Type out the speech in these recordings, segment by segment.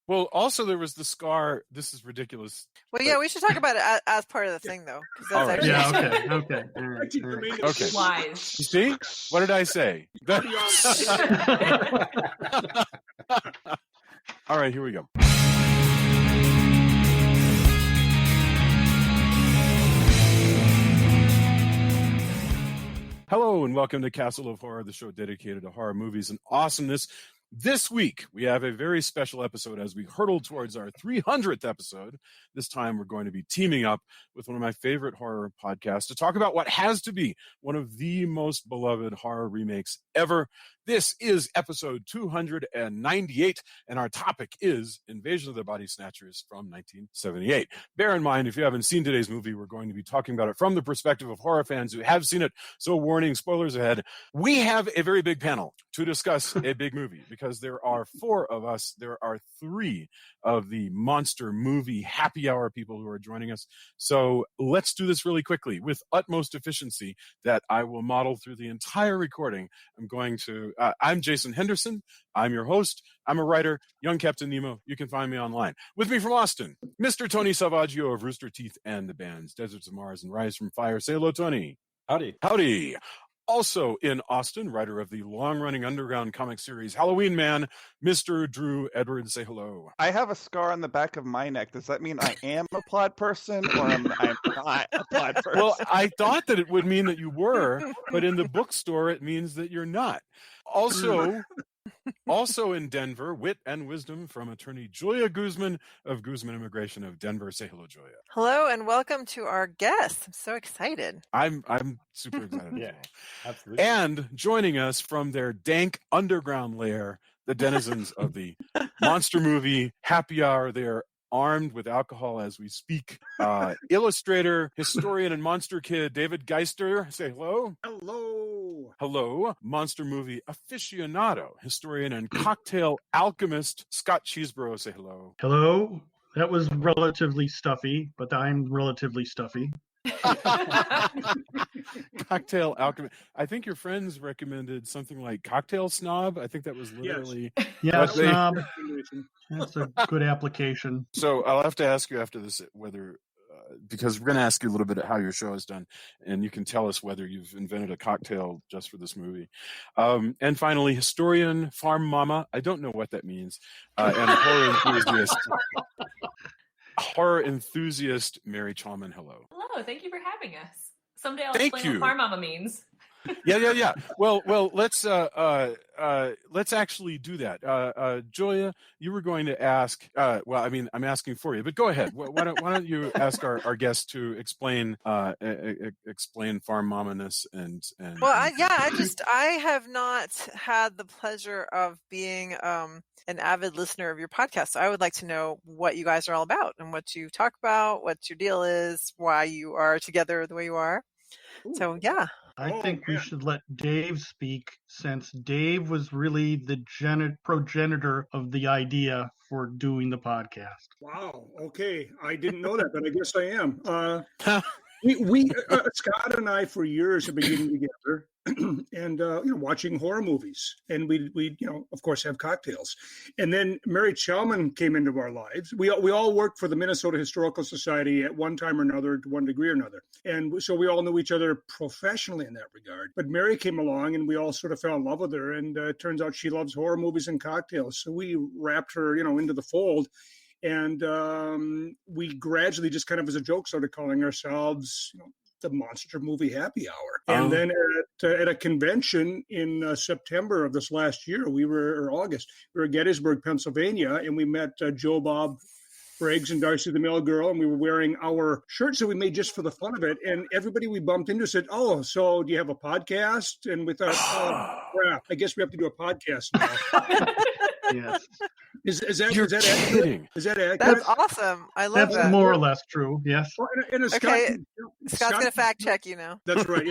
Well, also there was the scar. This is ridiculous. Well, yeah, we should talk about it as part of the thing, though. All right. Okay. Okay. Wise. You see? What did I say? All right, here we go. Hello and welcome to Castle of Horror, the show dedicated to horror movies and awesomeness. This week, we have a very special episode as we hurtle towards our 300th episode. This time, we're going to be teaming up with one of my favorite horror podcasts to talk about what has to be one of the most beloved horror remakes ever. This is episode 298, and our topic is Invasion of the Body Snatchers from 1978. Bear in mind, if you haven't seen today's movie, we're going to be talking about it from the perspective of horror fans who have seen it. So warning, spoilers ahead. We have a very big panel to discuss a big movie because there are 4 of us. There are 3 of the monster movie happy hour people who are joining us. So let's do this really quickly with utmost efficiency that I will model through the entire recording. I'm JasonHenderson. I'm your host. I'm a writer, young Captain Nemo. You can find me online. With me from Austin, Mr. Tony Salvaggio of Rooster Teeth and the bands Deserts of Mars and Rise from Fire. Say hello, Tony. Howdy. Howdy. Also in Austin, writer of the long-running underground comic series Halloween Man, Mr. Drew Edwards. Say hello. I have a scar on the back of my neck. Does that mean I am a plot person or I'm not a plot person? Well, I thought that it would mean that you were, but in the bookstore, it means that you're not. Also in Denver, wit and wisdom from attorney Julia Guzman of Guzman Immigration of Denver. Say hello, Julia. Hello, and welcome to our guest. I'm so excited. I'm super excited. Yeah, absolutely. And joining us from their dank underground lair, the denizens of the monster movie happy hour. They're armed with alcohol as we speak. Illustrator, historian, and monster kid David Geister. Say hello. Hello. Hello. Monster movie aficionado, historian, and cocktail alchemist Scott Chesebrough. Say hello. Hello. That was relatively stuffy, but I'm relatively stuffy. Cocktail alchemist. I think your friends recommended something like cocktail snob. I think that was literally. Yeah, snob. That's a good application. So I'll have to ask you after this whether, because we're going to ask you a little bit of how your show is done, and you can tell us whether you've invented a cocktail just for this movie. And finally, historian, farm mama. I don't know what that means. And horror enthusiast Mary Challman. Hello. Hello, thank you for having us. Someday I'll Thank explain you. what farm mama means. Yeah. Well, let's actually do that. Julia, you were going to ask. I'm asking for you, but go ahead. Why don't you ask our guest to explain farm mama-ness and. Well, I have not had the pleasure of being an avid listener of your podcast. So I would like to know what you guys are all about and what you talk about, what your deal is, why you are together the way you are. Ooh. So yeah. I think we should let Dave speak, since Dave was really the progenitor of the idea for doing the podcast. Wow. Okay. I didn't know that, but I guess I am. We Scott and I for years have been getting together and watching horror movies, and we of course have cocktails. And then Mary Challman came into our lives. We all worked for the Minnesota Historical Society at one time or another, to one degree or another, and so we all knew each other professionally in that regard. But Mary came along, and we all sort of fell in love with her. And it turns out she loves horror movies and cocktails, so we wrapped her into the fold. And we gradually, just kind of as a joke, started calling ourselves, the Monster Movie Happy Hour. And then at a convention in September of this last year, or August, we were at Gettysburg, Pennsylvania, and we met Joe Bob Briggs and Darcy the Mail Girl, and we were wearing our shirts that we made just for the fun of it. And everybody we bumped into said, "Oh, so do you have a podcast?" And we thought, "Oh, crap, I guess we have to do a podcast now." Yes. Is that kidding? Is that accurate? That's awesome. I love that. That's more or less true. Yes. Well, and Okay. Scott's going to fact check, That's right.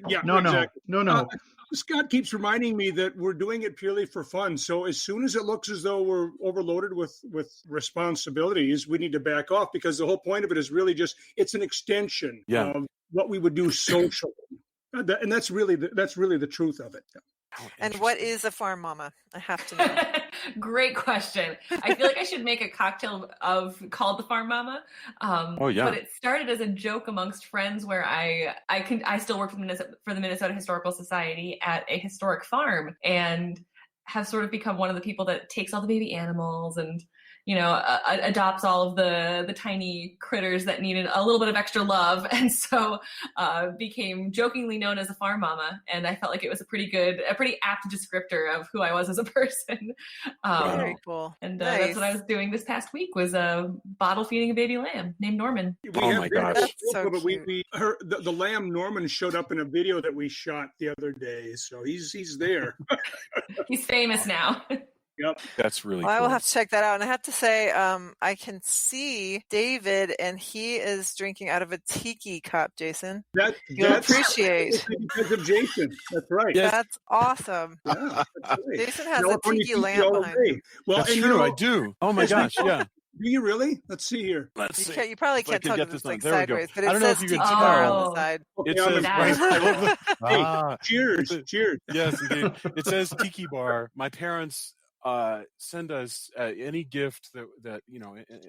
Yeah. No, exactly. No. Scott keeps reminding me that we're doing it purely for fun. So as soon as it looks as though we're overloaded with responsibilities, we need to back off, because the whole point of it is really just, it's an extension of what we would do socially. And that's really the truth of it. And what is a farm mama? I have to know. Great question. I feel like I should make a cocktail called the Farm Mama. Oh yeah. But it started as a joke amongst friends where I still work for the Minnesota Historical Society at a historic farm, and have sort of become one of the people that takes all the baby animals and adopts all of the tiny critters that needed a little bit of extra love, and so became jokingly known as a farm mama. And I felt like it was a pretty apt descriptor of who I was as a person. Very cool. And Nice. that's what I was doing this past week, was bottle feeding a baby lamb named Norman. Oh my gosh. That's so but cute. the lamb Norman showed up in a video that we shot the other day, so he's there. He's famous now. Yep. That's really Well, I will cool. have to check that out. And I have to say, I can see David, and he is drinking out of a tiki cup, Jason. That's appreciate. because of Jason. That's right. Yes. That's awesome. Yeah, that's right. Jason has a California tiki tiki lamp all behind day. him. Well, That's and true. I do. Oh my gosh. Yeah. Do you really? Let's see here. Let's see. You probably If I can't can tell get because this it's on. like There we go. sideways, but I it don't know says if you tiki can bar tell. on the side. Okay, It I'm says gonna- right. I love the, Hey, ah, cheers. Cheers. yes, indeed. It says tiki bar. My parents send us any gift that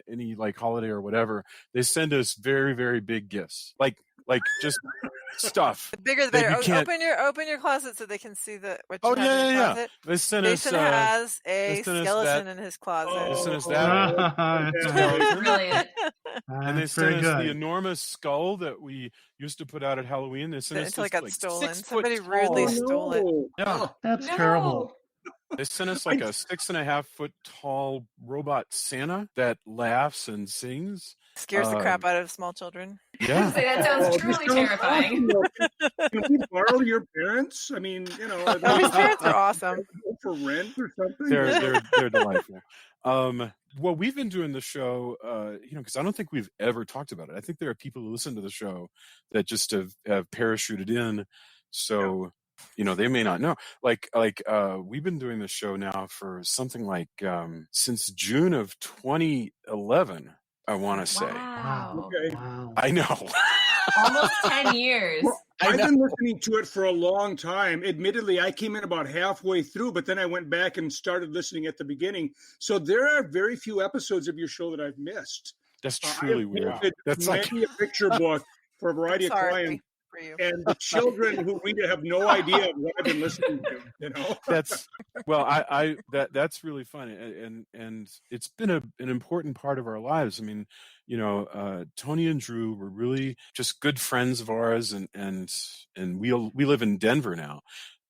any like holiday or whatever. They send us very, very big gifts, like just stuff. The bigger the that better. you can't- Open your closet so they can see what you Oh have in yeah, your yeah, closet. yeah. They sent us. Jason has a they sent us skeleton that- in his closet. They sent us Oh, that. okay. Brilliant. And they That's sent very us good. the enormous skull that we used to put out at Halloween. They sent us Until it this, got like, stolen. 6 foot Somebody tall- rudely Oh, stole it. no. Yeah. Oh, That's No. terrible. They sent us like a 6.5 foot tall robot Santa that laughs and sings. Scares the crap out of small children. Yeah. Say, that sounds this truly sounds terrifying. awesome. Can we borrow your parents? I mean, Oh, his parents are awesome. for rent or something. They're delightful. Well, we've been doing the show, because I don't think we've ever talked about it. I think there are people who listen to the show that just have parachuted in, so they may not know. Like we've been doing the show now for something like since June of 2011. I want to say. Wow. Okay. Wow. I know. Almost 10 years. Well, I I've know. been listening to it for a long time. Admittedly, I came in about halfway through, but then I went back and started listening at the beginning. So there are very few episodes of your show that I've missed. That's I have truly weird. printed That's like many a picture book for a variety of Sorry clients, for you. and the children who read it have no idea of what I've been listening to. that's well that's really fun, and it's been an important part of our lives. I mean, Tony and Drew were really just good friends of ours, and we live in Denver now,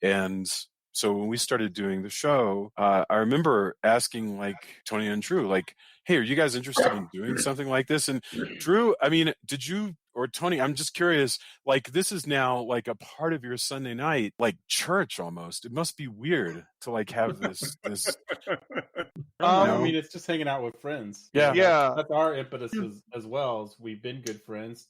and so when we started doing the show, I remember asking like Tony and Drew, like, hey, are you guys interested in doing something like this? And Drew, I mean, did you, or Tony, I'm just curious, like, this is now like a part of your Sunday night, like church almost. It must be weird to like have this. I mean, it's just hanging out with friends. Yeah. Yeah. That's our impetus as well. As we've been good friends.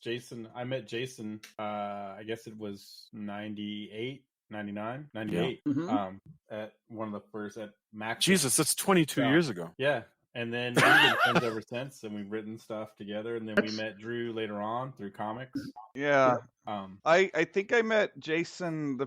I met Jason, I guess it was 98. 99, 98, Mhm. at one of the first at Max. Jesus, that's 22 years ago. Yeah. And then we've been friends ever since, and we've written stuff together. And then we met Drew later on through comics. Yeah. Um, I think I met Jason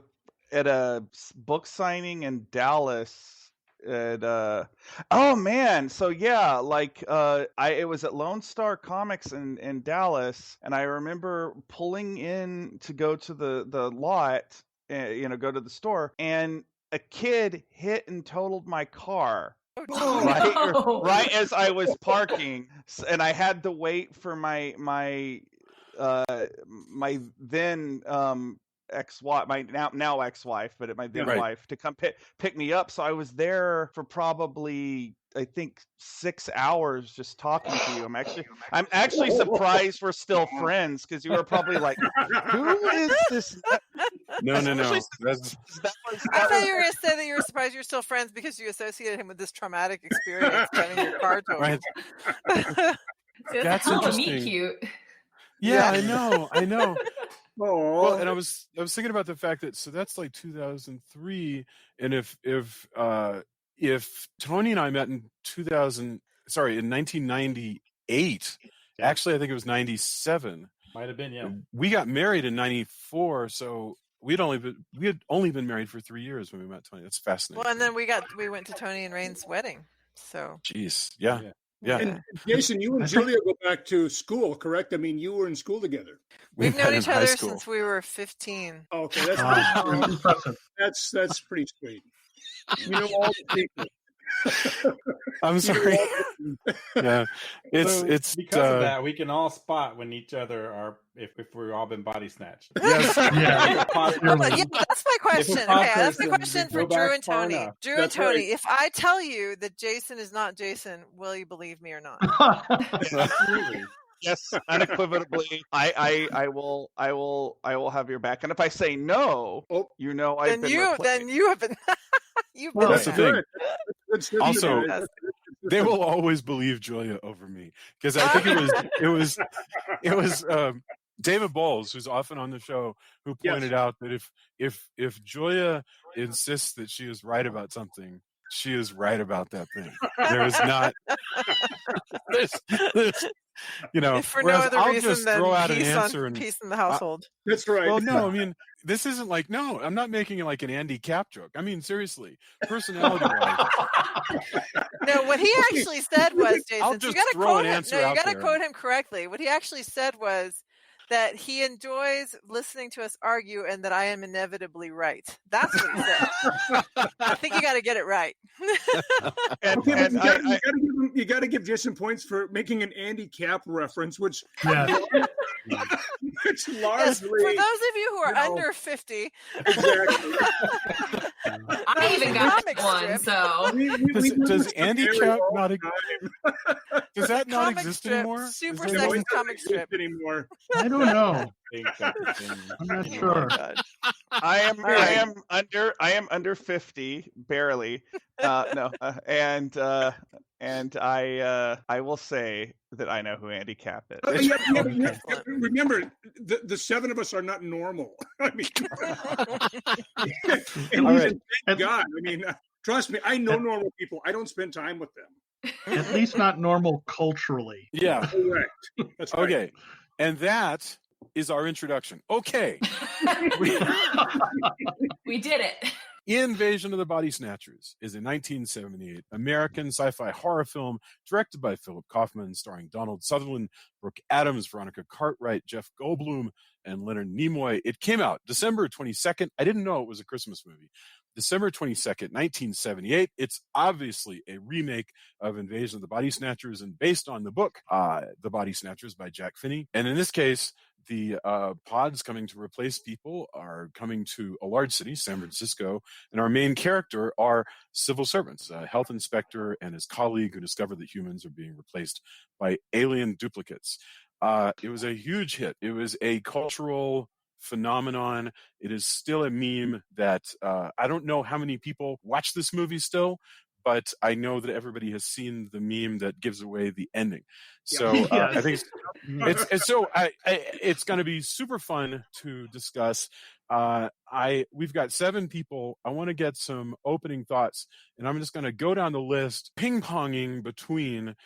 at a book signing in Dallas. Oh man, so yeah, like it was at Lone Star Comics in Dallas, and I remember pulling in to go to the lot, go to the store, and a kid hit and totaled my car. Right as I was parking, and I had to wait for my then ex-wife, my now ex-wife, but my then wife, to come pick me up. So I was there for probably, I think, 6 hours just talking to you. I'm actually surprised we're still friends, because you were probably like, who is this? No. I thought you were going to say that you were surprised you're still friends because you associated him with this traumatic experience getting your car totaled. Right. That's hell of a meet cute. Yeah, I know. Oh, well, and I was thinking about the fact that that's like 2003, and if Tony and I met in 1998, actually I think it was 97. Might have been, yeah. We got married in 94, so we had only been married for 3 years when we met Tony. That's fascinating. Well, and then we went to Tony and Rain's wedding. So. Jeez, yeah. And Jason, you and Julia go back to school, correct? I mean, you were in school together. We've met known in each high other school. since we were 15. Oh, okay, that's Impressive. that's pretty sweet. You know all the people. I'm sorry. Yeah, it's because of that we can all spot when each other are if we've all been body snatched. Yes. Yeah. That's my question. Okay, that's my question for Drew and Tony. That's right. If I tell you that Jason is not Jason, will you believe me or not? Absolutely. Yes, unequivocally. I will have your back. And if I say no, you know I've been replaced. Then you have been. You've been. That's the thing. That's Also, that's they will always believe Julia over me because I think it was David Bowles, who's often on the show, who pointed out that if Julia insists that she is right about something, she is right about that thing. There is not. there's if for no other I'll reason just than throw out an answer peace in the household. That's right. Well, no, I mean, this isn't like, no, I'm not making it like an Andy Capp joke. I mean, seriously, personality-wise. No, what he actually said was, Jason, I'll you just got to throw quote an him. answer No, you out got to there. quote him correctly. What he actually said was that he enjoys listening to us argue and that I am inevitably right. That's what he said. I think you got to get it right. You got to give Jason points for making an Andy Capp reference, which Yeah. it's Yes, largely for those of you who are under 50, exactly. I even got Comic one, strip. so Does Andy Capp not? Does that not comic exist strip, anymore? super Is there sexy no- comic strip. anymore. I don't know. think that's the thing. I'm not Oh my sure. God. I right. am under 50, barely. And I will say that I know who Andy Capp is. Remember, the seven of us are not normal. I mean, All right. thank God. I mean, trust me, I know normal people. I don't spend time with them. At least not normal culturally. Yeah. Correct. That's right. Okay. And that is our introduction. Okay. we did it. Invasion of the Body Snatchers is a 1978 American sci-fi horror film directed by Philip Kaufman, starring Donald Sutherland, Brooke Adams, Veronica Cartwright, Jeff Goldblum, and Leonard Nimoy. It came out December 22nd. I didn't know it was a Christmas movie. December 22nd, 1978. It's obviously a remake of Invasion of the Body Snatchers and based on the book, The Body Snatchers by Jack Finney. And in this case, the pods coming to replace people are coming to a large city, San Francisco, and our main character are civil servants, a health inspector and his colleague who discover that humans are being replaced by alien duplicates. It was a huge hit. It was a cultural phenomenon. It is still a meme that I don't know how many people watch this movie still, but I know that everybody has seen the meme that gives away the ending. So I think it's going to be super fun to discuss. We've got 7 people. I want to get some opening thoughts, and I'm just going to go down the list, ping-ponging between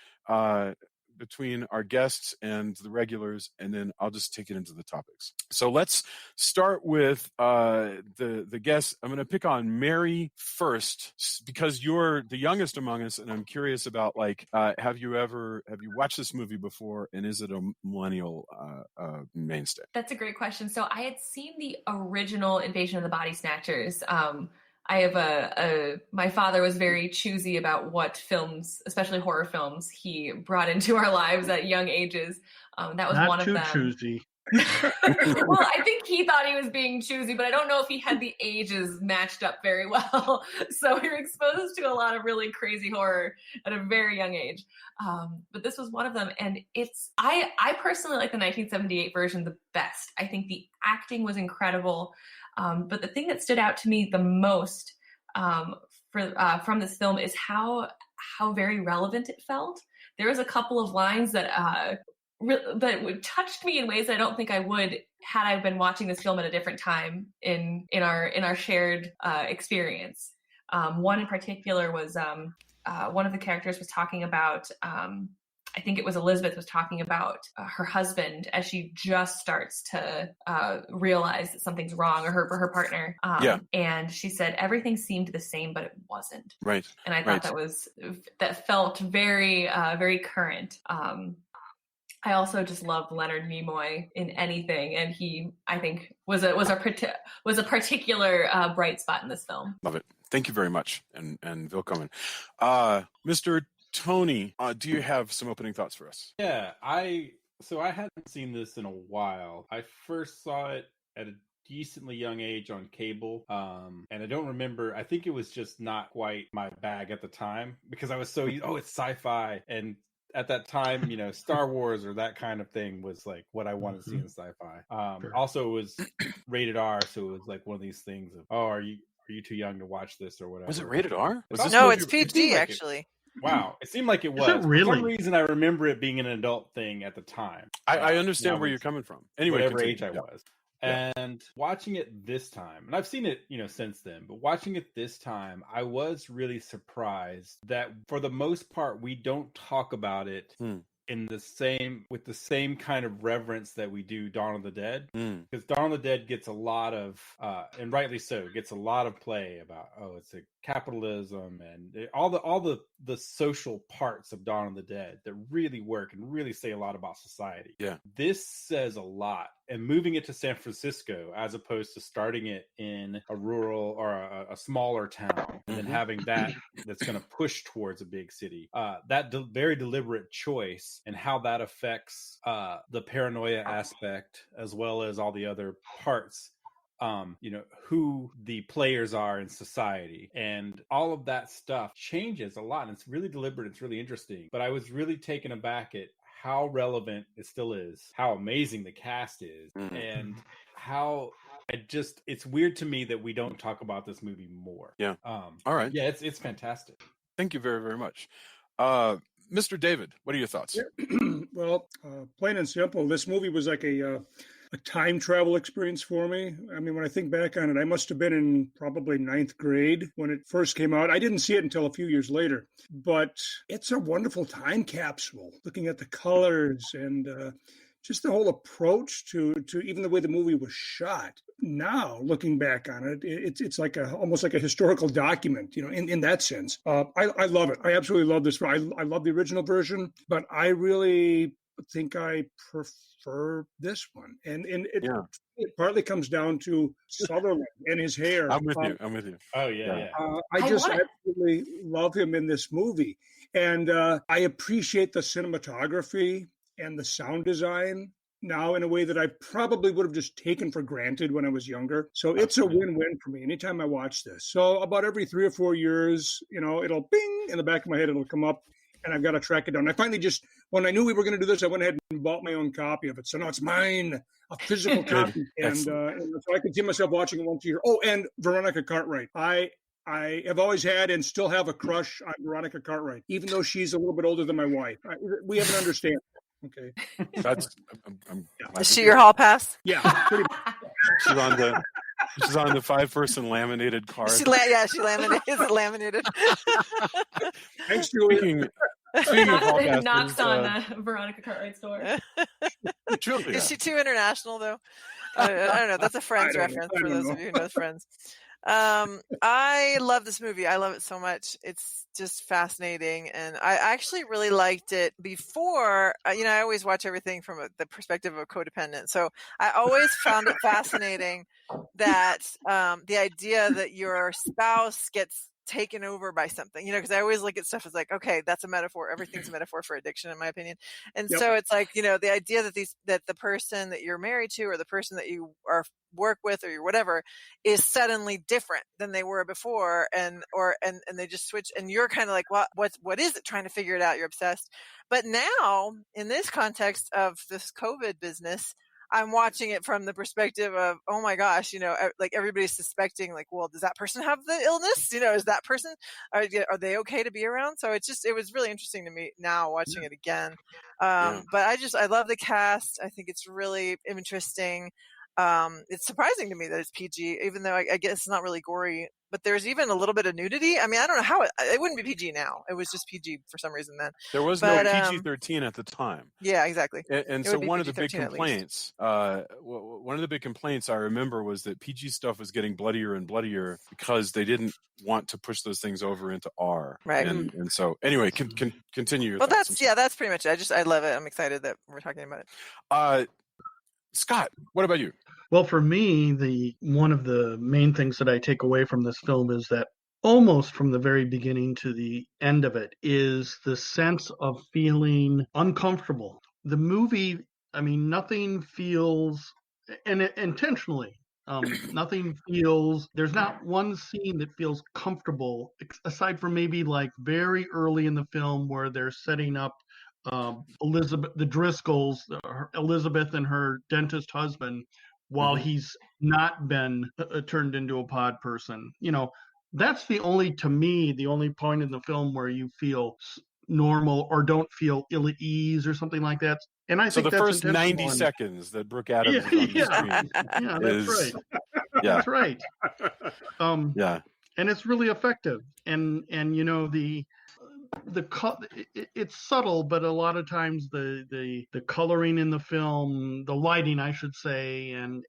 our guests and the regulars, and then I'll just take it into the topics. So let's start with the guests. I'm going to pick on Mary first because you're the youngest among us, and I'm curious about have you watched this movie before, and is it a millennial mainstay? That's a great question. So I had seen the original Invasion of the Body Snatchers. I have my father was very choosy about what films, especially horror films, he brought into our lives at young ages. That was Not one of too them. choosy. Well, I think he thought he was being choosy, but I don't know if he had the ages matched up very well. So we were exposed to a lot of really crazy horror at a very young age. But this was one of them. And I personally like the 1978 version the best. I think the acting was incredible. But the thing that stood out to me the most from this film is how very relevant it felt. There was a couple of lines that touched me in ways that I don't think I would had I been watching this film at a different time in our shared experience. One in particular was one of the characters was talking about I think it was Elizabeth was talking about her husband as she just starts to realize that something's wrong, or her partner. And she said everything seemed the same, but it wasn't. Right. And I thought that felt very, very current. I also just loved Leonard Nimoy in anything, and he, I think, was a particular bright spot in this film. Love it. Thank you very much, and willkommen. Mr. Tony, do you have some opening thoughts for us? Yeah, I hadn't seen this in a while. I first saw it at a decently young age on cable, and I don't remember. I think it was just not quite my bag at the time, because I was so it's sci-fi, and at that time, Star Wars or that kind of thing was like what I wanted to see in sci-fi. Sure. Also, it was rated R, so it was like one of these things of, are you too young to watch this or whatever? Was it rated R? No, it's PG actually. Wow, it seemed like it was. Is it really? For some reason, I remember it being an adult thing at the time. I understand where you're coming from. Anyway, whatever continue. age I was. And watching it this time, and I've seen it, since then, but watching it this time, I was really surprised that for the most part, we don't talk about it with the same kind of reverence that we do Dawn of the Dead, because Dawn of the Dead gets a lot of, and rightly so, gets a lot of play about, it's a capitalism and all the social parts of Dawn of the Dead that really work and really say a lot about society. Yeah, this says a lot. And moving it to San Francisco, as opposed to starting it in a rural or a smaller town, and then having that's going to push towards a big city, that very deliberate choice, and how that affects the paranoia aspect, as well as all the other parts, who the players are in society, and all of that stuff changes a lot. And it's really deliberate. It's really interesting. But I was really taken aback at how relevant it still is, how amazing the cast is, and how it's weird to me that we don't talk about this movie more. Yeah. All right. Yeah, it's fantastic. Thank you very, very much. Mr. David, what are your thoughts? Yeah. Well, plain and simple, this movie was like a time travel experience for me. I mean, when I think back on it, I must have been in probably 9th grade when it first came out. I didn't see it until a few years later, but it's a wonderful time capsule, looking at the colors and just the whole approach to even the way the movie was shot. Now, looking back on it, it's like almost like a historical document, in that sense. I love it. I absolutely love this. I love the original version, but I really think I prefer this one. And it partly comes down to Sutherland and his hair. I'm with you. Oh, yeah. I just absolutely love him in this movie. And I appreciate the cinematography and the sound design now in a way that I probably would have just taken for granted when I was younger. So it's a win-win for me anytime I watch this. So about every 3 or 4 years, it'll bing in the back of my head, it'll come up, and I've got to track it down. I finally just, when I knew we were going to do this, I went ahead and bought my own copy of it. So now it's mine, a physical copy. And so I can see myself watching it once a year. Oh, and Veronica Cartwright. I have always had and still have a crush on Veronica Cartwright, even though she's a little bit older than my wife. We have an understanding. Okay. Is she your hall pass? Yeah, pretty much. She's on the 5-person laminated card. She laminated. Thanks, Julie. Speaking of hall passes, knocks on Veronica Cartwright's door. Is she too international though? I don't know. That's a Friends reference for those of you who know Friends. I love this movie. I love it so much. It's just fascinating, and I actually really liked it before. I always watch everything from the perspective of codependent, so I always found it fascinating that the idea that your spouse gets taken over by something, because I always look at stuff as like, okay, that's a metaphor. Everything's a metaphor for addiction, in my opinion. And so it's like, the idea that the person that you're married to, or the person that you are work with, or whatever, is suddenly different than they were before, and they just switch, and you're kind of like, what is it? Trying to figure it out. You're obsessed. But now, in this context of this COVID business, I'm watching it from the perspective of, oh my gosh, like everybody's suspecting, like, well, does that person have the illness? Is that person, are they okay to be around? So it was really interesting to me now watching it again. But I love the cast. I think it's really interesting. It's surprising to me that it's PG, even though I guess it's not really gory. But there's even a little bit of nudity. I mean, I don't know how it wouldn't be PG now. It was just PG for some reason then. There was no PG-13 at the time. Yeah, exactly. And so one of the big complaints, one of the big complaints I remember was that PG stuff was getting bloodier and bloodier because they didn't want to push those things over into R. Right. And so anyway, continue. Well, that's pretty much it. I love it. I'm excited that we're talking about it. Scott, what about you? Well, for me, one of the main things that I take away from this film is that almost from the very beginning to the end of it is the sense of feeling uncomfortable. The movie, I mean, nothing feels, and intentionally, nothing feels, there's not one scene that feels comfortable, aside from maybe like very early in the film where they're setting up Elizabeth, the Driscolls, Elizabeth and her dentist husband, while he's not been turned into a pod person. You know, that's the only point in the film where you feel normal or don't feel ill at ease or something like that. And I think the that's first 90 seconds that Brooke Adams is on the screen. Yeah, that's right. Yeah. That's right. Yeah. And it's really effective. And you know, it's subtle, but a lot of times the coloring in the film, the lighting, I should say, and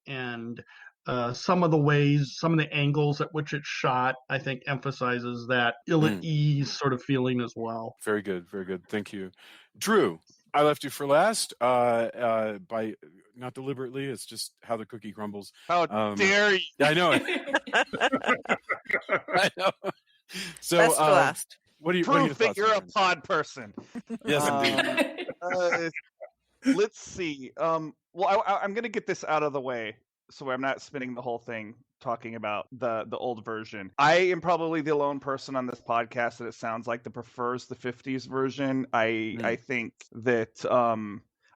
some of the angles at which it's shot, I think emphasizes that ill at ease sort of feeling as well. Very good, very good. Thank you, Drew. I left you for last by not deliberately. It's just how the cookie crumbles. How dare you? I know it. I know. So best for last. What do you prove that you're a pod person? Yes, indeed. Let's see. Well, I'm going to get this out of the way, so I'm not spinning the whole thing talking about the old version. I am probably the lone person on this podcast that it sounds like that prefers the 50s version. I think that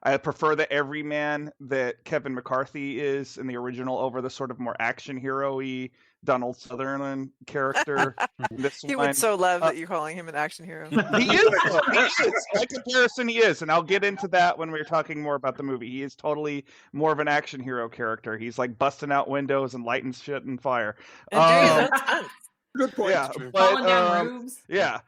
I prefer the everyman that Kevin McCarthy is in the original over the sort of more action hero-y Donald Sutherland character. He would so love that you're calling him an action hero. He is. By comparison, he is. And I'll get into that when we're talking more about the movie. He is totally more of an action hero character. He's like busting out windows and lighting shit and fire. And good point. Yeah, falling down roofs. Yeah.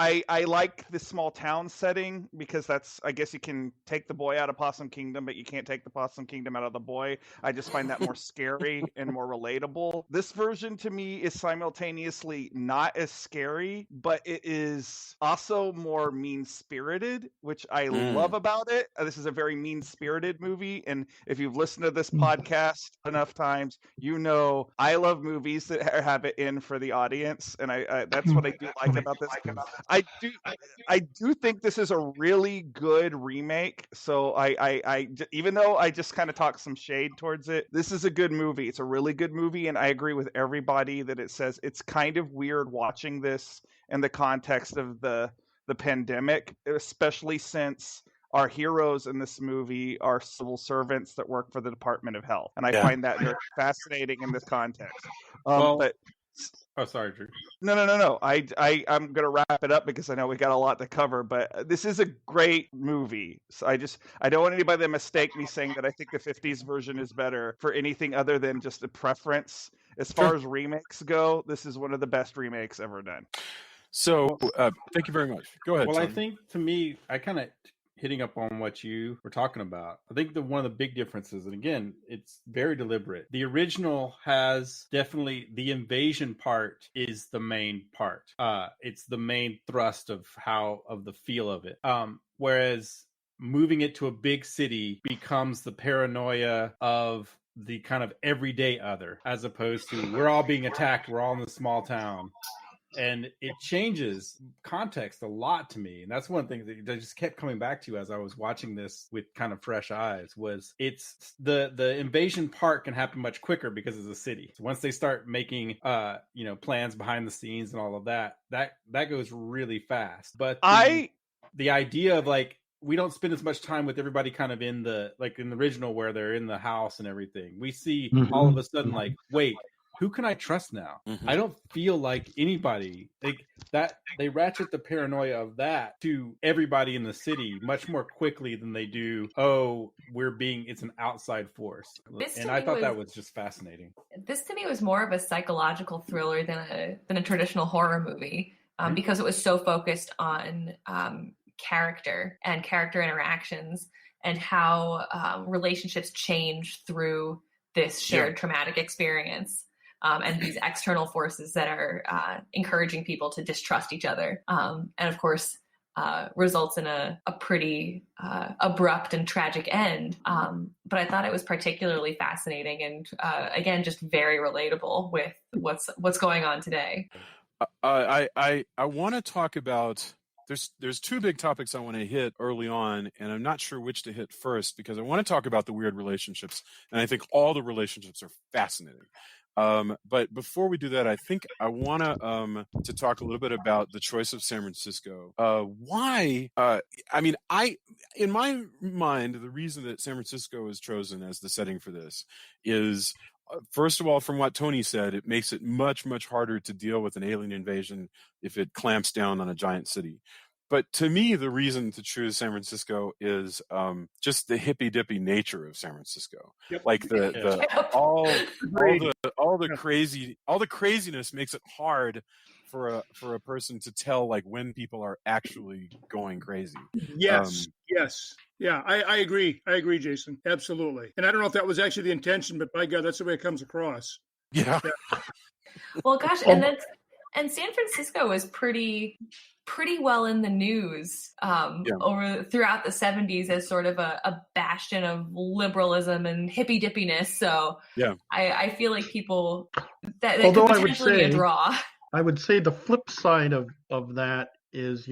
I like the small town setting because that's, I guess you can take the boy out of Possum Kingdom, but you can't take the Possum Kingdom out of the boy. I just find that more scary and more relatable. This version to me is simultaneously not as scary, but it is also more mean-spirited, which I love about it. This is a very mean-spirited movie, and if you've listened to this podcast enough times, you know I love movies that have it in for the audience, and I that's what I do like about this. I do think this is a really good remake. So I even though I just kind of talk some shade towards it, this is a good movie. It's a really good movie, and I agree with everybody that it says it's kind of weird watching this in the context of the pandemic, especially since our heroes in this movie are civil servants that work for the Department of Health, and I find that very fascinating in this context. But oh, sorry, Drew. No. I'm going to wrap it up because I know we got a lot to cover, but this is a great movie. So I don't want anybody to mistake me saying that I think the 50s version is better for anything other than just a preference. As far as remakes go, this is one of the best remakes ever done. So, thank you very much. Go ahead. Well, Tony. I think to me, I kind of hitting up on what you were talking about. I think one of the big differences, and again, it's very deliberate. The original has definitely the invasion part is the main part. It's the main thrust of the feel of it. Whereas moving it to a big city becomes the paranoia of the kind of everyday other, as opposed to we're all being attacked. We're all in a small town. And it changes context a lot to me. And that's one thing that I just kept coming back to as I was watching this with kind of fresh eyes was it's the invasion part can happen much quicker because it's a city. So once they start making, plans behind the scenes and all of that goes really fast. But the idea of like, we don't spend as much time with everybody kind of in the original where they're in the house and everything. We see all of a sudden like, wait, who can I trust now? Mhm. I don't feel like anybody that they ratchet the paranoia of that to everybody in the city much more quickly than they do. Oh, it's an outside force, and I thought that was just fascinating. This to me was more of a psychological thriller than a traditional horror movie, because it was so focused on character and character interactions and how relationships change through this shared traumatic experience. And these external forces that are encouraging people to distrust each other. And of course, results in a pretty abrupt and tragic end. But I thought it was particularly fascinating and, again, just very relatable with what's going on today. I want to talk about... There's two big topics I want to hit early on, and I'm not sure which to hit first because I want to talk about the weird relationships, and I think all the relationships are fascinating. But before we do that, I think I want to talk a little bit about the choice of San Francisco. Why? In my mind, the reason that San Francisco is chosen as the setting for this is, first of all, from what Tony said, it makes it much, much harder to deal with an alien invasion if it clamps down on a giant city. But to me, the reason to choose San Francisco is just the hippy dippy nature of San Francisco. Yep. Like all the craziness makes it hard for a person to tell like when people are actually going crazy. Yes. Yeah, I agree. I agree, Jason. Absolutely. And I don't know if that was actually the intention, but by God, that's the way it comes across. Yeah. Well, gosh, and San Francisco was pretty well in the news throughout the 70s as sort of a bastion of liberalism and hippie dippiness. So I feel like people that could potentially be a draw. I would say the flip side of that is,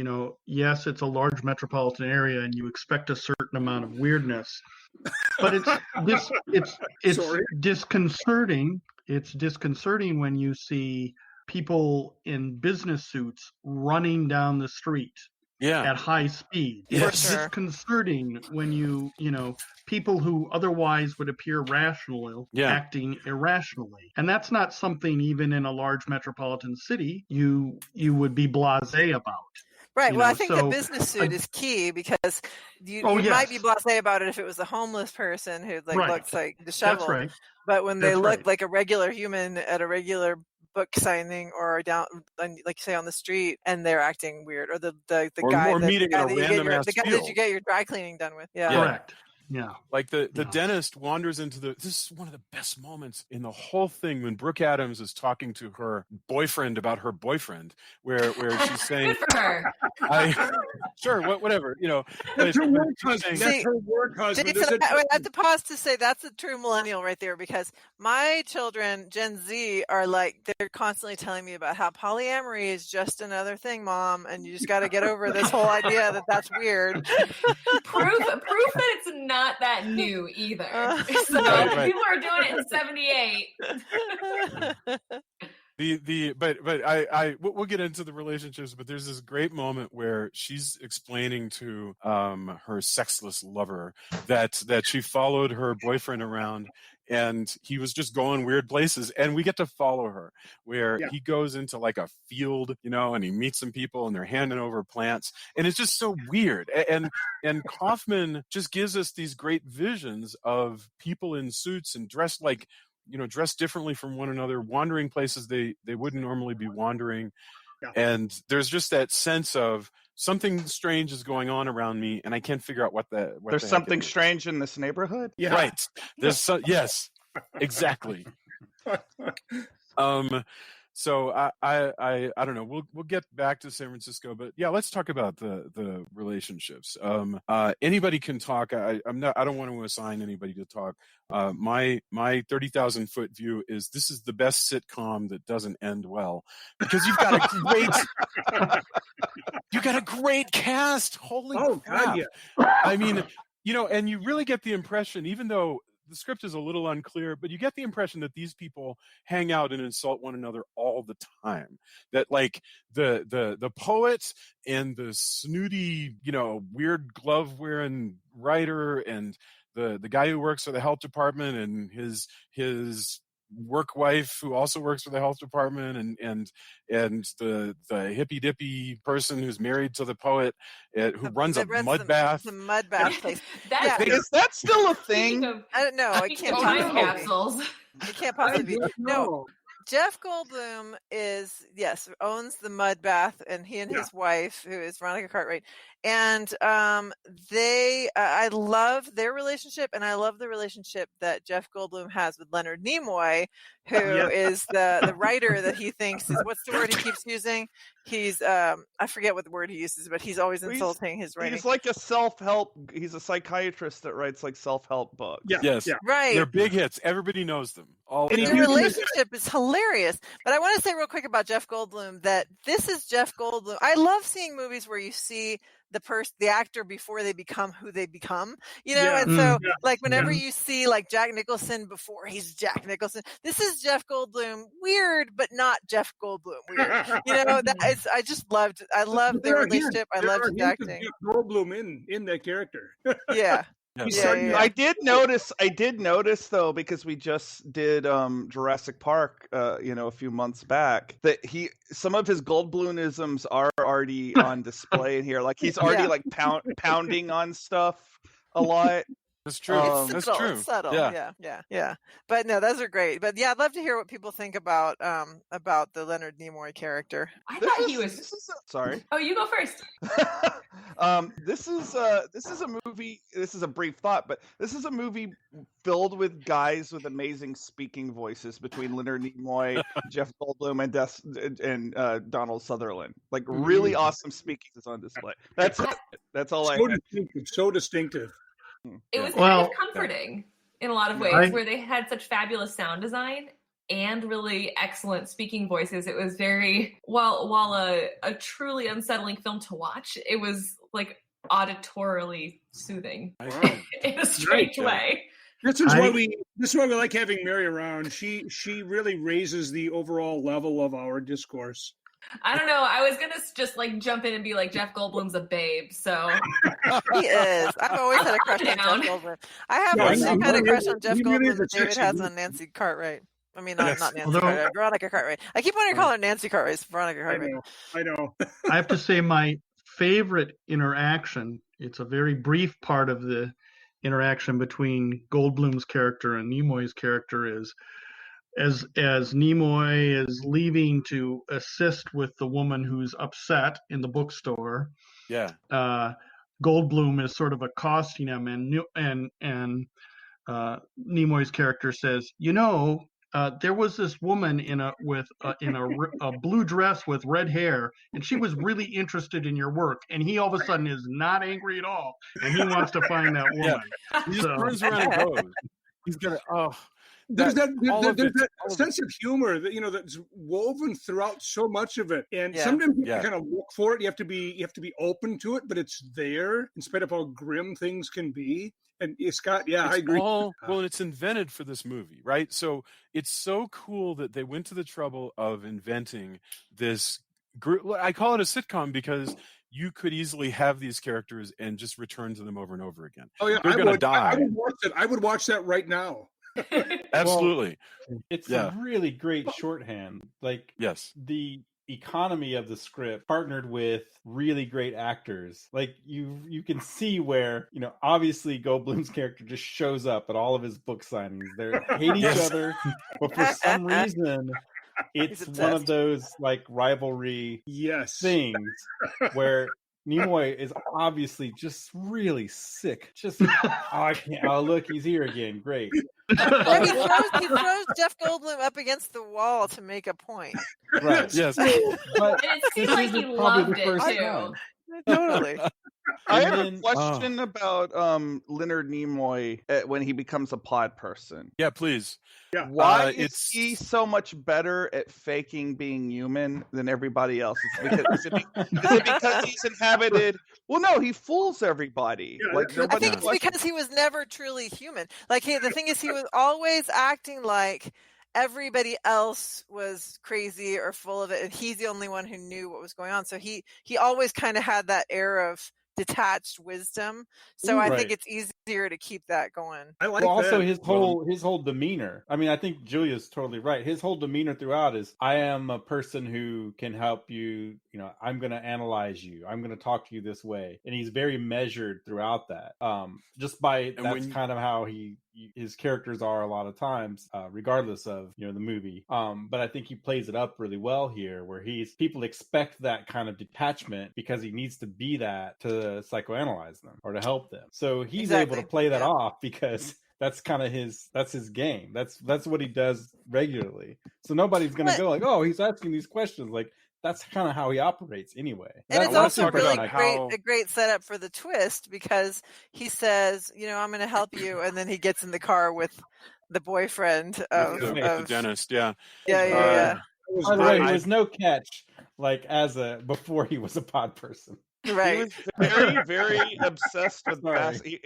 yes, it's a large metropolitan area and you expect a certain amount of weirdness, but it's disconcerting. It's disconcerting when you see people in business suits running down the street at high speed. It's disconcerting when people who otherwise would appear rational acting irrationally. And that's not something even in a large metropolitan city you would be blasé about. Right. Well, I think the business suit is key because you might be blasé about it if it was a homeless person who looks like disheveled. That's right. But when they look like a regular human at a regular book signing or down, like you say, on the street, and they're acting weird, or the guy that you get your dry cleaning done with. Yeah. Correct. Yeah. Like the dentist wanders into this is one of the best moments in the whole thing when Brooke Adams is talking to her boyfriend about her boyfriend, where she's saying, good for her. Whatever, That's her work husband. That's her work husband. I have to pause to say that's a true millennial right there, because my children, Gen Z, are they're constantly telling me about how polyamory is just another thing, Mom, and you just got to get over this whole idea that that's weird. Proof that it's not that new either. People are doing it in 78. But we'll get into the relationships, but there's this great moment where she's explaining to her sexless lover that she followed her boyfriend around and he was just going weird places, and we get to follow her where he goes into like a field, and he meets some people and they're handing over plants, and it's just so weird. And Kaufman just gives us these great visions of people in suits and dressed differently from one another, wandering places they wouldn't normally be wandering. Yeah. And there's just that sense of something strange is going on around me, and I can't figure out what there's something strange in this neighborhood. Yeah. Right. There's yes, exactly. So I don't know. We'll get back to San Francisco, but let's talk about the relationships. Anybody can talk. I don't want to assign anybody to talk. My 30,000-foot view is this is the best sitcom that doesn't end well, because you've got a great cast. Holy crap! God, yeah. I mean, and you really get the impression, even though the script is a little unclear, but you get the impression that these people hang out and insult one another all the time. That like the poet and the snooty, weird glove wearing writer and the guy who works for the health department and his work wife who also works for the health department, and the hippy dippy person who's married to the poet who runs a mud bath. The mud bath place. Is that still a thing? I don't know. It can't time possibly capsules. It can't possibly be. No. Jeff Goldblum owns the mud bath, and he and his wife, who is Veronica Cartwright, and I love their relationship, and I love the relationship that Jeff Goldblum has with Leonard Nimoy, who is the writer that he thinks is, what's the word he keeps using? He's I forget what the word he uses, but he's always insulting his writing. He's like a self-help. He's a psychiatrist that writes like self-help books. Right. They're big hits. Everybody knows them. And their relationship is hilarious. But I want to say real quick about Jeff Goldblum that this is Jeff Goldblum. I love seeing movies where you see the actor before they become who they become, and so like whenever you see like Jack Nicholson before he's Jack Nicholson, this is Jeff Goldblum weird, but not Jeff Goldblum weird. I love their relationship. I love the acting. Jeff Goldblum in that character. Yeah. I did notice though, because we just did Jurassic Park a few months back, that some of his Goldblumsms are already on display in here. Like he's already like pounding on stuff a lot. That's true. It's subtle. It's subtle. Yeah. But no, those are great. But yeah, I'd love to hear what people think about the Leonard Nimoy character. I thought he was. Sorry. Oh, you go first. This is a movie. This is a brief thought, but this is a movie filled with guys with amazing speaking voices between Leonard Nimoy, Jeff Goldblum, and Donald Sutherland. Like really awesome speaking is on display. That's all I had. So distinctive. It was kind of comforting in a lot of ways, where they had such fabulous sound design and really excellent speaking voices. It was very, while a truly unsettling film to watch, it was like auditorily soothing in a strange way. This is why we like having Mary around. She really raises the overall level of our discourse. I don't know. I was going to just like jump in and be like, Jeff Goldblum's a babe, so. He is. I've always had a crush on Jeff Goldblum. I have the same kind of crush on Jeff Goldblum that David has on Nancy Cartwright. I mean, not Nancy Cartwright, Veronica Cartwright. I keep wanting to call her Nancy Cartwright. It's Veronica Cartwright. I know. I have to say my favorite interaction, it's a very brief part of the interaction between Goldblum's character and Nimoy's character, is as Nimoy is leaving to assist with the woman who's upset in the bookstore. Yeah. Goldblum is sort of accosting him, and Nimoy's character says, there was this woman in a blue dress with red hair, and she was really interested in your work. And he all of a sudden is not angry at all, and he wants to find that woman. He just turns around and goes. He's gonna. There's that sense of humor that that's woven throughout so much of it, and sometimes you have to kind of look for it. You have to be open to it, but it's there in spite of how grim things can be. And Scott, I agree. Well, it's invented for this movie, right? So it's so cool that they went to the trouble of inventing this group. I call it a sitcom because you could easily have these characters and just return to them over and over again. Oh yeah, they're going to die. I would watch it. I would watch that right now. Absolutely. It's a really great shorthand. Like the economy of the script partnered with really great actors. Like you can see where, obviously Goldblum's character just shows up at all of his book signings. They hate each other, but for some reason it's one of those like rivalry things where Nimoy is obviously just really sick. Just I can't. Oh, look, he's here again. Great. He throws Jeff Goldblum up against the wall to make a point. Right. Yes. But it seems like he loved it too. Totally. I have a question about Leonard Nimoy when he becomes a pod person. Yeah, please. Yeah. Why is he so much better at faking being human than everybody else? Is it because he's inhabited? Well, no, he fools everybody. Yeah, I think it's because he was never truly human. Like the thing is, he was always acting like everybody else was crazy or full of it, and he's the only one who knew what was going on. So he always kind of had that air of detached wisdom. So I think it's easier to keep that going. I like well, also that. his whole demeanor. I mean, I think Julia's totally right. His whole demeanor throughout is, I am a person who can help you. You know, I'm going to analyze you. I'm going to talk to you this way. And he's very measured throughout that. Just by that's kind of how his characters are a lot of times, regardless of, you know, the movie. But I think he plays it up really well here, where people expect that kind of detachment because he needs to be that to psychoanalyze them or to help them. So he's able to play that off because that's kind of his game. That's what he does regularly. So nobody's going to go like, oh, he's asking these questions. Like, that's kind of how he operates anyway. And it's also really a great setup for the twist, because he says, you know, I'm going to help you. And then he gets in the car with the boyfriend of the dentist. Yeah. Yeah. By the way, there was no catch, like, before he was a pod person. Right. He was very, very obsessed with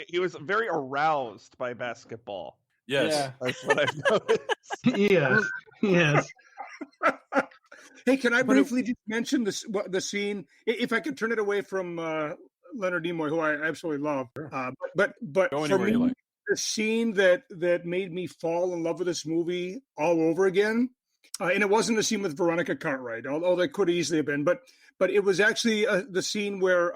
he was very aroused by basketball. Yes. Yeah. That's what I've noticed. Yes. Hey, can I briefly just mention the scene? If I could turn it away from Leonard Nimoy, who I absolutely love, but for me, the scene that made me fall in love with this movie all over again, and it wasn't the scene with Veronica Cartwright, although that could easily have been, but it was actually the scene where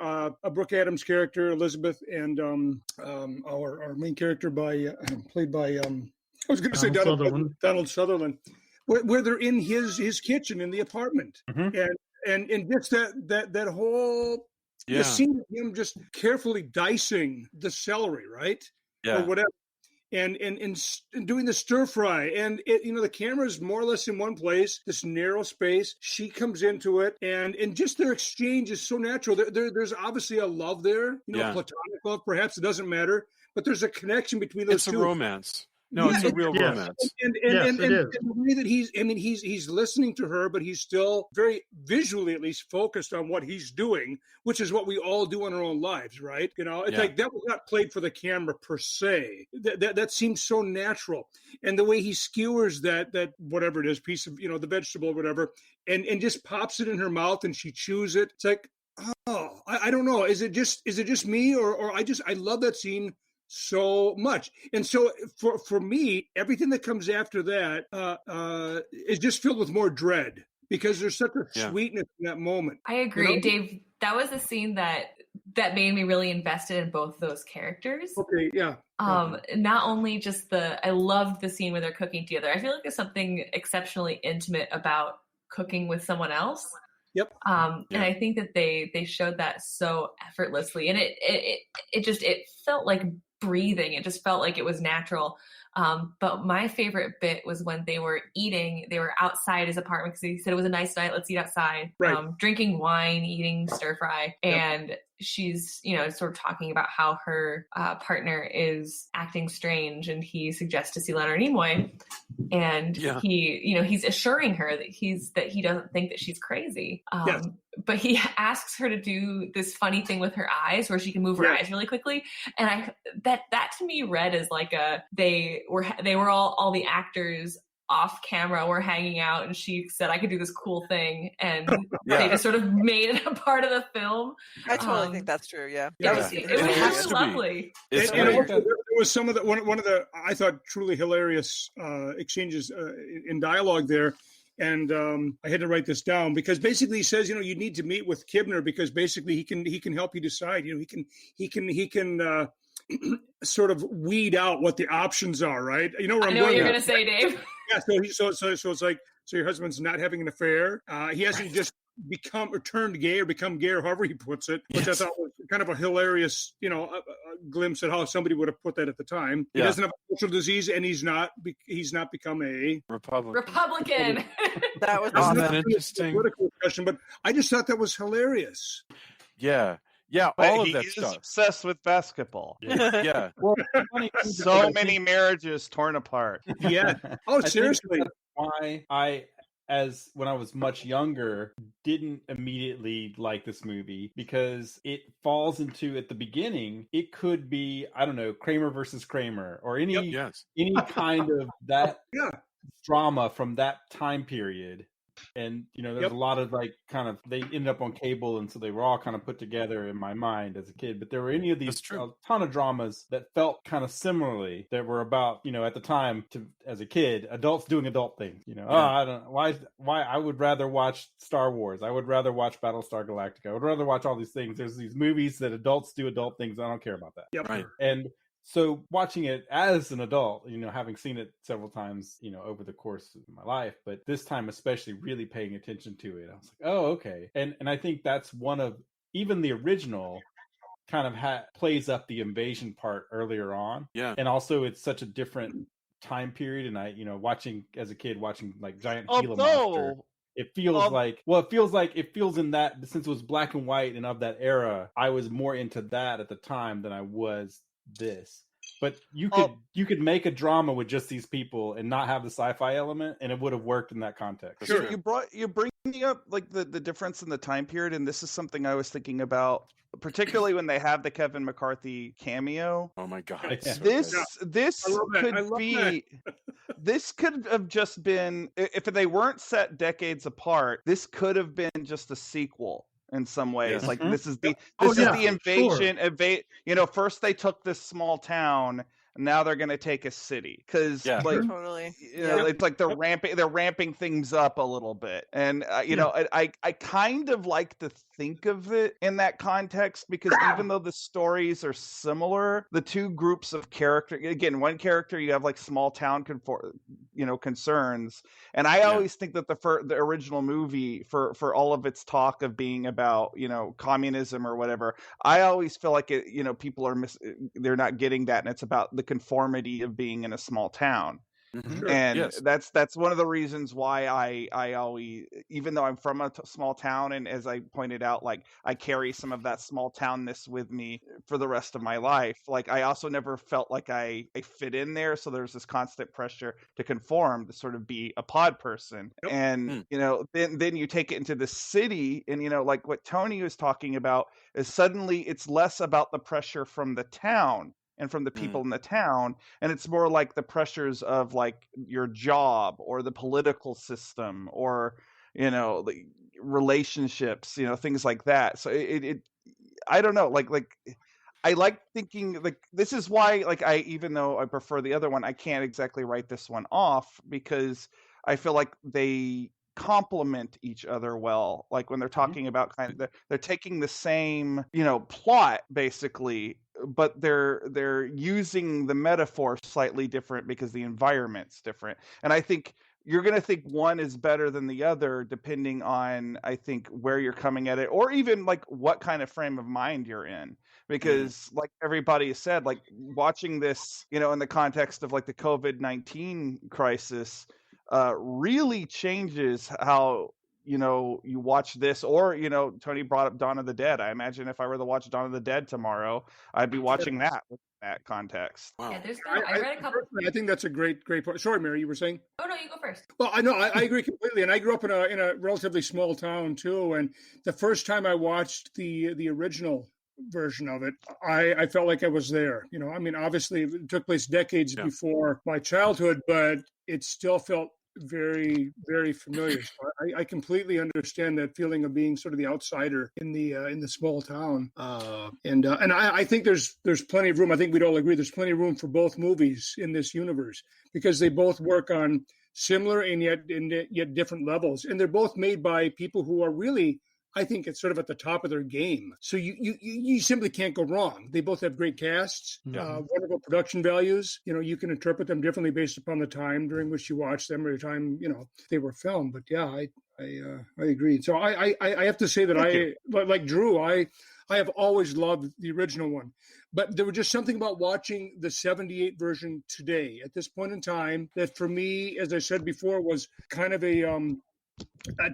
Brooke Adams' character Elizabeth and our main character played by I was going to say Donald Sutherland. Where they're in his kitchen in the apartment, and just that whole the scene of him just carefully dicing the celery, right, or whatever, and doing the stir fry, and the camera is more or less in one place, this narrow space. She comes into it, and just their exchange is so natural. There's obviously a love there, platonic love, perhaps, it doesn't matter, but there's a connection between those two. It's a romance. No, it's a real romance. And the way that he's listening to her, but he's still very visually, at least, focused on what he's doing, which is what we all do in our own lives, right? You know, it's like that was not played for the camera per se. That seems so natural. And the way he skewers that whatever it is, piece of, the vegetable or whatever, and just pops it in her mouth and she chews it. It's like, oh, I don't know. Is it just me or I love that scene so much. And so for me, everything that comes after that is just filled with more dread, because there's such a sweetness in that moment. I agree, Dave. That was a scene that made me really invested in both of those characters. Okay, yeah. Not only just I loved the scene where they're cooking together. I feel like there's something exceptionally intimate about cooking with someone else. Yep. And I think that they showed that so effortlessly, and it felt like breathing. It just felt like it was natural. But my favorite bit was when they were eating. They were outside his apartment because he said it was a nice night. Let's eat outside. Right. Drinking wine, eating stir fry, and she's sort of talking about how her partner is acting strange, and he suggests to see Leonard Nimoy, and he's assuring her that he doesn't think that she's crazy. But he asks her to do this funny thing with her eyes where she can move her eyes really quickly. And that to me read as like they were all the actors off camera were hanging out, and she said I could do this cool thing, and they just sort of made it a part of the film. I totally think that's true. Yeah. It was lovely. There was some of the one of the I thought truly hilarious exchanges in dialogue there. And I had to write this down because basically he says, you need to meet with Kibner because basically he can help you decide. He can sort of weed out what the options are, right? You know where I'm going. I know what you're going to say, Dave. Yeah. So it's like, so your husband's not having an affair. He hasn't just become or turned gay or become gay or however he puts it, which I thought was kind of a hilarious, a glimpse at how somebody would have put that at the time. He doesn't have a social disease, and he's not become a Republican. That was awesome. Interesting political discussion, but I just thought that was hilarious. Yeah, all of that he's stuff. Obsessed with basketball. Yeah. Well, so many marriages torn apart. Yeah. Oh, seriously. Why when I was much younger, didn't immediately like this movie, because it falls into, at the beginning, it could be, I don't know, Kramer versus Kramer, or any kind of that drama from that time period. And there's a lot of like kind of they ended up on cable, and so they were all kind of put together in my mind as a kid. But there were any of these a ton of dramas that felt kind of similarly that were about at the time as a kid, adults doing adult things. I don't know why I would rather watch Star Wars. I would rather watch Battlestar Galactica. I would rather watch all these things. There's these movies that adults do adult things. I don't care about that. Yep. Right. And so watching it as an adult, having seen it several times, over the course of my life, but this time especially really paying attention to it, I was like, oh, okay. And I think that's one of, even the original kind of plays up the invasion part earlier on. Yeah. And also it's such a different time period. And I, watching as a kid, watching like giant Gila monster. It feels it feels in that, since it was black and white and of that era, I was more into that at the time than I was this. But you could make a drama with just these people and not have the sci-fi element, and it would have worked in that context. Sure. You're bringing up like the difference in the time period, and this is something I was thinking about, particularly when they have the Kevin McCarthy cameo. Oh my God! This could have just been, if they weren't set decades apart, this could have been just a sequel. In some ways, yes. Like this is the invasion. Sure. First they took this small town. Now they're going to take a city because, totally. It's like they're ramping things up a little bit, and I kind of like to think of it in that context because even though the stories are similar, the two groups of character, again, one character you have like small town concerns, and I always think that the original movie for all of its talk of being about communism or whatever, I always feel like it people are they're not getting that, and it's about the conformity of being in a small town. Mm-hmm. And that's one of the reasons why I always, even though I'm from a small town, and as I pointed out, like I carry some of that small townness with me for the rest of my life. Like I also never felt like I fit in there, so there's this constant pressure to conform, to sort of be a pod person. Yep. And then you take it into the city, and like what Tony was talking about is suddenly it's less about the pressure from the town and from the people in the town, and it's more like the pressures of like your job or the political system or the relationships, things like that. So it I don't know, like I like thinking like this is why, like, even though I prefer the other one, I can't exactly write this one off because I feel like they complement each other well. Like when they're talking about they're taking the same plot basically, but they're using the metaphor slightly different because the environment's different. And I think you're going to think one is better than the other depending on, I think, where you're coming at it, or even like what kind of frame of mind you're in. Because like everybody has said, like watching this, in the context of like the COVID-19 crisis, really changes how you watch this. Or Tony brought up Dawn of the Dead. I imagine if I were to watch Dawn of the Dead tomorrow, I'd be watching that with that context. Wow. Yeah, I read a couple. I think that's a great point. Sorry, Mary, you were saying? Oh no, you go first. Well, I know I agree completely, and I grew up in a relatively small town too. And the first time I watched the original version of it, I felt like I was there. I mean, obviously it took place decades before my childhood, but it still felt very, very familiar. So I completely understand that feeling of being sort of the outsider in the small town. And I think there's plenty of room. I think we'd all agree there's plenty of room for both movies in this universe because they both work on similar and yet different levels, and they're both made by people who are really, I think, it's sort of at the top of their game. So you simply can't go wrong. They both have great casts, wonderful production values. You can interpret them differently based upon the time during which you watch them or the time, they were filmed. But yeah, I agree. So I have to say that like Drew, I have always loved the original one. But there was just something about watching the 78 version today at this point in time that for me, as I said before, was kind of a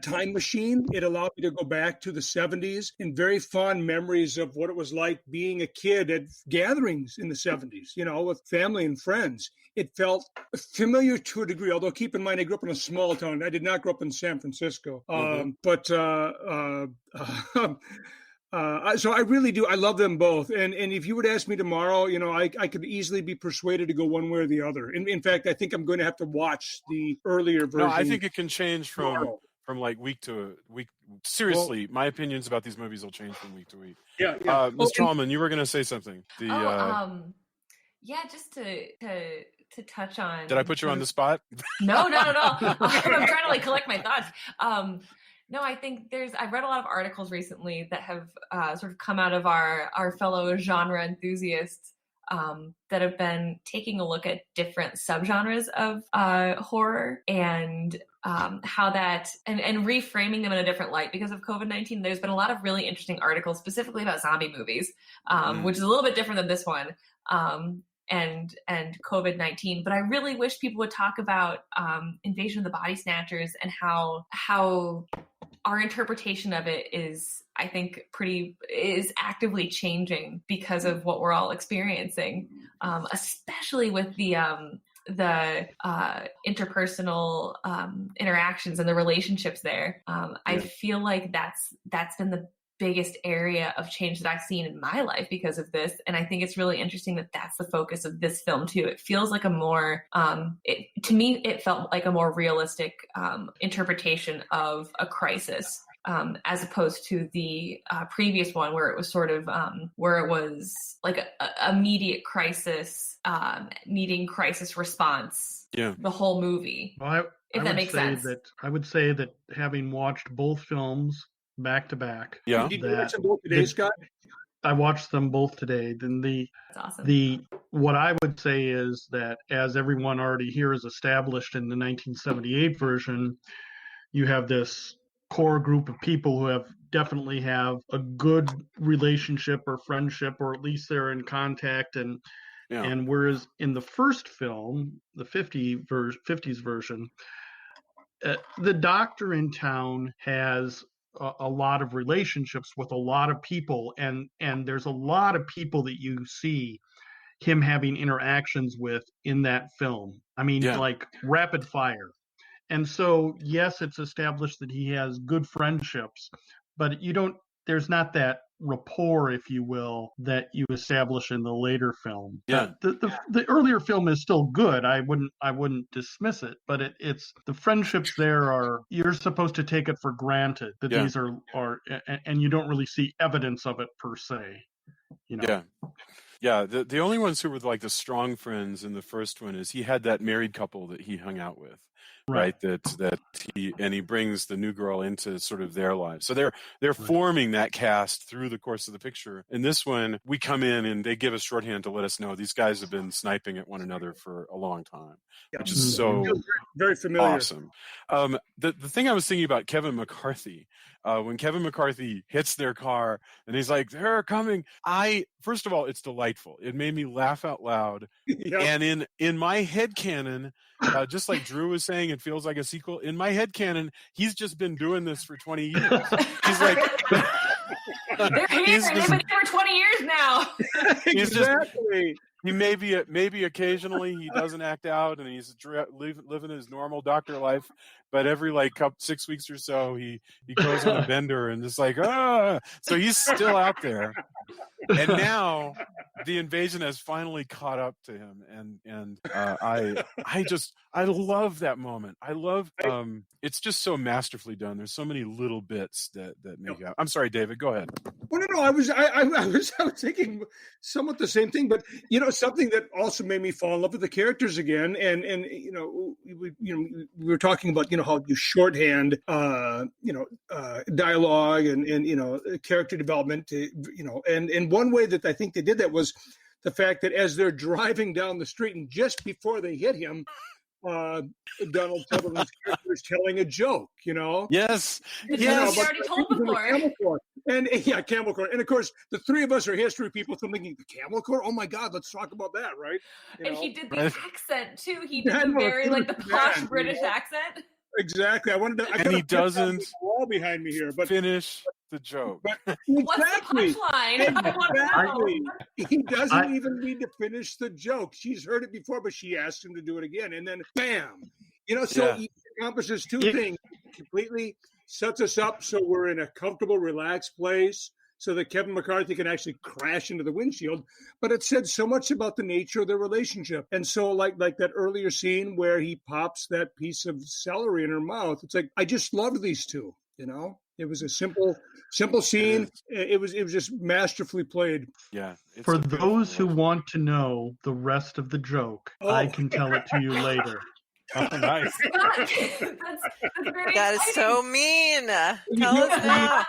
time machine. It allowed me to go back to the 70s and very fond memories of what it was like being a kid at gatherings in the 70s, with family and friends. It felt familiar to a degree, although keep in mind, I grew up in a small town. I did not grow up in San Francisco. So I really do. I love them both. And if you would ask me tomorrow, I could easily be persuaded to go one way or the other. In fact, I think I'm going to have to watch the earlier version. No, I think it can change from from like week to week. Seriously, my opinions about these movies will change from week to week. Yeah. Ms. Challman, you were going to say something. Yeah, just to touch on. Did I put you on the spot? No. I'm trying to like collect my thoughts. No, I think I've read a lot of articles recently that have sort of come out of our fellow genre enthusiasts that have been taking a look at different subgenres of horror and how that and reframing them in a different light because of COVID-19. There's been a lot of really interesting articles specifically about zombie movies, which is a little bit different than this one. And COVID-19, but I really wish people would talk about Invasion of the Body Snatchers and how our interpretation of it is, I think, is actively changing because of what we're all experiencing, especially with the interpersonal interactions and the relationships there. I feel like that's been the biggest area of change that I've seen in my life because of this. And I think it's really interesting that that's the focus of this film too. It feels like a more, to me, it felt like a more realistic interpretation of a crisis as opposed to the previous one where it was sort of, where it was like a immediate crisis, needing crisis response, the whole movie. Well, if that makes sense. I would say that having watched both films back to back. Yeah. Did you watch them both today, Scott? I watched them both today. Then That's awesome. What I would say is that, as everyone already here is established in the 1978 version, you have this core group of people who definitely have a good relationship or friendship, or at least they're in contact. And whereas in the first film, the 50s version, the doctor in town has a lot of relationships with a lot of people, and there's a lot of people that you see him having interactions with in that film. I mean, like rapid fire. And so, yes, it's established that he has good friendships, but there's not that rapport, if you will, that you establish in the later film. Yeah. The earlier film is still good. I wouldn't dismiss it, but it's the friendships there you're supposed to take it for granted that these are and you don't really see evidence of it per se. You know? Yeah. The only ones who were like the strong friends in the first one is he had that married couple that he hung out with. Right. That he brings the new girl into sort of their lives. So they're forming that cast through the course of the picture. In this one, we come in and they give us shorthand to let us know these guys have been sniping at one another for a long time, which is so very familiar. Awesome. The thing I was thinking about Kevin McCarthy, when Kevin McCarthy hits their car and he's like, they're coming. First of all, it's delightful. It made me laugh out loud. And in my headcanon, just like Drew was saying, it feels like a sequel. In my headcanon, he's just been doing this for 20 years. He's like, they're here. They've been here for 20 years now. Exactly. He maybe occasionally he doesn't act out and he's living his normal doctor life, but every 6 weeks or so he goes on a bender and just like so he's still out there. And now the invasion has finally caught up to him, and I love that moment. I love it's just so masterfully done. There's so many little bits that make out. I'm sorry, David, go ahead. Well, no, I was thinking somewhat the same thing, but something that also made me fall in love with the characters again, and we were talking about how you shorthand dialogue and character development, and one way that I think they did that was the fact that as they're driving down the street and just before they hit him, Donald Sutherland's character is telling a joke, Yes. We already told before. And camel corn. And of course, the three of us are history people, so I'm thinking, the camel corn? Oh my God, let's talk about that, right? And he did the accent too. He did the very the posh British accent. Exactly. And he doesn't wall behind me here, but finish the joke. But what's the punchline? Exactly. He doesn't even need to finish the joke. She's heard it before, but she asks him to do it again, and then bam. He accomplishes two things. Completely sets us up so we're in a comfortable, relaxed place. so that Kevin McCarthy can actually crash into the windshield. But it said so much about the nature of their relationship. And so like that earlier scene where he pops that piece of celery in her mouth, it's like, I just loved these two, you know? It was a simple scene. It was just masterfully played. Yeah. For those who want to know the rest of the joke, I can tell it to you later. Oh, nice. That's very That is exciting. so mean. Tell us now.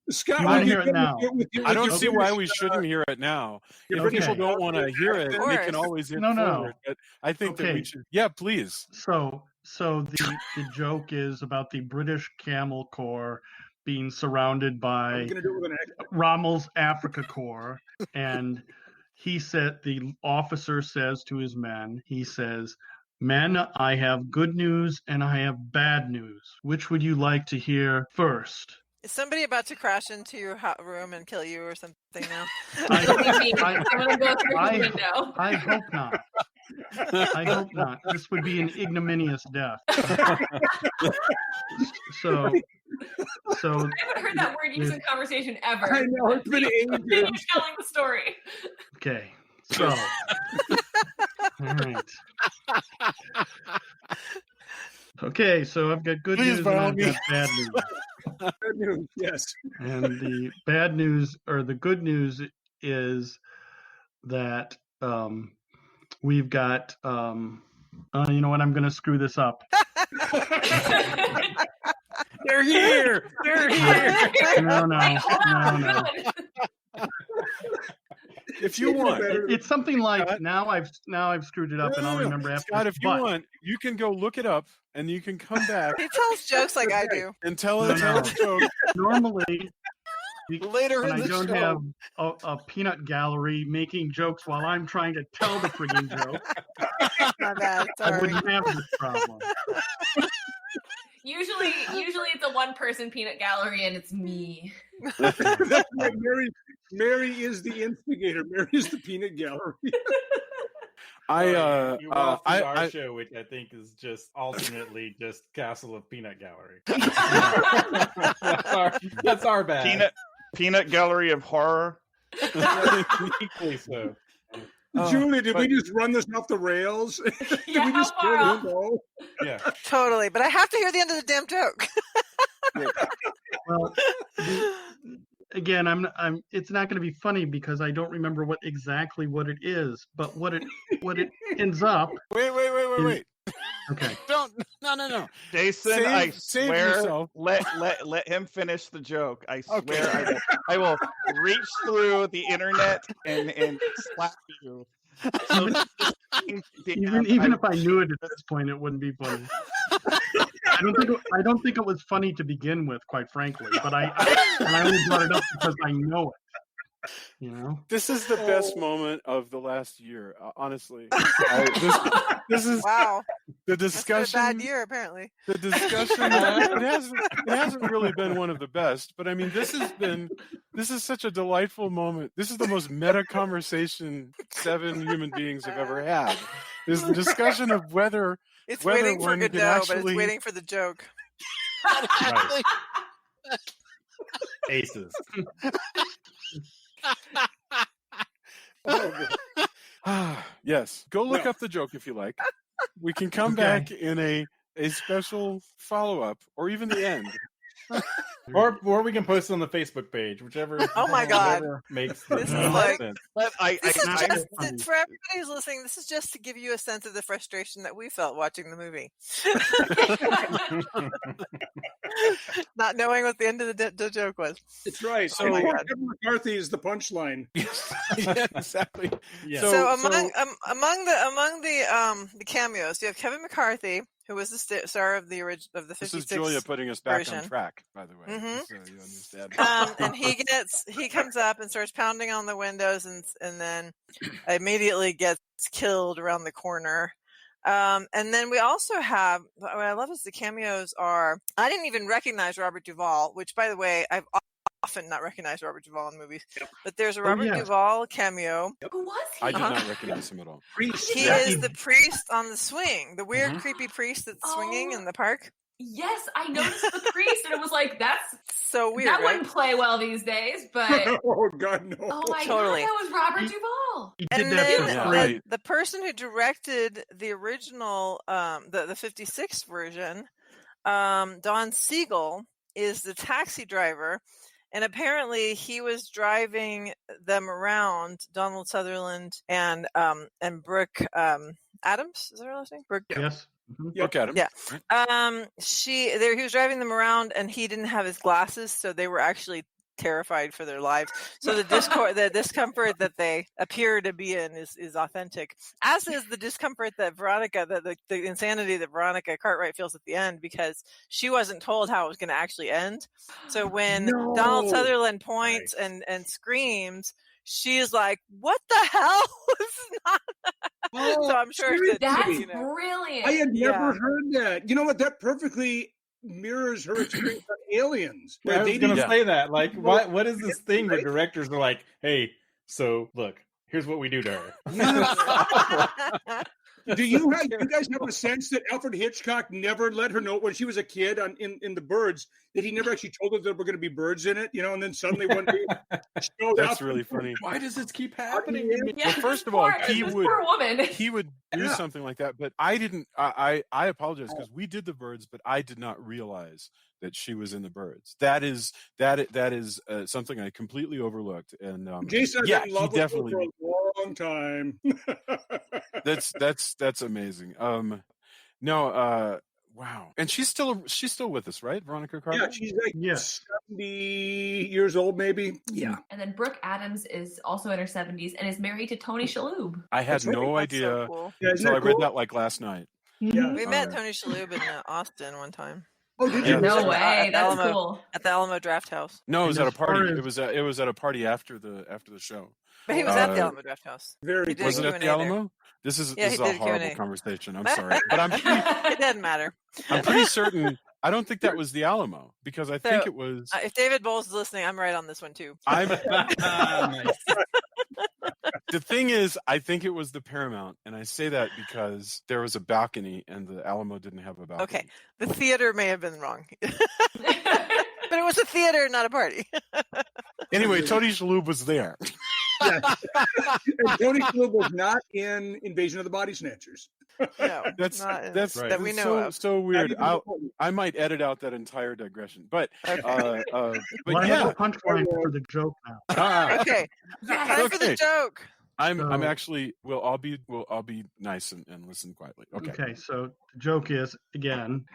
Scott, You wanna hear it now? I don't see why we shouldn't hear it now. If Okay. people don't want to hear it, Of they course. can always hit No. forward. But I think that Okay. we should. Yeah, please. So the joke is about the British Camel Corps being surrounded by I'm gonna do it with an accent. Rommel's Africa Corps, and the officer says to his men, he says, "Men, I have good news and I have bad news. Which would you like to hear first?" Is somebody about to crash into your room and kill you or something now? I I'm gonna go through the window. I hope not. I hope not. This would be an ignominious death. So I haven't heard that word used in conversation ever. I know, it's been ages. You're telling the story. okay. So all right. Okay, so I've got good Please news and follow I've me. got bad news. Good news, yes. And the bad news, or the good news, is that we've got. You know what? I'm going to screw this up. They're here. They're here. No. If you want, It's something like Scott? now I've screwed it up and I'll remember after. Scott, if you but want, you can go look it up and you can come back He tells jokes like I do. and tell No, a no. joke normally later when in I the don't show. have a peanut gallery making jokes while I'm trying to tell the frigging joke, My bad. I Sorry. wouldn't have this problem. Usually it's a one-person peanut gallery, and it's me. That's right. Mary is the instigator. Mary is the peanut gallery. You walked through our show, which I think is just alternately just Castle of Peanut Gallery. That's our bad. Peanut gallery of horror. Equally so. Julie, did we just run this off the rails? Did we just how far go? Yeah. Totally. But I have to hear the end of the damn joke. Well, again, I'm. It's not going to be funny because I don't remember exactly what it is. But what it ends up. Wait. Okay. No. Jason, I save swear, yourself. let him finish the joke. I swear, Okay. I will reach through the internet and slap you. So Even if I knew it at this point, it wouldn't be funny. I don't think it was funny to begin with, quite frankly. But I only brought it up because I know it. You know, This is the best moment of the last year, honestly. This is Wow. the That's been a discussion. bad year, apparently. The discussion. It hasn't really been one of the best, but I mean, this is such a delightful moment. This is the most meta conversation 7 human beings have ever had. Is the discussion of whether It's Whether waiting for one can Godot, but actually- it's waiting for the joke. Nice. Aces. yes, go look up the joke if you like. We can come Okay. back in a special follow-up or even the end. Or we can post it on the Facebook page, whichever. Oh my God. whichever makes the This is most like- sense. But This is not just as funny. for everybody who's listening. This is just to give you a sense of the frustration that we felt watching the movie, not knowing what the end of the joke was. It's right. So- So Oh my God. Kevin McCarthy is the punchline. Yeah, exactly. Yeah. So among the cameos, you have Kevin McCarthy, who was the star of the 56. This is Julia putting us back on version. track, by the way. Mhm. So you understand. And he comes up and starts pounding on the windows and then immediately gets killed around the corner. And then we also have, what I love is the cameos are, I didn't even recognize Robert Duvall, which, by the way, I've often not recognized Robert Duvall in movies, but there's a Robert yes. Duvall cameo. Who was he? I did not recognize him at all. He Yeah. is the priest on the swing, the weird, creepy priest that's swinging Oh. in the park. Yes, I noticed the priest, and it was like, that's so weird. that right? wouldn't play well these days. But Oh God, no! oh my Totally. god, that was Robert Duvall. He And did that then for Yeah, free. right. the person who directed the original, the 56 version, Don Siegel, is the taxi driver, and apparently he was driving them around. Donald Sutherland and Brooke Adams, is that her last name? Brooke. Yes. Mhm. Look at him. Yeah. He was driving them around, and he didn't have his glasses, so they were actually terrified for their lives. So the discomfort that they appear to be in is authentic, as is the discomfort that Veronica, the insanity that Veronica Cartwright feels at the end, because she wasn't told how it was going to actually end. So when No. Donald Sutherland points and screams, she's like, "What the hell?" So I'm sure seriously? That's brilliant. I had never Yeah. heard that. You know what? That perfectly mirrors her experience on Aliens. I was They going to didn't- say that. Like, what is this thing where directors are like, hey, so look, here's what we do to her. Do you guys have a sense that Alfred Hitchcock never let her know when she was a kid in the Birds that he never actually told her there were going to be birds in it? And then suddenly one day showed That's up. really funny. Why does this keep happening to me? Yeah, Well, first of all, this poor woman. he would do Yeah. something like that, but I didn't. I apologize because we did the Birds, but I did not realize that she was in the Birds. That is something I completely overlooked. And Jason, I've yeah, been in he love with her definitely. for a long time. That's amazing. Wow. And she's still with us, right? Veronica Cartwright? Yeah, she's like Yeah. 70 years old, maybe. Yeah. And then Brooke Adams is also in her 70s and is married to Tony Shalhoub. I had That's right. no That's so idea cool. Yeah, isn't until I that read cool? that like last night. Yeah. We met Alright. Tony Shalhoub in Austin one time Oh, did Yeah, you? No that's way, At that's Alamo. cool. at the Alamo Draft House. No, it was And at a as far party. as- It was at a party after the show. But he was at the Uh, Alamo Draft House. Very He did Was it a at the Q&A there. Alamo? This is Yeah, he a did a horrible Q&A. conversation. I'm sorry, but It doesn't matter. I'm pretty certain. I don't think that was the Alamo because I think So, it was. If David Bowles is listening, I'm right on this one too. I'm. Nice. The thing is, I think it was the Paramount, and I say that because there was a balcony, and the Alamo didn't have a balcony. Okay, the theater may have been wrong, but it was a theater, not a party. Anyway, Tony Shalhoub was there. Yeah. And Tony Shalhoub was not in Invasion of the Body Snatchers. No, That's not in- right. that we it's know of. so Not weird. even the- I might edit out that entire digression, but Okay. but Well, I have yeah, a punchline for the joke now. Okay, Yes. time for the Okay. joke. I'm So- actually I'll be nice and listen quietly. Okay. So the joke is, again,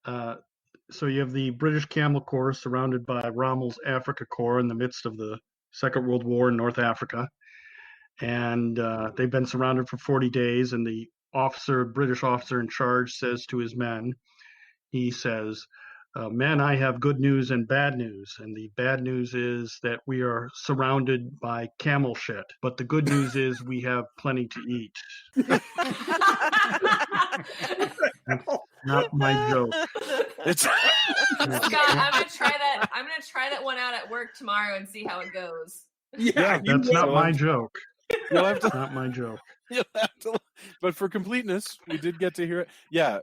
so you have the British Camel Corps surrounded by Rommel's Afrika Corps in the midst of the Second World War in North Africa. And they've been surrounded for 40 days, and the British officer in charge says to his men, he says, men, I have good news and bad news. And the bad news is that we are surrounded by camel shit. But the good news is we have plenty to eat. Not my joke. It's Scott, I'm gonna try that one out at work tomorrow and see how it goes. Yeah, you That's will. not my joke. you'll have to Not my joke. you'll have to, but for completeness, we did get to hear it. Yeah,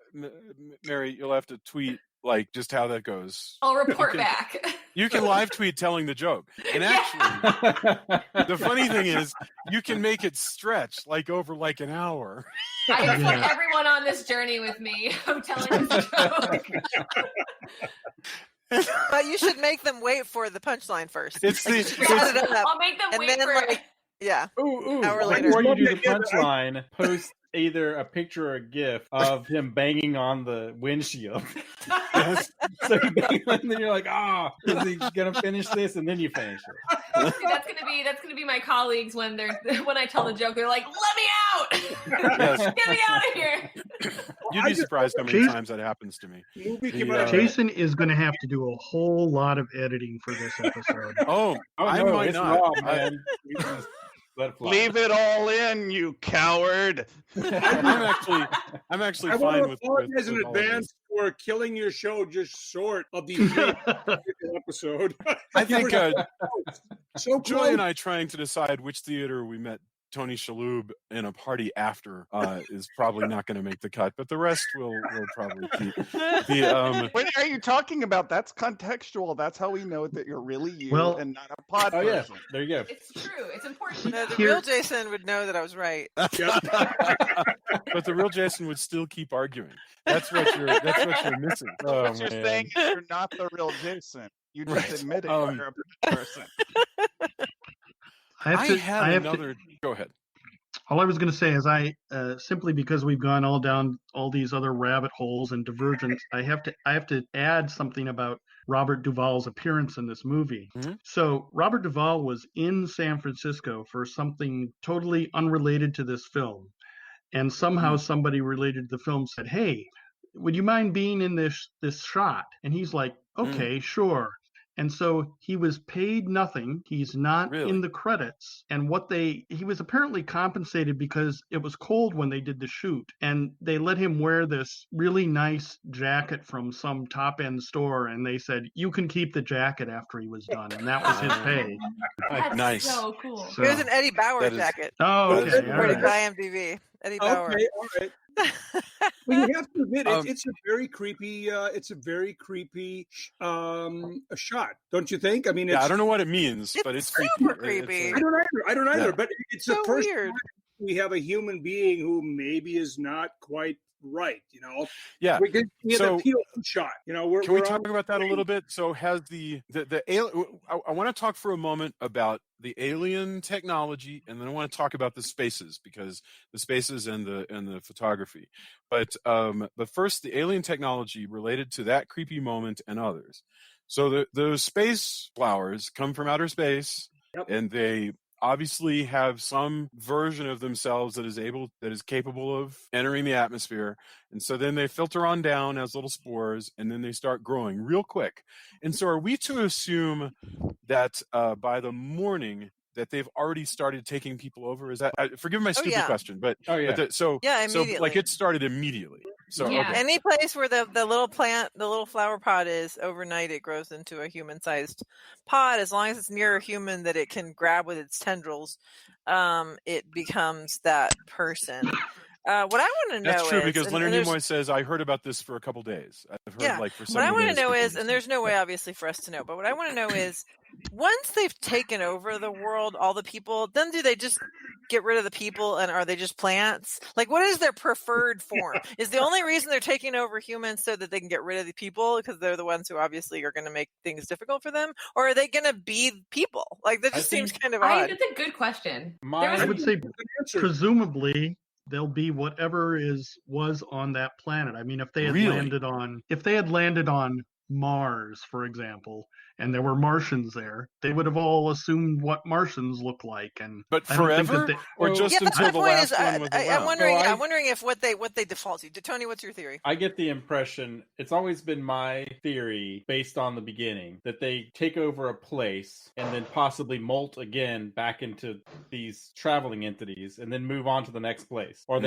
Mary, you'll have to tweet like just how that goes. I'll report Okay. back. You can live tweet telling the joke, and Yeah. actually, the funny thing is, you can make it stretch like over like an hour. I just want Yeah. everyone on this journey with me. I'm telling this joke. But you should make them wait for the punchline first. It's Like, you the- should set it up. I'll make them And wait then, for like, Yeah. Ooh, Hour before later. you do the Yeah, punchline, post either a picture or a GIF of him banging on the windshield. Yes. So you bang on, and then you're like, is he gonna finish this? And then you finish it. That's gonna be my colleagues when I tell the joke. They're like, "Let me out! Yes. Get me out of here!" You'd I be just- surprised how many Jason- times that happens to me. Movie came The, out. Jason is going to have to do a whole lot of editing for this episode. Oh, I no, might it's not. raw, man. You just let it fly. Leave it all in, you coward. I'm actually I want fine to with apologize in all of this. advance for killing your show just short of the episode. I think so Joy close. and I trying to decide which theater we met Tony Shalhoub in a party after is probably not going to make the cut, but the rest will probably keep. What are you talking about? That's contextual. That's how we know that you're really you and not a pod Oh yeah, person. there you go. It's true. It's important to know. The real Jason would know that I was right. But the real Jason would still keep arguing. That's what you're missing. What you're saying is you're not the real Jason. You just admitted you're a person. Go ahead. All I was going to say is simply because we've gone all down all these other rabbit holes and divergence, I have to add something about Robert Duvall's appearance in this movie. Mm-hmm. So Robert Duvall was in San Francisco for something totally unrelated to this film. And somehow somebody related to the film said, "Hey, would you mind being in this shot?" And he's like, "Okay, sure." And so he was paid nothing. He's not in the credits. And he was apparently compensated because it was cold when they did the shoot. And they let him wear this really nice jacket from some top end store. And they said, "You can keep the jacket after he was done." And that was his pay. That's nice. so cool. So, It was an Eddie Bauer jacket. Oh, okay. According to Right. IMDb. Eddie Bauer. Okay, all right. Well, you have to admit it's a very creepy. It's a very creepy a shot, don't you think? I mean, I don't know what it means, but it's super creepy. creepy. I don't either. But it's so the first weird. time we have a human being who maybe is not quite right. Yeah. We get So- the peel shot. Can we talk about that a little bit? So has the alien? I want to talk for a moment about the alien technology, and then I want to talk about the spaces, because the spaces and the photography. But first, the alien technology related to that creepy moment and others. So the space flowers come from outer space, and they obviously have some version of themselves that is capable of entering the atmosphere. And so then they filter on down as little spores, and then they start growing real quick. And so are we to assume that by the morning that they've already started taking people over? Is that, forgive my stupid question, but immediately. so like it started immediately. So Yeah. okay. Any place where the little plant, the little flower pot is, overnight it grows into a human-sized pot. As long as it's near a human that it can grab with its tendrils, it becomes that person. What I want to know That's true, is, because and Leonard there's- Nimoy says, I heard about this for a couple days. I've heard for what I want to know is, people. and there's no way obviously for us to know, but what I want to know is, once they've taken over the world, all the people, then do they just get rid of the people, and are they just plants? Like, what is their preferred form? Is the only reason they're taking over humans so that they can get rid of the people because they're the ones who obviously are going to make things difficult for them? Or are they going to be people? Like, that just seems kind of odd. That's a good question. I would say presumably they'll be whatever was on that planet. I mean, if they had landed on Mars, for example, and there were Martians there, they would have all assumed what Martians look like. But I don't think forever, or just until the last one was I'm around? wondering. I'm wondering if what they default to. Tony, what's your theory? I get the impression, it's always been my theory based on the beginning, that they take over a place and then possibly molt again back into these traveling entities and then move on to the next place, or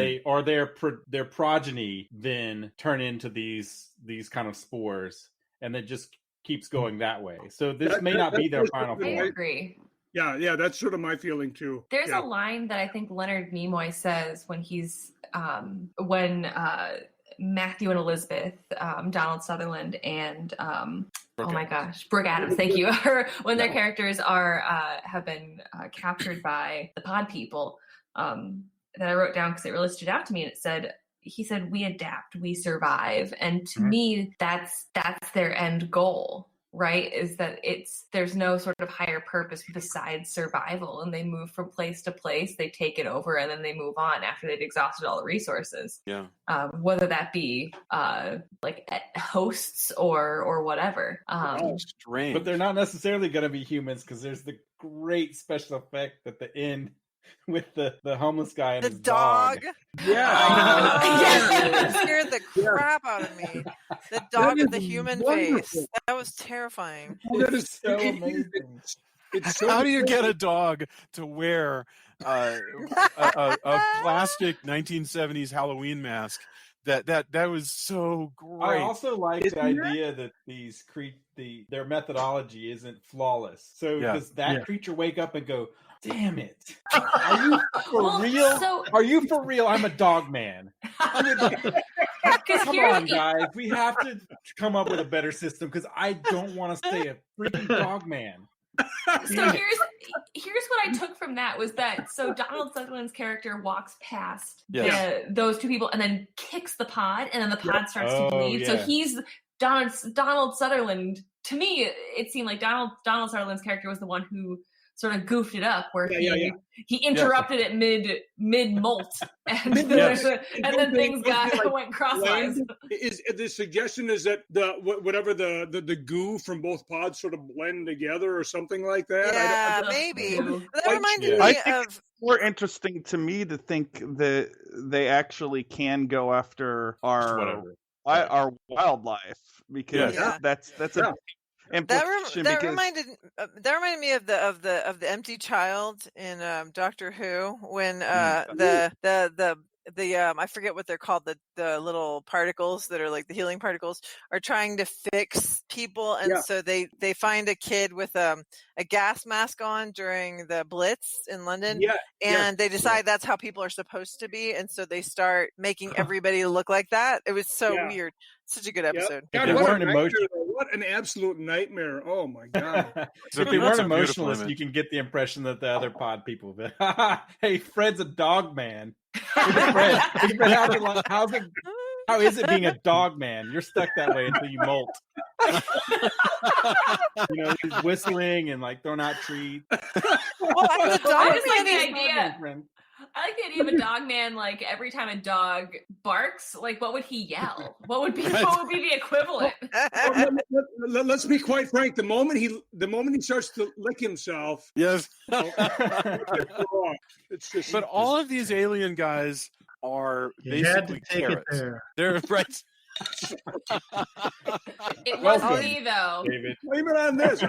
their progeny then turn into these kind of spores, and then just keeps going that way. So this may not be their final I form. agree. Yeah, that's sort of my feeling too. There's a line that I think Leonard Nimoy says when he's when Matthew and Elizabeth, Donald Sutherland and oh my gosh, Brooke Adams, thank you, when their characters are have been captured by the pod people, that I wrote down because it really stood out to me, and he said, "We adapt, we survive," and to me, that's their end goal, right? Is that there's no sort of higher purpose besides survival, and they move from place to place, they take it over, and then they move on after they've exhausted all the resources. Yeah. Whether that be like hosts or whatever. Strange. But they're not necessarily going to be humans, because there's the great special effect at the end with the homeless guy and the his dog. Yeah. It scared the crap out of me. The dog with the human face. That was terrifying. That is so amazing. It's so How do you get a dog to wear a plastic 1970s Halloween mask? That was so great. I also like the idea that their methodology isn't flawless. So does that creature wake up and go, Damn it! Are you for real? Are you for real? I'm a dog man. Come on, guys. We have to come up with a better system because I don't want to stay a freaking dog man. So here's what I took from that was that Donald Sutherland's character walks past those two people and then kicks the pod, and then the pod starts to bleed. So he's Donald Sutherland. To me, it seemed like Donald Sutherland's character was the one who sort of goofed it up, where he interrupted it mid molt, and then things went crosswise. Is the suggestion is that the goo from both pods sort of blend together or something like that? Yeah, maybe. That reminded me of. It's more interesting to me to think that they actually can go after our wildlife, because that's a that reminded me of the empty child in Doctor Who, when the I forget what they're called, the little particles that are like the healing particles are trying to fix people, and so they find a kid with a gas mask on during the Blitz in London, and they decide that's how people are supposed to be, and so they start making everybody look like that. It was so weird. Such a good episode. God, what an absolute nightmare. Oh my God. So if they weren't emotionless, you can get the impression that the other pod people, hey, Fred's a dog man. Fred, how is it being a dog man? You're stuck that way until you molt. He's whistling and like throwing out treats. I like the idea of a dog man. Like every time a dog barks, like what would he yell? What would be the equivalent? Let's be quite frank. The moment he starts to lick himself, yes. It's just. But all of these alien guys are basically carrots. They're right. It wasn't me though. David. Blame it on this.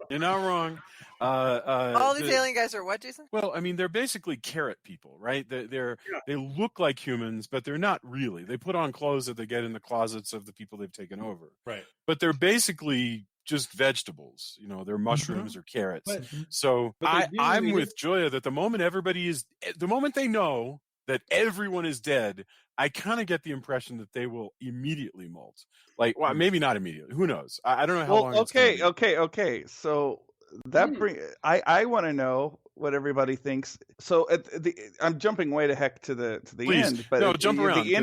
You're not wrong. All these alien guys are what, Jason? Well, I mean, they're basically carrot people, right? They look like humans, but they're not really. They put on clothes that they get in the closets of the people they've taken over. Right. But they're basically just vegetables. They're mushrooms or carrots. I'm with Joya that the moment they know that everyone is dead, I kind of get the impression that they will immediately molt. Like, well, maybe not immediately. Who knows? I don't know how long. Okay. So that I want to know what everybody thinks. So I'm jumping way the heck to the end, but jump around. The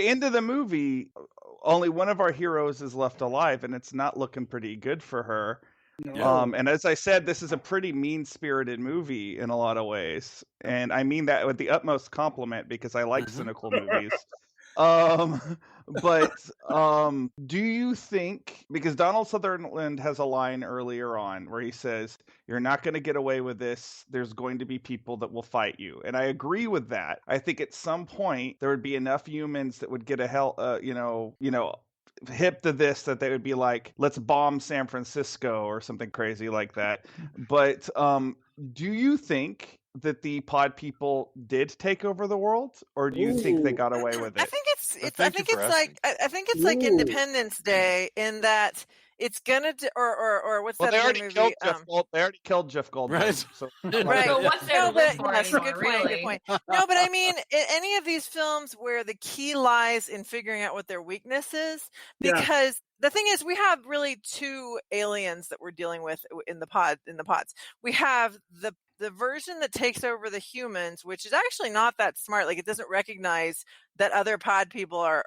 end of the movie, only one of our heroes is left alive, and it's not looking pretty good for her. No. And as I said, this is a pretty mean-spirited movie in a lot of ways, and I mean that with the utmost compliment because I like cynical movies. But do you think, because Donald Sutherland has a line earlier on where he says, "You're not going to get away with this. There's going to be people that will fight you," and I agree with that. I think at some point there would be enough humans that would get hip to this that they would be like, let's bomb San Francisco or something crazy like that. But do you think that the pod people did take over the world, or do you think they got away with it? I think it's like Independence Day in that it's gonna or what's that other movie? They already killed Jeff Goldblum. Right. So. Right. So what's their good point. No, but I mean, in any of these films where the key lies in figuring out what their weakness is, because the thing is, we have really two aliens that we're dealing with in the pods. We have the version that takes over the humans, which is actually not that smart. Like, it doesn't recognize that other pod people are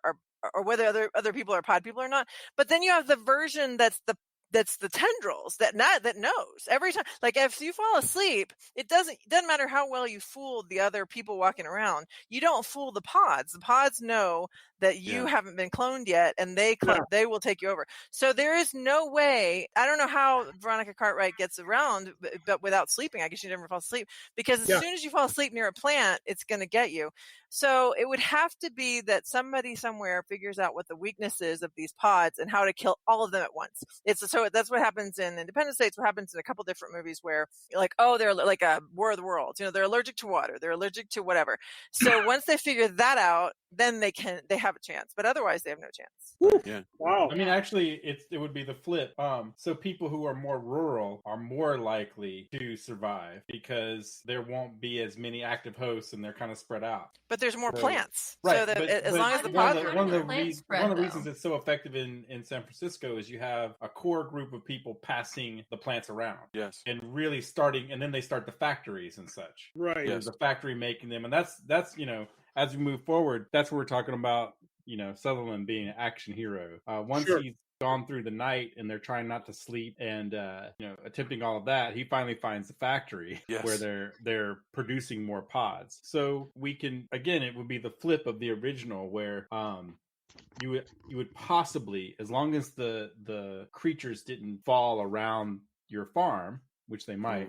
or whether other people are pod people or not. But then you have the version that's the tendrils that knows every time. Like, if you fall asleep, it doesn't matter how well you fooled the other people walking around. You don't fool the pods. The pods know that you haven't been cloned yet, and they will take you over. So there is no way. I don't know how Veronica Cartwright gets around, but without sleeping, I guess she never falls asleep, because as soon as you fall asleep near a plant, it's going to get you. So it would have to be that somebody somewhere figures out what the weakness is of these pods and how to kill all of them at once. So that's what happens in Independence Day. It's what happens in a couple different movies where, like, they're like a War of the Worlds. They're allergic to water. They're allergic to whatever. So once they figure that out, then they have a chance. But otherwise, they have no chance. Yeah. Wow. I mean, actually, it would be the flip. So people who are more rural are more likely to survive because there won't be as many active hosts and they're kind of spread out. But there's more plants. Right. So that as long as the One pod. of the reasons it's so effective in San Francisco is you have a core group of people passing the plants around. Yes. And really starting, and then they start the factories and such. Right. There's a factory making them, and that's as we move forward, that's what we're talking about. Sutherland being an action hero. Once he's gone through the night and they're trying not to sleep and attempting all of that, he finally finds the factory where they're producing more pods. So we can, again, it would be the flip of the original where you would possibly, as long as the creatures didn't fall around your farm, which they might,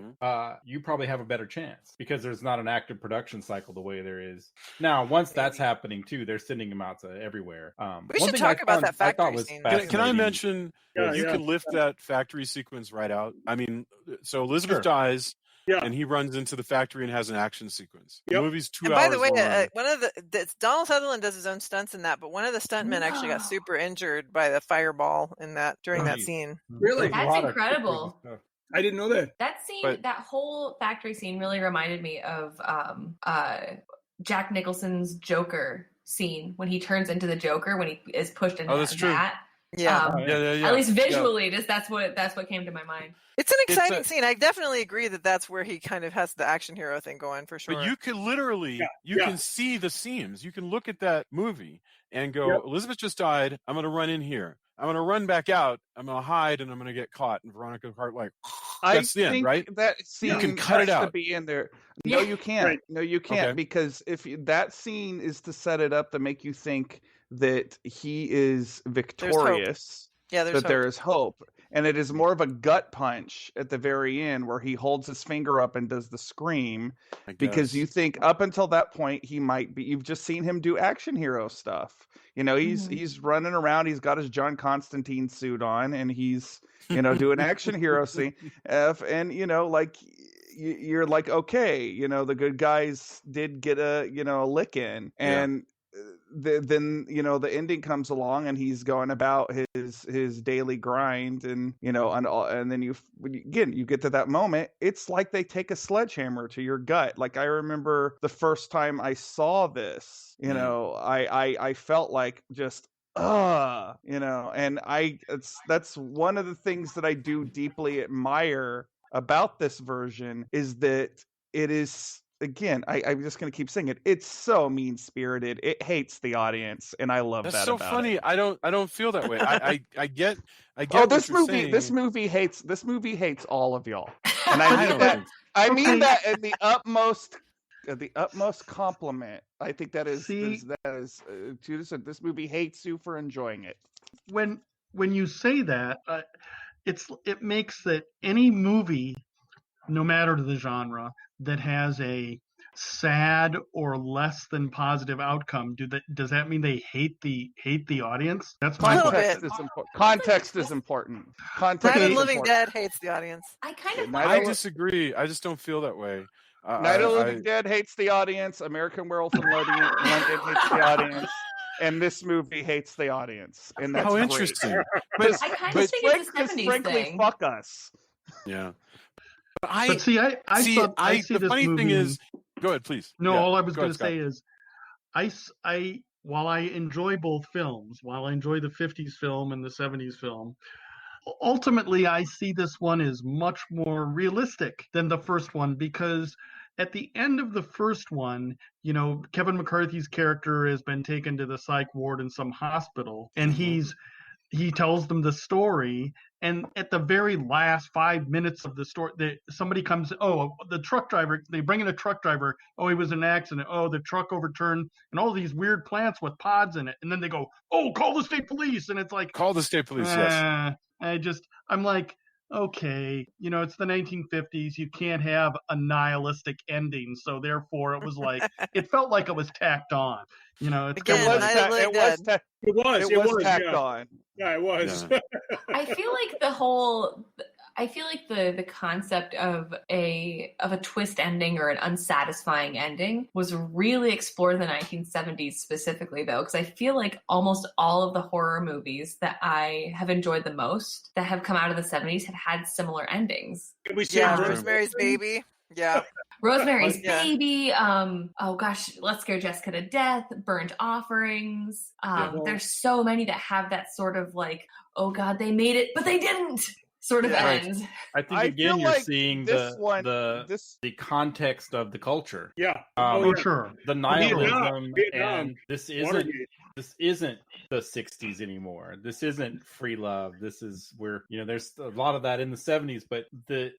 you probably have a better chance because there's not an active production cycle the way there is now. Once that's happening too, they're sending them out to everywhere. We should talk about that factory scene. Can I mention you can lift that factory sequence right out? I mean, so Elizabeth dies. Yeah. And he runs into the factory and has an action sequence. The movie's 2 hours long. By the way, one of Donald Sutherland does his own stunts in that, but one of the stuntmen actually got super injured by the fireball during that scene. Really? That's incredible. I didn't know that. That scene, that whole factory scene really reminded me of Jack Nicholson's Joker scene when he turns into the Joker when he is pushed into that. Yeah. At least visually, that's what came to my mind. It's an exciting scene. I definitely agree that's where he kind of has the action hero thing going for sure. But you can literally, can see the seams. You can look at that movie and go, Elizabeth just died. I'm going to run in here. I'm going to run back out. I'm going to hide, and I'm going to get caught. And Veronica Hart, that's the end, right? That scene you can cut it out. To be in there. No, you can't. Right. No, you can't, because that scene is to set it up to make you think that he is victorious. There is hope. And it is more of a gut punch at the very end where he holds his finger up and does the scream, because you think up until that point he might be. You've just seen him do action hero stuff. He's running around. He's got his John Constantine suit on, and he's doing action hero scene. And you're like, okay, the good guys did get a lick in, and. Then the ending comes along and he's going about his daily grind, and and then you get to that moment, it's like they take a sledgehammer to your gut. Like I remember the first time I saw this, I felt like just and that's one of the things that I do deeply admire about this version, is that it is. Again, I'm just going to keep saying it. It's so mean-spirited. It hates the audience, and I love that. That's so funny. It. I don't feel that way. I get. Oh, this movie hates all of y'all, and I mean that. I mean that in the utmost compliment. I think that is Judas said this movie hates you for enjoying it. When you say that, it makes that any movie, no matter the genre, that has a sad or less than positive outcome, does that mean they hate the audience? That's my question. Context is important. Night of the Living Dead hates the audience. I disagree. I just don't feel that way. Night of the Living Dead hates the audience. American Werewolf in London hates the audience. And this movie hates the audience. And that's how interesting. But I kind of think it's a 70s frankly, thing. Fuck us. Yeah. But see, I see the funny thing is, go ahead, please. No, all I was going to say is, while I enjoy both films, while I enjoy the 50s film and the 70s film, ultimately I see this one as much more realistic than the first one, because at the end of the first one, Kevin McCarthy's character has been taken to the psych ward in some hospital, and he tells them the story, and at the very last 5 minutes of the story, somebody comes, the truck driver, they bring in a truck driver, he was in an accident, the truck overturned, and all these weird plants with pods in it, and then they go, call the state police, and it's like, call the state police, yes. I'm like, okay, it's the 1950s, you can't have a nihilistic ending, so therefore it was like, it felt like it was tacked on. It was tacked on. Yeah, it was. Yeah, it was. I feel like the whole I feel like the concept of a twist ending or an unsatisfying ending was really explored in the 1970s specifically, though, because I feel like almost all of the horror movies that I have enjoyed the most that have come out of the 70s have had similar endings. Can we say Rosemary's Baby? Yeah. Rosemary's Baby, oh gosh, Let's Scare Jessica to Death, Burnt Offerings. There's so many that have that sort of like, oh God, they made it, but they didn't sort of end. I think again you're seeing the context of the culture. Yeah. Sure. The nihilism, and this isn't the 60s anymore. This isn't free love. This is where, there's a lot of that in the 70s, but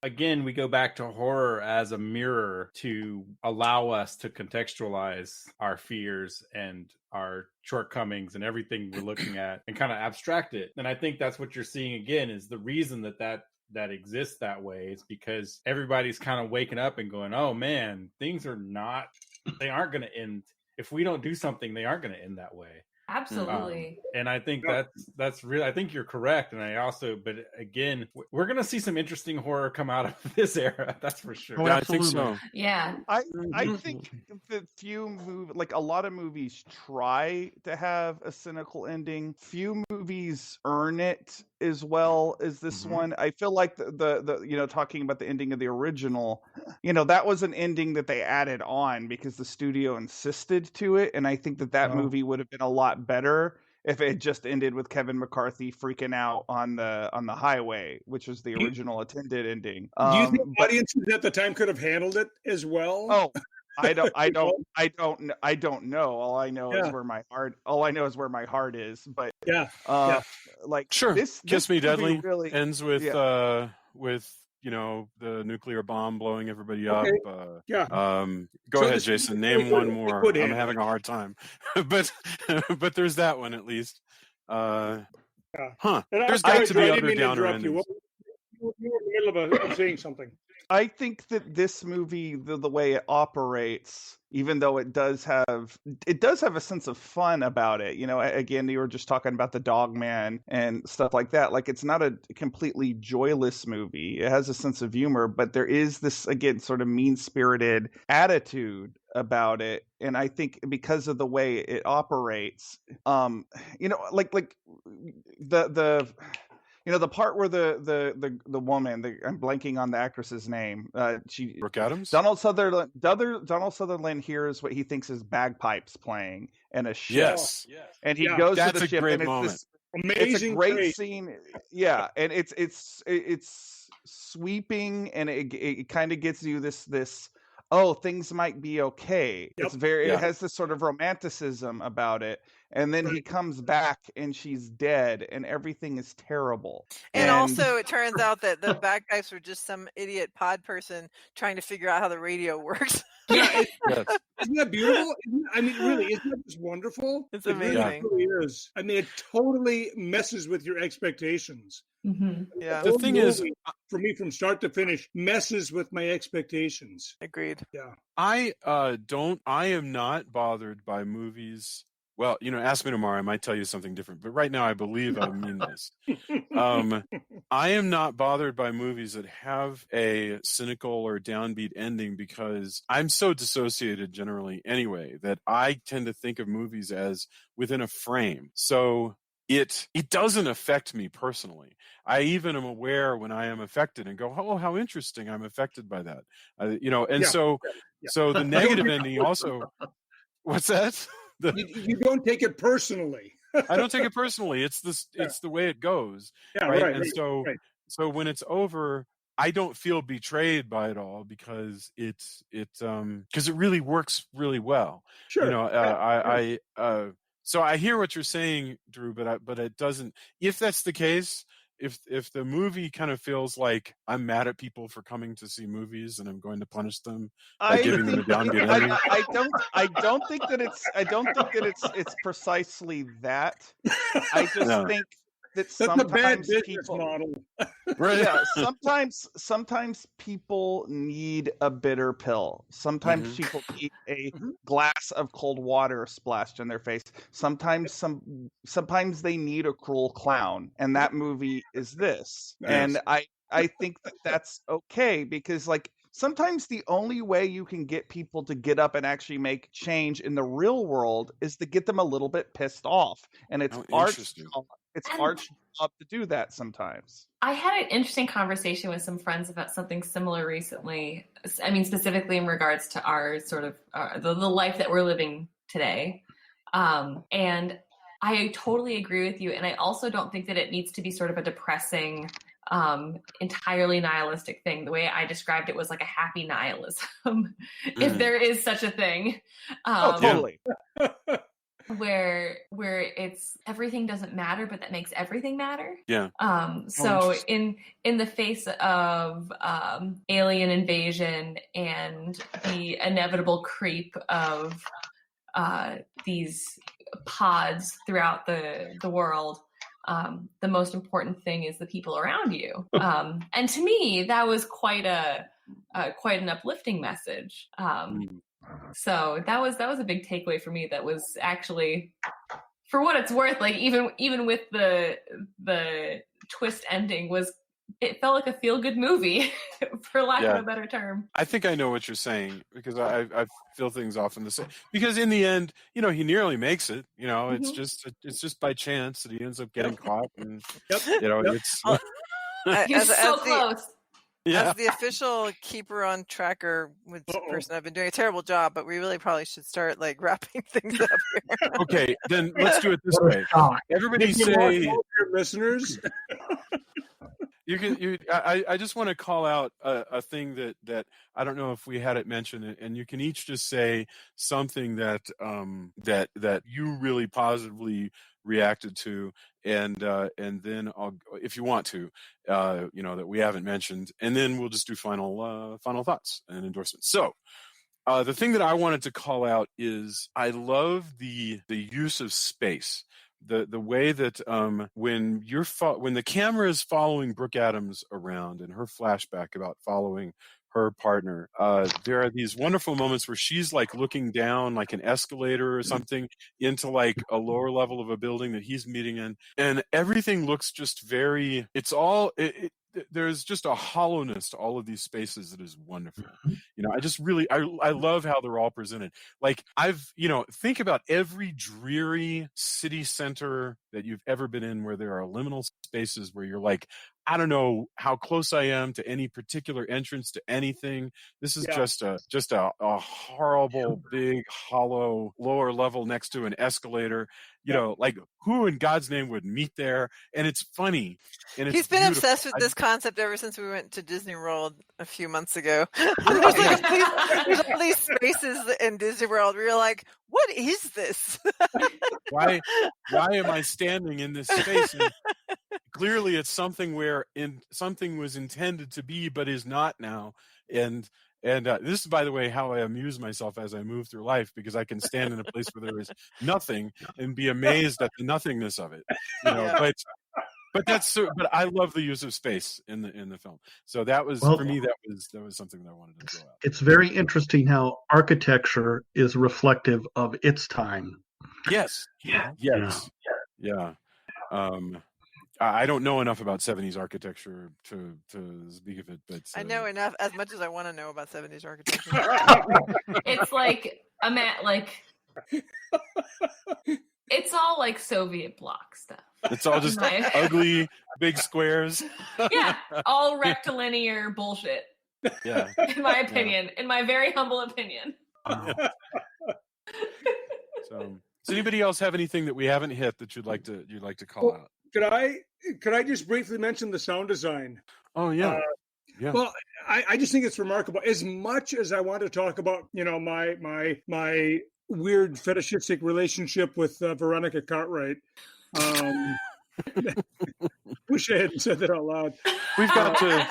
again, we go back to horror as a mirror to allow us to contextualize our fears and our shortcomings and everything we're looking at and kind of abstract it. And I think that's what you're seeing again, is the reason that exists that way is because everybody's kind of waking up and going, oh man, they aren't going to end. If we don't do something, they aren't going to end that way. Absolutely. And I think that's real. I think you're correct. And but again, we're going to see some interesting horror come out of this era. That's for sure. Yeah, I think so. Yeah. I think that a lot of movies try to have a cynical ending. Few movies earn it as well as this one. I feel like the talking about the ending of the original, that was an ending that they added on because the studio insisted to it. And I think that movie would have been a lot better if it just ended with Kevin McCarthy freaking out on the highway, which was the original intended ending. Do you think audiences at the time could have handled it as well? Oh, I don't know. All I know is where my heart is. But sure. This Kiss Me Deadly really ends with the nuclear bomb blowing everybody up. Go ahead, Jason. Name one more. I'm having a hard time, but there's that one at least. There's got to be other downer endings. You were in the middle of saying something. I think that this movie, the way it operates, even though it does have a sense of fun about it. Again, you were just talking about the Dog Man and stuff like that. Like, it's not a completely joyless movie. It has a sense of humor, but there is this, again, sort of mean-spirited attitude about it. And I think because of the way it operates, the part where the woman, I'm blanking on the actress's name. Brooke Adams? Donald Sutherland hears what he thinks is bagpipes playing in a ship. Yes. And he goes to the a ship, great and moment. It's a great scene. Yeah, and it's sweeping, and it kind of gets you this oh, things might be okay. Yep. It has this sort of romanticism about it. And then he comes back and she's dead and everything is terrible. And also it turns out that the bagpipes were just some idiot pod person trying to figure out how the radio works. Isn't that beautiful? I mean, really, isn't that just wonderful? It's amazing. It really is. I mean, it totally messes with your expectations. Mm-hmm. Yeah. The thing is, for me, from start to finish, messes with my expectations. Agreed. Yeah. I am not bothered by movies. Well, ask me tomorrow. I might tell you something different. But right now, I believe I mean this. I am not bothered by movies that have a cynical or downbeat ending because I'm so dissociated generally anyway that I tend to think of movies as within a frame. So it doesn't affect me personally. I even am aware when I am affected and go, oh, how interesting. I'm affected by that. So the negative ending also. What's that? You don't take it personally. I don't take it personally. It's the way it goes. Yeah, right. So when it's over, I don't feel betrayed by it all because it really works really well. Sure. So I hear what you're saying, Drew, but it doesn't. If that's the case, if the movie kind of feels like I'm mad at people for coming to see movies and I'm going to punish them by giving them a downbeat ending, I don't think that it's precisely that. I just think that sometimes people model. Right. Yeah, sometimes people need a bitter pill. Sometimes people need a glass of cold water splashed in their face. Sometimes they need a cruel clown, and that movie is this. Yes. And I think that that's okay, because like sometimes the only way you can get people to get up and actually make change in the real world is to get them a little bit pissed off, and it's art's job to do that sometimes. I had an interesting conversation with some friends about something similar recently. I mean, specifically in regards to our sort of the life that we're living today. And I totally agree with you. And I also don't think that it needs to be sort of a depressing, entirely nihilistic thing. The way I described it was like a happy nihilism, if there is such a thing. Totally. Where it's everything doesn't matter, but that makes everything matter. Yeah. So in the face of alien invasion and the inevitable creep of these pods throughout the world, the most important thing is the people around you. And to me, that was quite an uplifting message. So that was a big takeaway for me. That was actually, for what it's worth, like even with the twist ending, it felt like a feel-good movie, for lack of a better term. I think I know what you're saying, because I feel things often the same. Because in the end, he nearly makes it. It's just by chance that he ends up getting caught, and it's He's so close. As the official keeper on tracker with this person, I've been doing a terrible job, but we really probably should start like wrapping things up here. Okay, then let's do it this way. Everybody say, your listeners. I just want to call out a thing that I don't know if we had it mentioned, and you can each just say something that you really positively reacted to, and then I'll, if you want to, that we haven't mentioned, and then we'll just do final thoughts and endorsements. So the thing that I wanted to call out is I love the use of space. The way that when the camera is following Brooke Adams around and her flashback about following her partner, there are these wonderful moments where she's like looking down like an escalator or something into like a lower level of a building that he's meeting in, and everything looks just very, there's just a hollowness to all of these spaces that is wonderful. I just really, I love how they're all presented. Like think about every dreary city center that you've ever been in where there are liminal spaces where you're like, I don't know how close I am to any particular entrance to anything. This is just a horrible, big, hollow lower level next to an escalator. Like who in God's name would meet there? And it's funny. And He's been obsessed with this concept ever since we went to Disney World a few months ago. There's all these spaces in Disney World where you're like, what is this? Why am I standing in this space? And clearly it's something where something was intended to be but is not now. And this is, by the way, how I amuse myself as I move through life, because I can stand in a place where there is nothing and be amazed at the nothingness of it. But but I love the use of space in the film. So that was, for me, that was something that I wanted to throw out. It's very interesting how architecture is reflective of its time. Yes. I don't know enough about 70s architecture to speak of it, but I know enough, as much as I want to know about 70s architecture. It's like it's all like Soviet bloc stuff. It's all just ugly big squares. Yeah, all rectilinear bullshit. Yeah, in my opinion, in my very humble opinion. So, does anybody else have anything that we haven't hit that you'd like to call out? Could I just briefly mention the sound design? Oh yeah. Yeah. Well, I just think it's remarkable. As much as I want to talk about, my weird fetishistic relationship with Veronica Cartwright. Wish I hadn't said that out loud. We've got to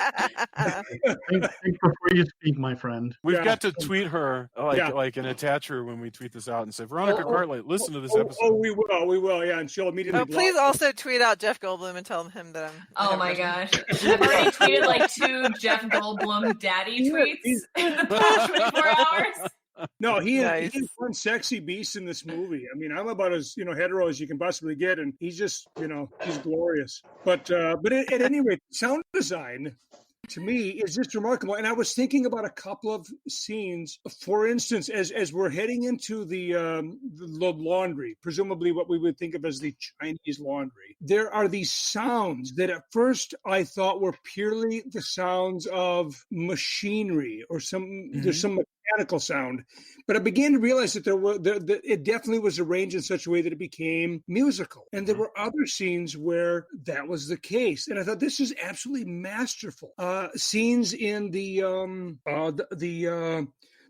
think before you speak, my friend. We've got to tweet her and attach her when we tweet this out and say, Veronica Cartwright, listen to this episode. Oh, we will, yeah, and she'll immediately. Please also tweet out Jeff Goldblum and tell him that I'm. Oh my gosh, I've already tweeted like 2 Jeff Goldblum daddy tweets in the past 24 hours. No, he Nice. is one sexy beast in this movie. I mean, I'm about as hetero as you can possibly get, and he's just he's glorious. But at any rate, sound design to me is just remarkable. And I was thinking about a couple of scenes. For instance, as we're heading into the laundry, presumably what we would think of as the Chinese laundry, there are these sounds that at first I thought were purely the sounds of machinery or there's some mechanical sound, but I began to realize that it definitely was arranged in such a way that it became musical. And there were other scenes where that was the case, and I thought this is absolutely masterful. Scenes in the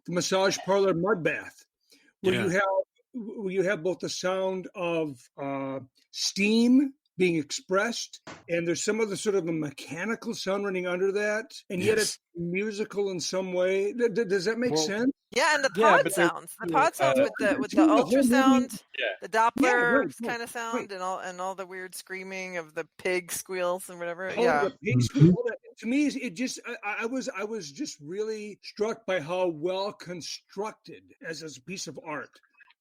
massage parlor mud bath, where you have both the sound of steam being expressed, and there's some of the sort of a mechanical sound running under that, and yet it's musical in some way. Does that make sense? Yeah, and the pod sounds. The pod sounds with the ultrasound, the Doppler kind of sound, and all the weird screaming of the pig squeals and whatever. The pig squeal. To me, it just I was just really struck by how well constructed as a piece of art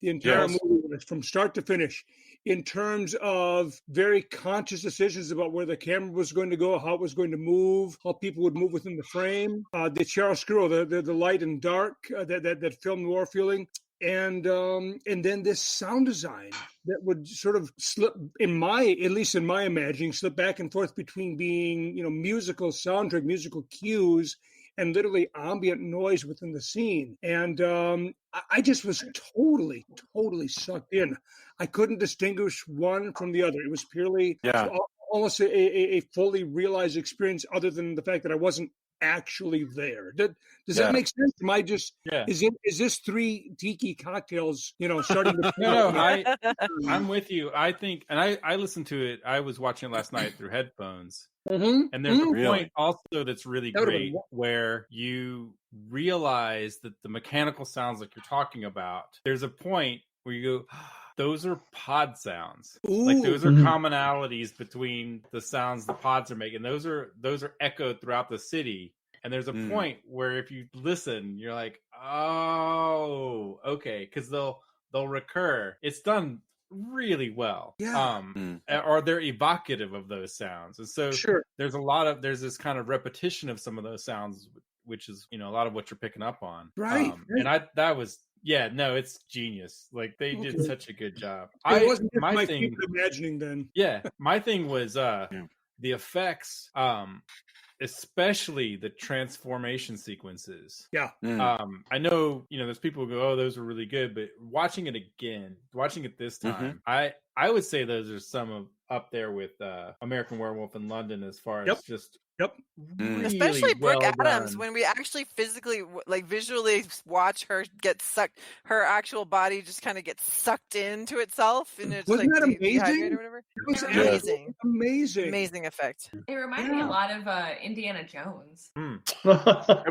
the entire movie was from start to finish, in terms of very conscious decisions about where the camera was going to go, how it was going to move, how people would move within the frame, the chiaroscuro, the light and dark, that film noir feeling. And then this sound design that would sort of slip at least in my imagining, slip back and forth between being, musical soundtrack, musical cues, and literally ambient noise within the scene. And I just was totally sucked in. I couldn't distinguish one from the other. It was purely almost a fully realized experience, other than the fact that I wasn't actually there. Does that make sense? Am I just is this three tiki cocktails, starting to No, I'm with you. I think, and I listened to it, I was watching it last night through headphones. And there's a point also that's really great where you realize that the mechanical sounds like you're talking about, there's a point where you go, those are pod sounds. Like those are commonalities between the sounds the pods are making. Those are echoed throughout the city. And there's a point where if you listen, you're like, oh, okay, because they'll recur. It's done really well. Or they're evocative of those sounds. And so there's this kind of repetition of some of those sounds, which is, a lot of what you're picking up on. Right. And it's genius. Like they did such a good job. It wasn't my thing imagining then. Yeah. My thing was the effects, especially the transformation sequences. I know, there's people who go, oh, those were really good, but watching it this time, I would say those are some up there with American Werewolf in London as far as just really especially Brooke Adams, done. when we actually physically, visually watch her get sucked, her actual body just kind of gets sucked into itself, and it's wasn't that amazing? Or whatever. It was amazing effect. It reminded me a lot of Indiana Jones.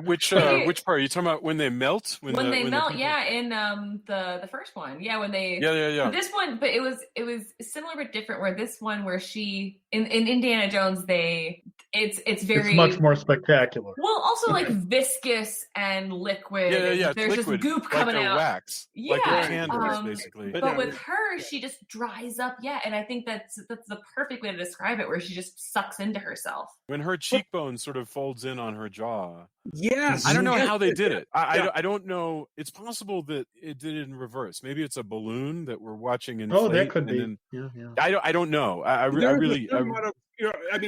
Which part are you talking about? When they melt? When they melt, in the first one, when they This one, but it was similar but different. Where this one, where she in Indiana Jones, it's much more spectacular. Well, also like viscous and liquid. There's liquid, just goop coming like out. Wax. Like a candle, basically. But with her, she just dries up. And I think that's the perfect way to describe it, where she just sucks into herself. When her cheekbone sort of folds in on her jaw. Yes. I don't know how they did it. I don't know. It's possible that it did it in reverse. Maybe it's a balloon that we're watching in. Oh, that could be. Then, I don't know. I really.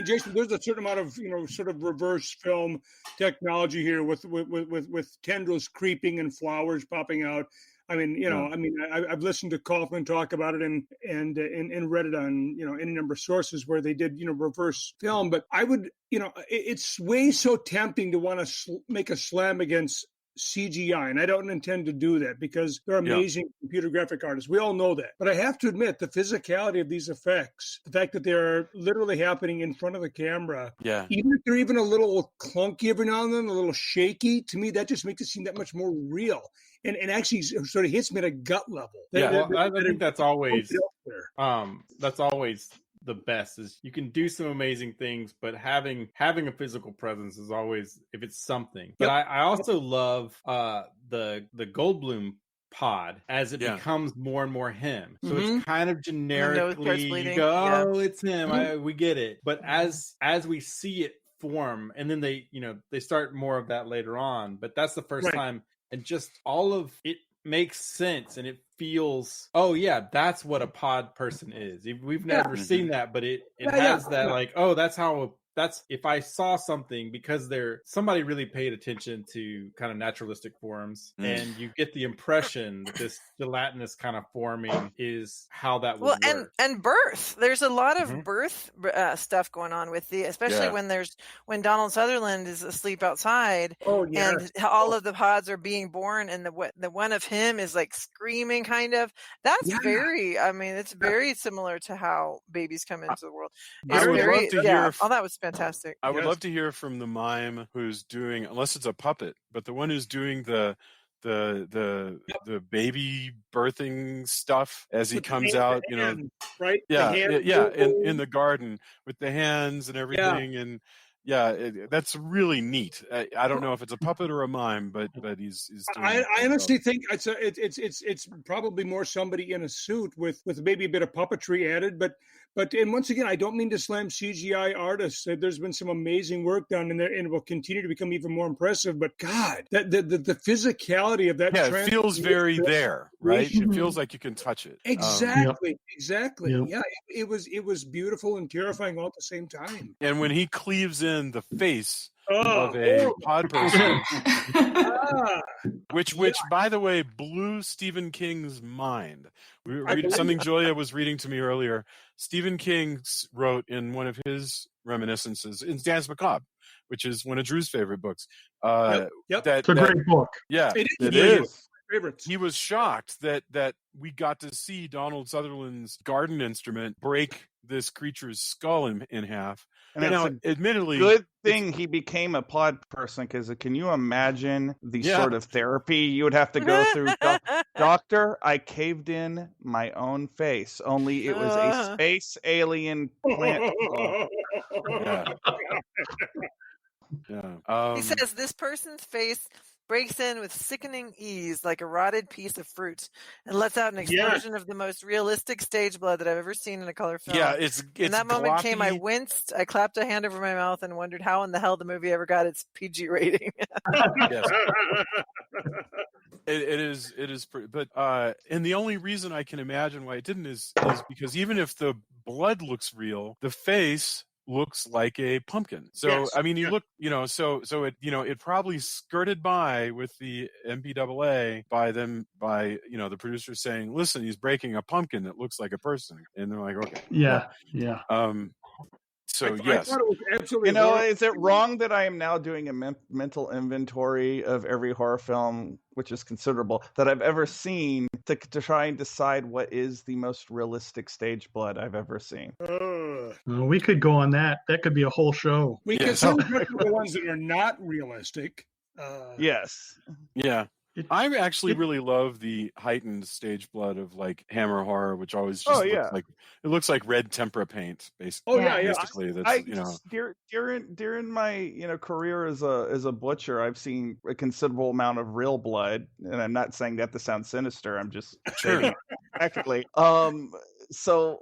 Jason, there's a certain amount of sort of reverse film technology here with tendrils creeping and flowers popping out. I've listened to Kaufman talk about it and read it on any number of sources where they did reverse film. But I would it's way so tempting to want to make a slam against CGI, and I don't intend to do that because they're amazing computer graphic artists. We all know that. But I have to admit, the physicality of these effects, the fact that they're literally happening in front of the camera, even if they're even a little clunky every now and then, a little shaky, to me, that just makes it seem that much more real. And actually sort of hits me at a gut level. I think that's always the best. Is you can do some amazing things, but having a physical presence is always, if it's something. But I also love the Goldblum pod as it becomes more and more him. So it's kind of generically you go, oh, it's him. We get it. But as we see it form, and then they start more of that later on. But that's the first time, and just all of it makes sense, and it feels, oh yeah, that's what a pod person is. We've never seen that, but it has that like, oh, that's if I saw something, because somebody really paid attention to kind of naturalistic forms, and you get the impression that this gelatinous kind of forming is how that would work. And birth. There's a lot of birth stuff going on with especially when Donald Sutherland is asleep outside, and all of the pods are being born, and the one of him is like screaming, kind of. That's very. I mean, it's very similar to how babies come into the world. I would love to hear. All that was fantastic. I would love to hear from the mime who's doing, unless it's a puppet, but the one who's doing the baby birthing stuff as he comes out, right? In the garden with the hands and everything, and that's really neat. I don't know if it's a puppet or a mime, but he's doing I honestly think it's probably more somebody in a suit with maybe a bit of puppetry added, but and once again, I don't mean to slam CGI artists. There's been some amazing work done, and it will continue to become even more impressive. But God, the physicality of that, it feels very there, right? It feels like you can touch it. Exactly. Yep. Yeah, it was beautiful and terrifying all at the same time. And when he cleaves in the face of a pod person, which by the way blew Stephen King's mind. We were reading something Julia was reading to me earlier. Stephen King wrote in one of his reminiscences in Dance Macabre, which is one of Drew's favorite books. It's a great book. Yeah, it is. Favorites. He was shocked that we got to see Donald Sutherland's garden instrument break this creature's skull in half. And now, admittedly, good thing he became a pod person, because can you imagine the sort of therapy you would have to go through? Doctor, I caved in my own face, only it was a space alien plant. He says this person's face breaks in with sickening ease like a rotted piece of fruit and lets out an explosion of the most realistic stage blood that I've ever seen in a color film. Yeah, it's when that moment gloppy. came, I winced, I clapped a hand over my mouth and wondered how in the hell the movie ever got its PG rating. Yes. It is pretty, but and the only reason I can imagine why it didn't is because even if the blood looks real, the face looks like a pumpkin. So I mean, you look, so it, it probably skirted by with the MPAA by the producers saying, listen, he's breaking a pumpkin that looks like a person, and they're like, okay, So yes, I thought it was absolutely. Is it wrong that I am now doing a mental inventory of every horror film, which is considerable, that I've ever seen, to try and decide what is the most realistic stage blood I've ever seen? We could go on that. That could be a whole show. We could celebrate the ones that are not realistic. Yes. Yeah. I actually really love the heightened stage blood of like Hammer horror, which always just looks like red tempera paint, basically. Basically, that's during my career as a butcher, I've seen a considerable amount of real blood, and I'm not saying that to sound sinister. I'm just saying practically. So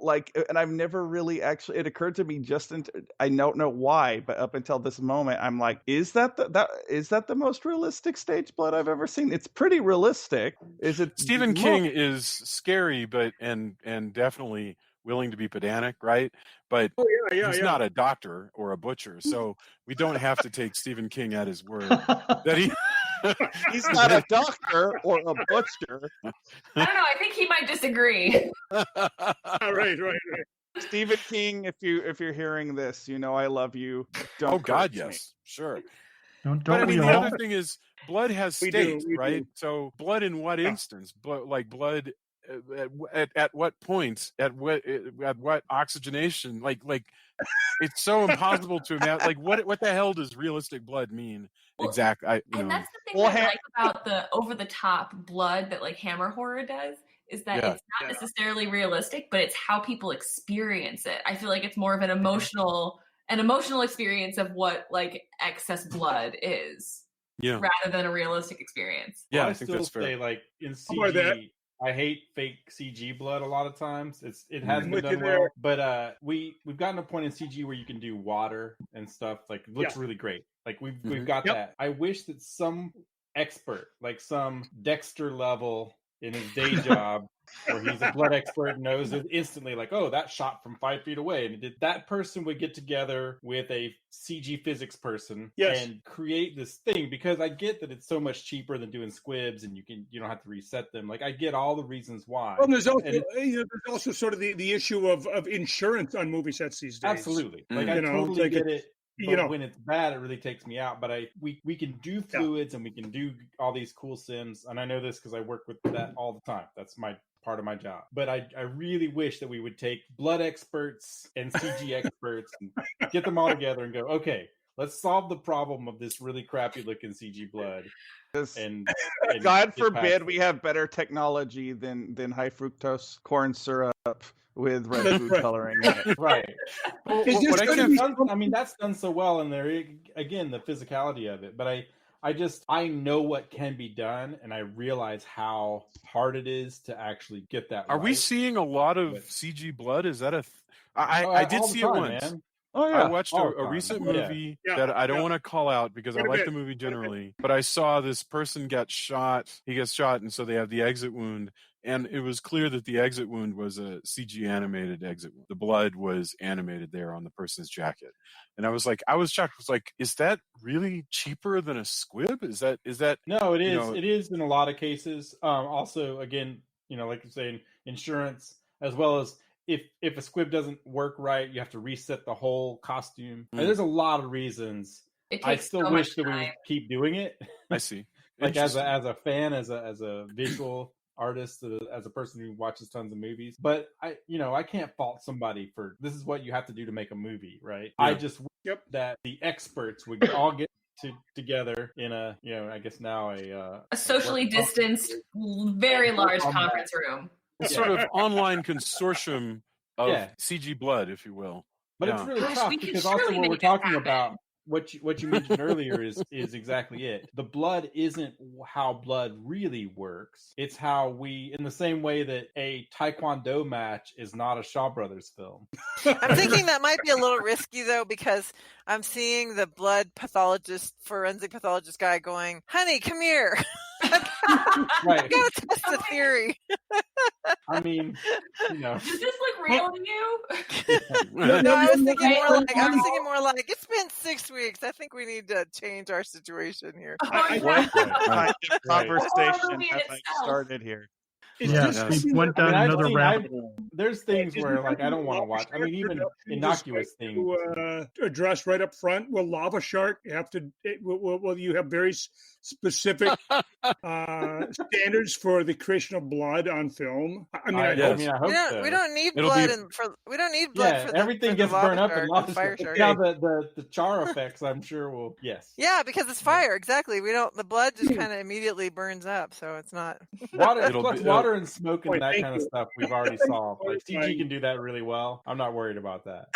and I've never really actually. It occurred to me I don't know why, but up until this moment, I'm like, is that the most realistic stage blood I've ever seen? It's pretty realistic. Is it? Stephen King is scary, but and definitely willing to be pedantic, right? But he's not a doctor or a butcher, so we don't have to take Stephen King at his word that he. He's not a doctor or a butcher. I don't know. I think he might disagree. Right. Stephen King, if you're hearing this, I love you. Don't. Oh God, me. Yes, sure. Don't but I mean, we the all? other thing is, blood has state, right? So, blood in what instance? Blood. At what point? At what oxygenation? Like it's so impossible to imagine. Like what the hell does realistic blood mean? Exactly. And that's the thing I like about the over the top blood that like Hammer horror does, is that it's not necessarily realistic, but it's how people experience it. I feel like it's more of an emotional experience of what like excess blood is, rather than a realistic experience. Yeah, Well, I think still that's fair. say like in CG, I hate fake CG blood a lot of times. It hasn't been done well, but we've gotten to a point in CG where you can do water and stuff. Like it looks really great. Like we've got that. I wish that some expert, like some Dexter level in his day job, where he's a blood expert, knows it instantly, like, oh, that shot from 5 feet away, and that person would get together with a CG physics person and create this thing. Because I get that it's so much cheaper than doing squibs, and you don't have to reset them. Like I get all the reasons why. Well, there's also sort of the issue of insurance on movie sets these days. Absolutely, like I totally get it. But when it's bad, it really takes me out. But we can do fluids and we can do all these cool sims. And I know this because I work with that all the time. That's my part of my job. But I really wish that we would take blood experts and CG experts and get them all together and go, okay, let's solve the problem of this really crappy looking CG blood. And God forbid we have better technology than high fructose corn syrup with red food coloring in it. Right. Well, I mean, that's done so well in there. Again, the physicality of it. But I know what can be done, and I realize how hard it is to actually get that. Are we seeing a lot of CG blood? Is that I did see it once. Man. Oh, yeah. I watched a recent movie that I don't want to call out because I like the movie generally, but I saw this person get shot. He gets shot, and so they have the exit wound. And it was clear that the exit wound was a CG animated exit wound. The blood was animated there on the person's jacket. And I was shocked. I was like, is that really cheaper than a squib? Is that No, it is. It is in a lot of cases. Also, again, like you're saying, insurance, as well as if a squib doesn't work right, you have to reset the whole costume. And there's a lot of reasons. I still wish that we would keep doing it. I see. Like as a fan, as a visual artist, as a person who watches tons of movies, but I can't fault somebody for this is what you have to do to make a movie, right? I just wish that the experts would all get together in a I guess now a socially distanced, very large conference room, a sort of online consortium of CG blood, if you will. But it's really tough because also what we're talking about. What you mentioned earlier is exactly it. The blood isn't how blood really works. It's how we, in the same way that a Taekwondo match is not a Shaw Brothers film. I'm thinking that might be a little risky though, because I'm seeing the blood forensic pathologist guy going, "Honey, come here." Right. I gotta test the theory. I mean, does this look real to you? No, I was thinking more like it's been 6 weeks. I think we need to change our situation here. Conversation as I started here. We went down another rabbit hole. There's things where like I don't want to watch. I mean, even innocuous things. To address right up front, will lava shark have to? Will you have very specific standards for the creation of blood on film? I hope so. We don't need blood, we don't need blood for everything gets burned up in lava shark. Now the char effects, I'm sure will Yeah, because it's fire. Exactly. The blood just kind of immediately burns up, so it's not water and smoke and that kind of stuff we've already solved. Like CG can do that really well. I'm not worried about that.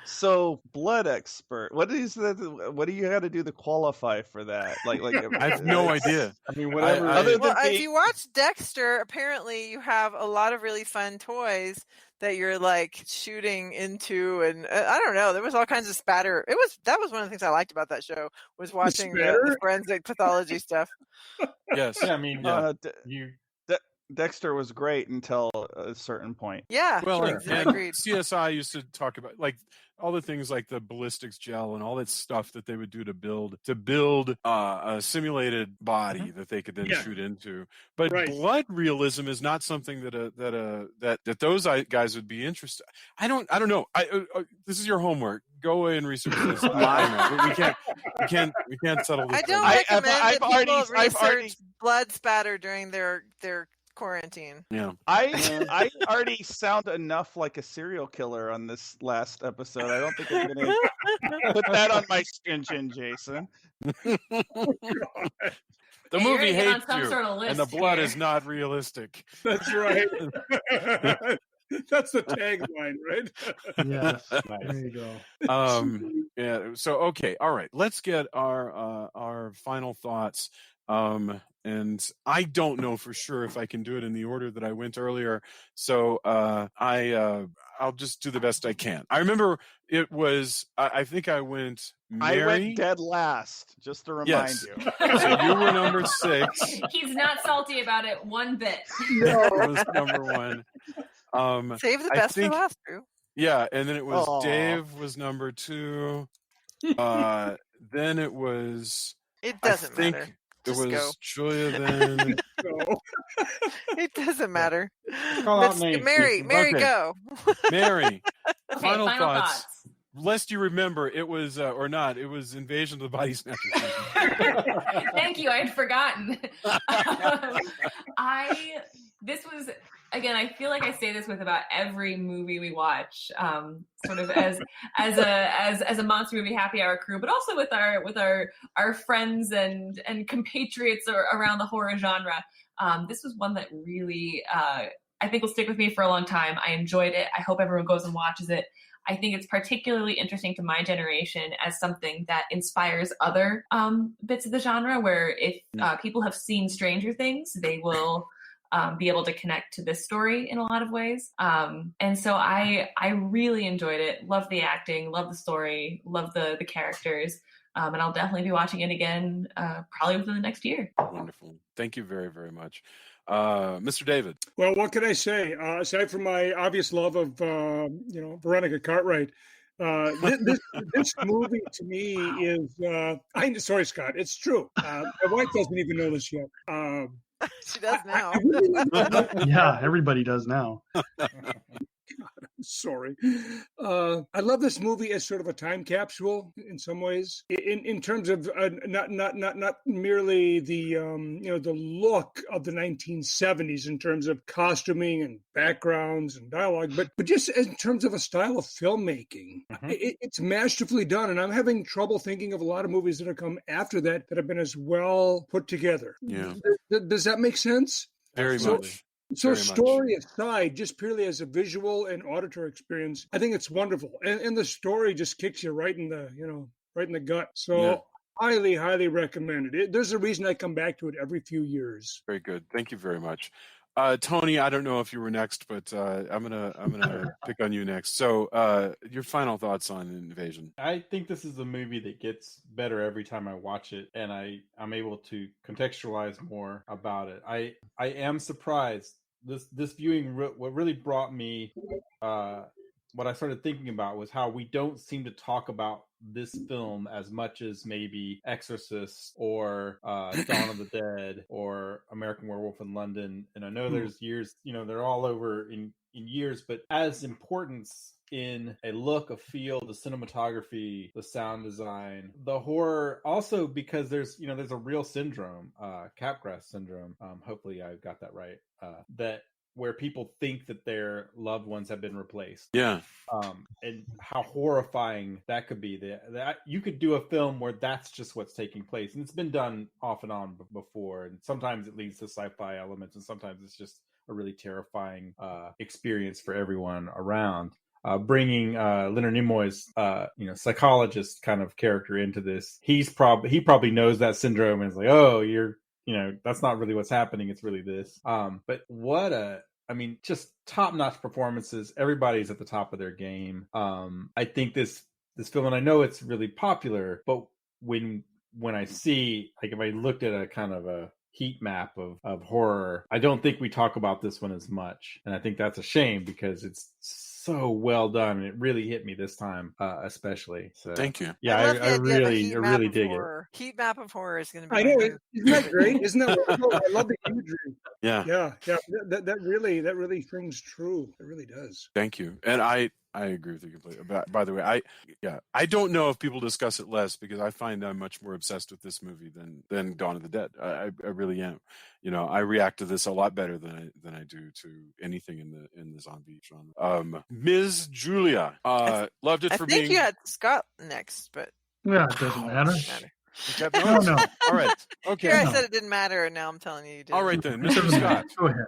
So blood expert, what is that? What do you got to do to qualify for that? Like I have no idea. I mean, whatever. If you watch Dexter, apparently you have a lot of really fun toys that you're like shooting into, and I don't know. There was all kinds of spatter. That was one of the things I liked about that show was watching the forensic pathology stuff. Yes, I mean, Dexter was great until a certain point. Yeah, well, sure. and CSI used to talk about like all the things like the ballistics gel and all that stuff that they would do to build a simulated body that they could then shoot into. But blood realism is not something that those guys would be interested. I don't know. This is your homework. Go away and research this. We can't settle this. I don't recommend that people research blood spatter during their quarantine. Yeah. I already sound enough like a serial killer on this last episode. I don't think I'm going to put that on my chin, Jason. The Hey, you're movie gonna get on hates some you, sort of and the list blood here. is not realistic. That's right. That's the tagline, right? Yes. Nice. There you go. Yeah. So okay, all right. Let's get our final thoughts. And I don't know for sure if I can do it in the order that I went earlier. So I'll just do the best I can. I remember it was. I think I went. Mary. I went dead last, just to remind Yes. you. So you were number 6. He's not salty about it one bit. It was number 1. Save the I best think- for last, Drew. Yeah, and then it was Aw. Dave was number 2. Then it was. It I doesn't think matter. it Just was go. Julia. Then So, It doesn't matter. Call out Let's- names, Mary, Jason. Mary, Okay. go. Mary. Okay, Final final thoughts. thoughts. Lest you remember, it was or not. It was Invasion of the Body Snatchers. Thank you. I had forgotten. This was, again, I feel like I say this with about every movie we watch, sort of as a monster movie happy hour crew, but also with our friends and compatriots around the horror genre. This was one that really I think will stick with me for a long time. I enjoyed it. I hope everyone goes and watches it. I think it's particularly interesting to my generation as something that inspires other bits of the genre, where if people have seen Stranger Things, they will be able to connect to this story in a lot of ways. And so I really enjoyed it. Love the acting, love the story, love the characters. And I'll definitely be watching it again, probably within the next year. Wonderful. Thank you very, very much. Mr. David. well, what can I say? Aside from my obvious love of Veronica Cartwright, this movie to me is. I'm sorry, Scott. It's true. My wife doesn't even know this yet. She does now. I really Yeah, everybody does now. sorry. I love this movie as sort of a time capsule in some ways, in terms of not merely the the look of the 1970s in terms of costuming and backgrounds and dialogue, but just in terms of a style of filmmaking. Mhm. It's masterfully done, and I'm having trouble thinking of a lot of movies that have come after that have been as well put together. Yeah. Does that make sense? Very So- much. So Very much. story aside, just purely as a visual and auditory experience, I think it's wonderful. And the story just kicks you right in the gut. So Yeah. highly, highly recommended it. There's a reason I come back to it every few years. Very good. Thank you very much. Tony, I don't know if you were next, but I'm gonna pick on you next. So your final thoughts on Invasion. I think this is a movie that gets better every time I watch it, and I'm able to contextualize more about it. I am surprised. This viewing, what really brought me, what I started thinking about was how we don't seem to talk about this film as much as maybe Exorcist or Dawn of the Dead or American Werewolf in London. And I know there's years, they're all over in years, but as importance in a look, a feel, the cinematography, the sound design, the horror, also because there's a real syndrome, Capgras syndrome. Hopefully I got that right. That where people think that their loved ones have been replaced. Yeah. And how horrifying that could be. That you could do a film where that's just what's taking place. And it's been done off and on before. And sometimes it leads to sci-fi elements, and sometimes it's just a really terrifying experience for everyone around. Bringing Leonard Nimoy's psychologist kind of character into this, he probably knows that syndrome and is like, oh, you're that's not really what's happening, it's really this. But just top-notch performances. Everybody's at the top of their game. I think this film, and I know it's really popular, but when I see, like, if I looked at a kind of a heat map of horror, I don't think we talk about this one as much. And I think that's a shame, because it's so well done, and it really hit me this time, especially. So Thank you. yeah, love the I idea of a really heat map of dig it. horror. Heat map of horror is going to be. I my know, new isn't that favorite. great? Isn't that wonderful? I love the imagery. Yeah. Yeah. That really rings true. It really does. Thank you. And I I agree with you completely. By the way, I don't know if people discuss it less because I find I'm much more obsessed with this movie than Dawn of the Dead. I really am. I react to this a lot better than I do to anything in the zombie genre. Ms. Julia, loved it for being. I think you had Scott next, but Yeah, it doesn't matter. No. All right. Okay. Here I said it didn't matter, and now I'm telling you did. All right then, Mr. Scott. Go ahead.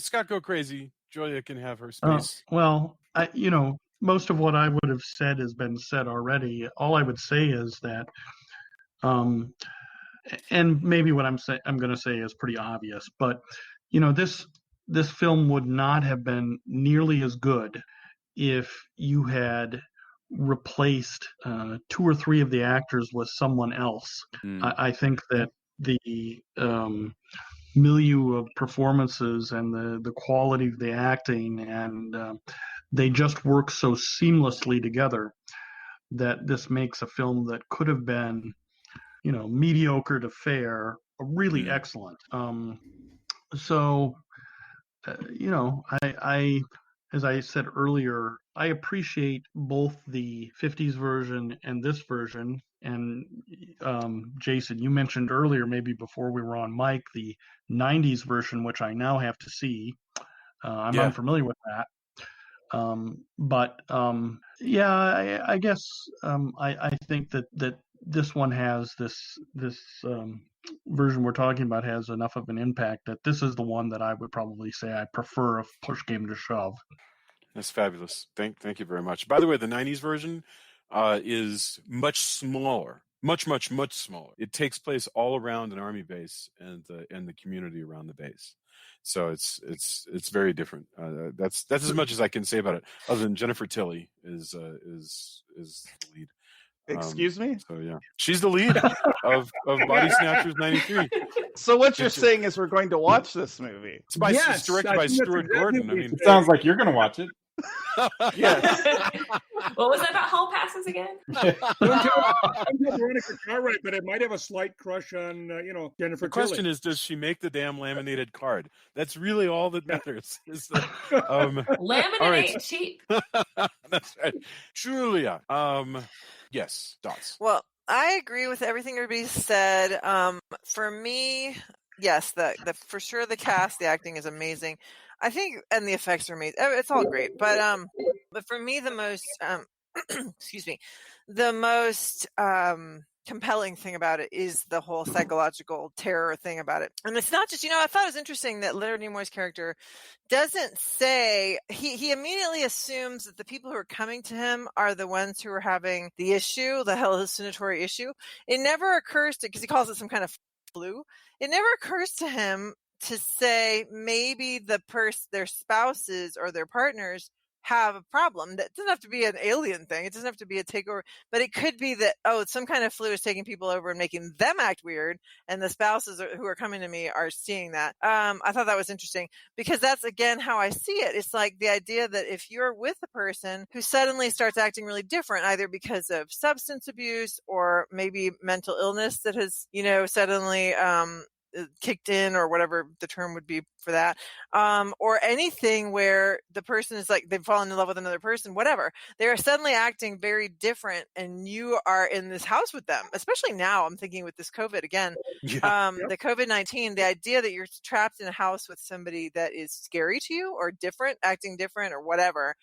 Scott, go crazy. Julia can have her space. Well, most of what I would have said has been said already. All I would say is that, and maybe what I'm going to say is pretty obvious, but this film would not have been nearly as good if you had replaced 2 or 3 of the actors with someone else. I think that the milieu of performances and the quality of the acting and they just work so seamlessly together that this makes a film that could have been mediocre to fair really excellent. I as I said earlier, I appreciate both the 50s version and this version. And Jason, you mentioned earlier, maybe before we were on mic, the 90s version, which I now have to see. I'm unfamiliar with that. I guess I think that this one has this version we're talking about has enough of an impact that this is the one that I would probably say I prefer if push came to shove. That's fabulous. Thank you very much. By the way, the 90s version is much smaller, much smaller. It takes place all around an army base and the community around the base. So it's very different. That's as much as I can say about it. Other than Jennifer Tilly is the lead. Excuse me? So yeah, she's the lead of Body Snatchers '93. So what you're saying is we're going to watch this movie? It's directed by Stuart Gordon. I mean, it sounds like you're going to watch it. Yes. What was that about hall passes again? I'm Veronica Cartwright, but I might have a slight crush on Jennifer. The question is, does she make the damn laminated card? That's really all that matters. Laminate ain't cheap. That's right, Julia. Yes, thoughts. Well, I agree with everything everybody said. For me, yes, the for sure the cast, the acting is amazing. I think, and the effects are amazing. It's all great, but for me, the most excuse me, the most compelling thing about it is the whole psychological terror thing about it. And it's not just, I thought it was interesting that Leonard Nimoy's character doesn't say, he immediately assumes that the people who are coming to him are the ones who are having the issue, the hallucinatory issue. It never occurs to, because he calls it some kind of flu, it never occurs to him to say maybe their spouses or their partners have a problem. That doesn't have to be an alien thing. It doesn't have to be a takeover, but it could be that, some kind of flu is taking people over and making them act weird. And the spouses who are coming to me are seeing that. I thought that was interesting because that's again, how I see it. It's like the idea that if you're with a person who suddenly starts acting really different, either because of substance abuse or maybe mental illness that has, suddenly, kicked in, or whatever the term would be for that, or anything where the person is like they've fallen in love with another person, whatever, they're suddenly acting very different and you are in this house with them, especially now. I'm thinking with this COVID again, the COVID-19, the idea that you're trapped in a house with somebody that is scary to you or different, acting different or whatever.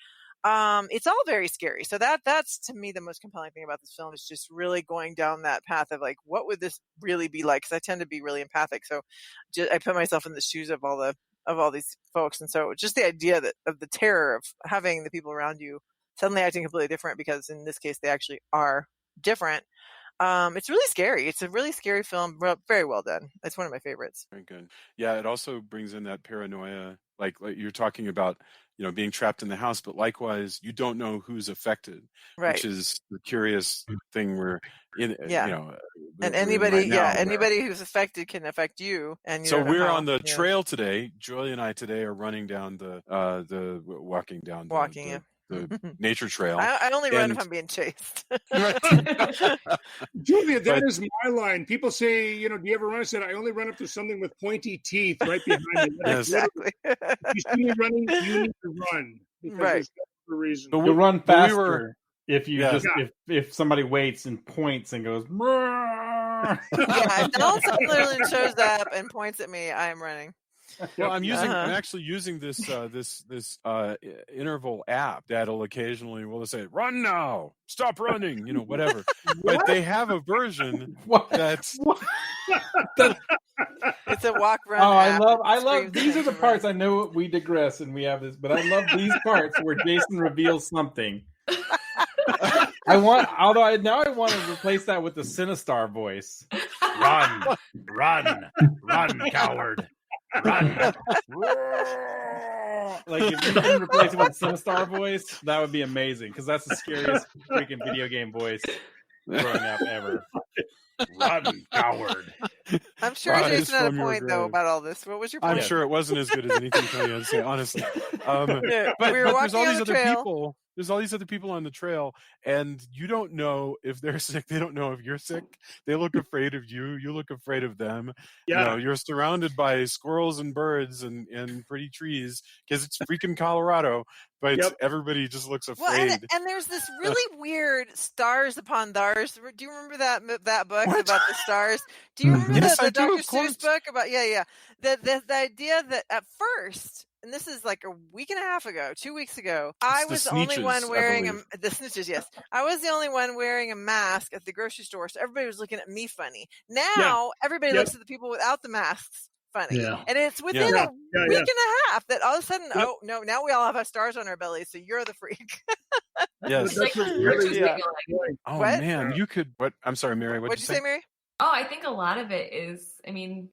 It's all very scary. So that's to me the most compelling thing about this film is just really going down that path of like, what would this really be like? Because I tend to be really empathic, so I put myself in the shoes of all these folks, and so just the idea of the terror of having the people around you suddenly acting completely different, because in this case they actually are different. It's really scary. It's a really scary film. Very well done. It's one of my favorites. Very good. Yeah, it also brings in that paranoia, like you're talking about, being trapped in the house, but likewise, you don't know who's affected, right? Which is the curious thing where, and anybody, anybody who's affected can affect you. And so we're on the trail today. Julia and I today are running down walking the nature trail. I only run if I'm being chased. Julia, that is my line. People say, do you ever run? I said, I only run up to something with pointy teeth right behind me. Exactly. If you see me running, you need to run. Right. for a reason. But You'll run faster were- if you if somebody waits and points and goes. Yeah, if Donald Sutherland shows up and points at me, I am running. Well, I'm Uh-huh. actually using this interval app that'll occasionally say, "Run now, stop running," whatever. But they have a version that's It's a walk run. Oh, app. I It love. screams These are the to parts. run. I know we digress and we have this, but I love these parts where Jason reveals something. I want to replace that with the Sinistar voice. Run, run, run, coward, run. Like if you can replace it with Sinistar voice, that would be amazing because that's the scariest freaking video game voice growing up ever. Run, coward. I'm sure Rise Jason had a from your point though grave. about all this. What was your point? I'm sure it wasn't as good as anything Tony had to say, honestly. Yeah, But we were there's walking all on these the other trail. people. There's all these other people on the trail, and you don't know if they're sick. They don't know if you're sick. They look afraid of you. You look afraid of them. Yeah. You're surrounded by squirrels and birds and pretty trees because it's freaking Colorado. But Yep. everybody just looks Well, afraid. and there's this really weird stars upon stars. Do you remember that book What? about the stars? Do you remember Yes, the I do, Dr. of course. Seuss book about the idea that at first, and this is like a week and a half ago, 2 weeks ago, I It's the was the only Snitches, one I wearing believe. the snitches. Yes, I was the only one wearing a mask at the grocery store, so everybody was looking at me funny. Now everybody Yep. looks at the people without the masks funny, Yeah. and it's within Yeah. a Yeah, week and a half that all of a sudden, Yep. oh no, now we all have our stars on our bellies, so you're the freak. Yes. It's like That's virtue really- yeah. signaling. Oh What? man, you could. What? I'm sorry, Mary. What'd you say, Mary? Oh, I think a lot of it is, I mean,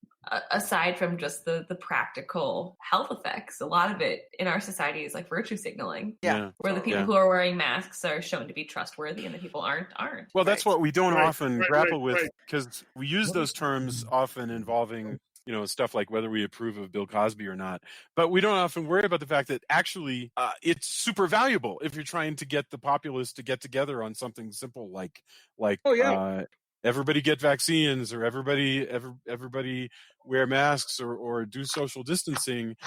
aside from just the practical health effects, a lot of it in our society is like virtue signaling, Yeah. where the people Yeah. who are wearing masks are shown to be trustworthy and the people aren't. Well, that's Right. what we don't Right, often right, grapple right, with right. because we use those terms often involving stuff like whether we approve of Bill Cosby or not, but we don't often worry about the fact that actually it's super valuable if you're trying to get the populace to get together on something simple like Oh, yeah. everybody get vaccines or everybody wear masks or do social distancing.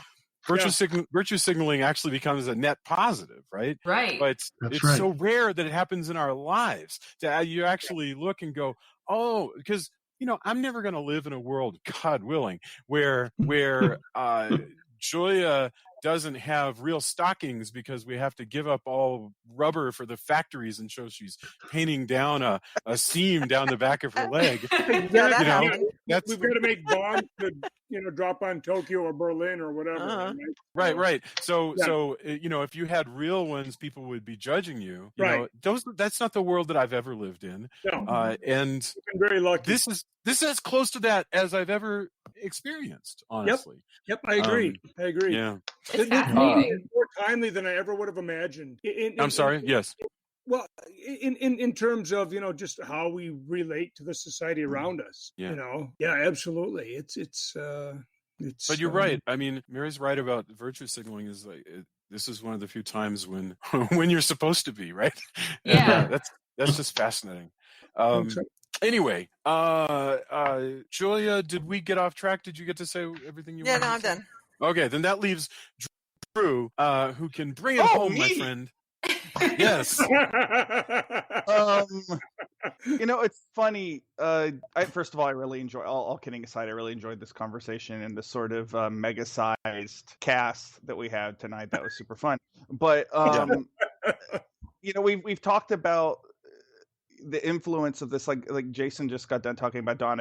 Virtue signaling actually becomes a net positive, right? Right. But That's it's right. so rare that it happens in our lives that you actually look and go, oh, because I'm never going to live in a world, God willing, where Julia doesn't have real stockings because we have to give up all rubber for the factories, and so she's painting down a seam down the back of her leg. Yeah, that You know, happened. That's We've got to make bombs to, drop on Tokyo or Berlin or whatever. Uh-huh. right. So, Yeah. if you had real ones, people would be judging you. Right. That's not the world that I've ever lived in. No, And I've been very lucky. this is as close to that as I've ever experienced, honestly. Yep, I agree. I agree. Yeah. It's This fascinating. is more timely than I ever would have imagined. I'm sorry. Yes. Well, in terms of just how we relate to the society around us. Yeah. Yeah, absolutely. It's. But you're right. I mean, Mary's right about virtue signaling. Is like this is one of the few times when when you're supposed to be right. And, Yeah. that's just fascinating. That's right. Anyway, Julia, did we get off track? Did you get to say everything you Yeah, wanted no, I'm to say? done. Okay, then that leaves Drew, who can bring it Oh, home, my me? friend. Yes. It's funny. First of all, I really enjoy. All kidding aside, I really enjoyed this conversation and the sort of mega-sized cast that we had tonight. That was super fun. But we've talked about the influence of this, like Jason just got done talking about Dawn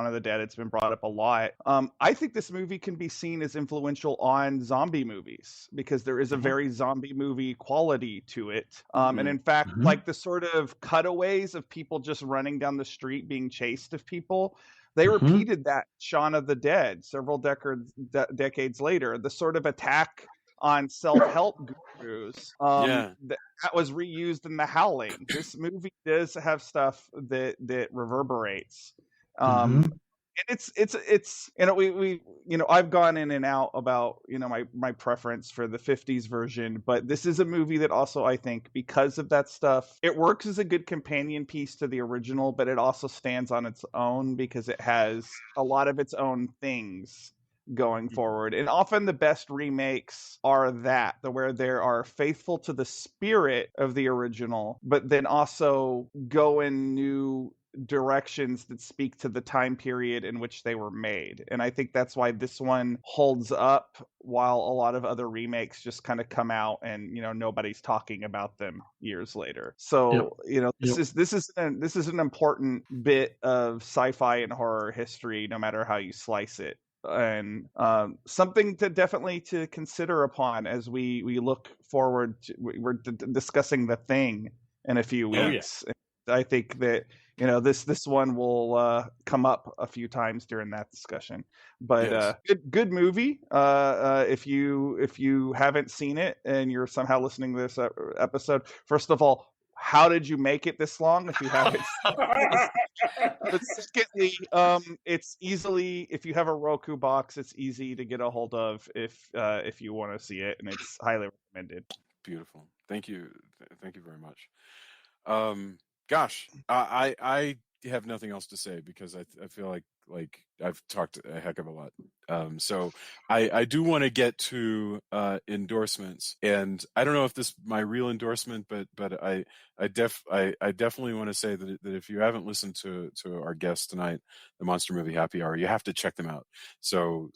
of the Dead. It's been brought up a lot. I think this movie can be seen as influential on zombie movies because there is a very zombie movie quality to it. And in fact, like the sort of cutaways of people just running down the street being chased of people, they repeated that Shaun of the Dead several decades later. The sort of attack on self-help gurus that was reused in The Howling. This movie does have stuff that reverberates. And it's we I've gone in and out about my preference for the 50s version, but this is a movie that also, I think, because of that stuff, it works as a good companion piece to the original, but it also stands on its own because it has a lot of its own things going forward. And often the best remakes are where they are faithful to the spirit of the original, but then also go in new directions that speak to the time period in which they were made. And I think that's why this one holds up while a lot of other remakes just kind of come out and, you know, nobody's talking about them years later. So, you know, this is an important bit of sci-fi and horror history, no matter how you slice it. And something to definitely to consider upon as we look forward to, we're discussing The Thing in a few weeks. Oh, yeah. I think that, you know, this one will come up a few times during that discussion. But good movie. If you haven't seen it and you're somehow listening to this episode, first of all, how did you make it this long if you haven't? But secondly, it's easily, if you have a Roku box, it's easy to get a hold of if you want to see it, and it's highly recommended. Beautiful. Thank you. Thank you very much. Gosh, I have nothing else to say because I feel like I've talked a heck of a lot. So I do want to get to endorsements, and I don't know if this is my real endorsement, but I definitely want to say that if you haven't listened to our guests tonight, the Monster Movie Happy Hour, you have to check them out. So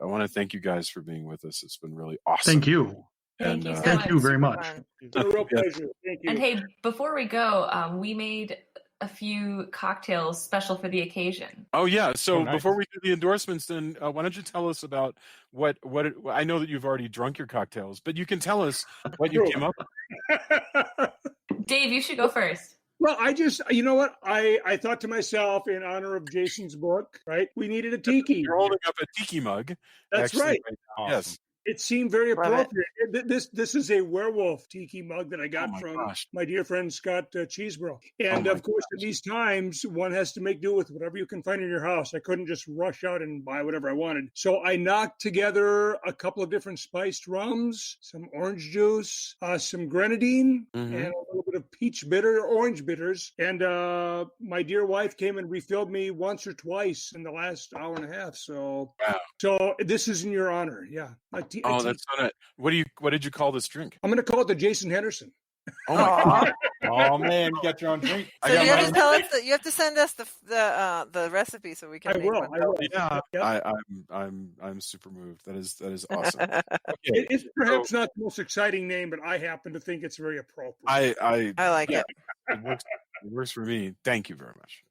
I want to thank you guys for being with us. It's been really awesome. Thank you. Thank you so thank much. you very much. It's a real pleasure. Thank you. And hey, before we go, we made a few cocktails special for the occasion. Oh yeah. So nice. Before we do the endorsements, then why don't you tell us about what I know that you've already drunk your cocktails, but you can tell us what you came up with. Dave, you should go first. Well, you know what? I thought to myself, in honor of Jason's book, right? We needed a tiki. You're holding up a tiki mug. That's actually, right. Awesome. Yes. It seemed very Love it. appropriate. This is a werewolf tiki mug that I got from my dear friend Scott Chesebrough. And of course, in these times, one has to make do with whatever you can find in your house. I couldn't just rush out and buy whatever I wanted. So I knocked together a couple of different spiced rums, some orange juice, some grenadine, and a little bit of peach bitter, orange bitters. And my dear wife came and refilled me once or twice in the last hour and a half. So, so this is in your honor. Yeah. That's not it. What did you call this drink? I'm going to call it the Jason Henderson. Oh my God! Oh man, you got your own drink. So you have to tell us you have to send us the recipe so we can. I will. Yeah. I'm super moved. That is awesome. Okay. It's perhaps not the most exciting name, but I happen to think it's very appropriate. I like it. It works for me. Thank you very much.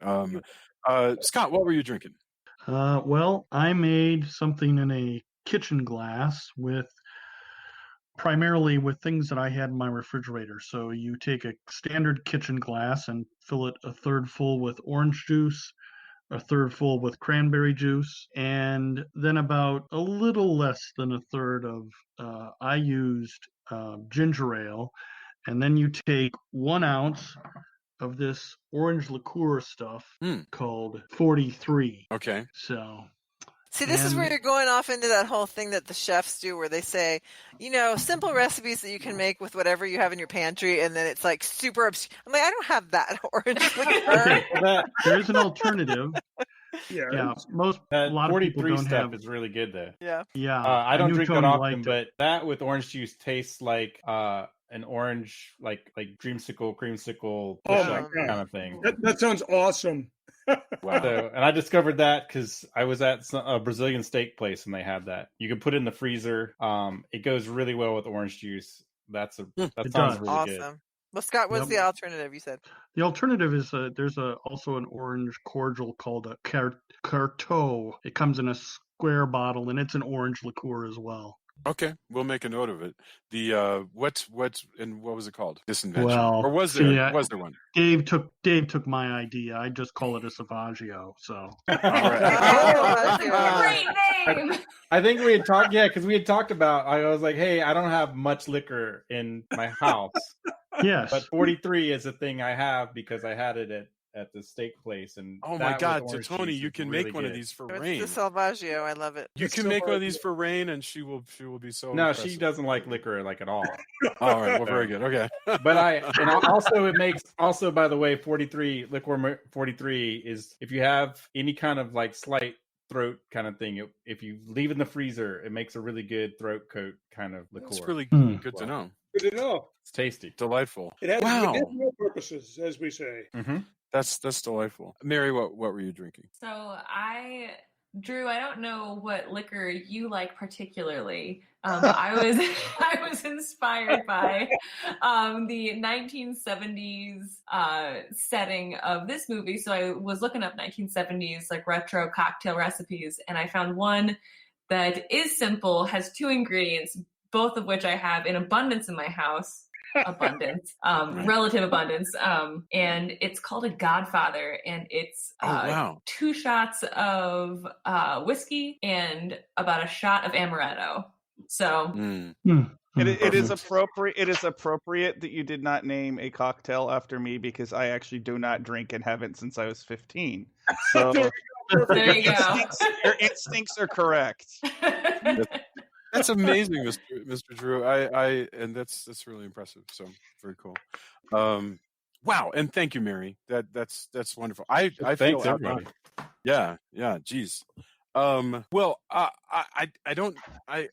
Scott, what were you drinking? Well, I made something in a kitchen glass primarily with things that I had in my refrigerator. So you take a standard kitchen glass and fill it a third full with orange juice, a third full with cranberry juice, and then about a little less than a third of, I used ginger ale. And then you take 1 ounce of this orange liqueur stuff called 43. Okay. So... See, this is where you're going off into that whole thing that the chefs do where they say, you know, simple recipes that you can make with whatever you have in your pantry, and then it's like super obscure. I'm like, I don't have that orange liqueur. There's an alternative. Yeah, a lot of people don't stuff have. Is really good though. Yeah. I don't drink that often, but that with orange juice tastes like an orange, like dreamsicle, creamsicle, kind of thing. That sounds awesome. Wow. So, and I discovered that because I was at a Brazilian steak place and they had that. You can put it in the freezer. It goes really well with orange juice. That sounds really awesome. good. Well, Scott, what's the alternative you said? The alternative is there's also an orange cordial called a Carteau. It comes in a square bottle and it's an orange liqueur as well. Okay, we'll make a note of it. The what was it called? Disinvention. Well, or was there one? Dave took my idea. I just call it a Savaggio. So. All right. Great name. I think we had talked, because we had talked about. I was like, hey, I don't have much liquor in my house. Yes, but 43 is a thing I have because I had it at the steak place. And oh my God, to Tony, you can make one of these for Rain. It's the Salvaggio, I love it. You can make one of these for Rain, and she will be so. No, impressive. she doesn't like liquor at all. All right, well, very good. Okay, but it makes by the way, 43 liquor 43 is if you have any kind of like slight throat kind of thing. If you leave in the freezer, it makes a really good throat coat kind of liqueur. It's really good to know. Good to know. It's tasty. Delightful. It has Wow. medicinal purposes, as we say. Mm-hmm. That's delightful. Mary, what were you drinking? So Drew, I don't know what liquor you like particularly. But I was inspired by the 1970s setting of this movie. So I was looking up 1970s like retro cocktail recipes, and I found one that is simple, has 2 ingredients, both of which I have in abundance in my house. Relative abundance. And it's called a Godfather, and it's 2 shots of whiskey and about a shot of amaretto. So it is appropriate. It is appropriate that you did not name a cocktail after me, because I actually do not drink and haven't since I was 15. So there you go. Your instincts are correct. That's amazing, Mr. Drew. And that's really impressive. So very cool. Wow, and thank you, Mary. That's wonderful. I Thanks, feel everybody. Yeah. Geez. Well, I don't.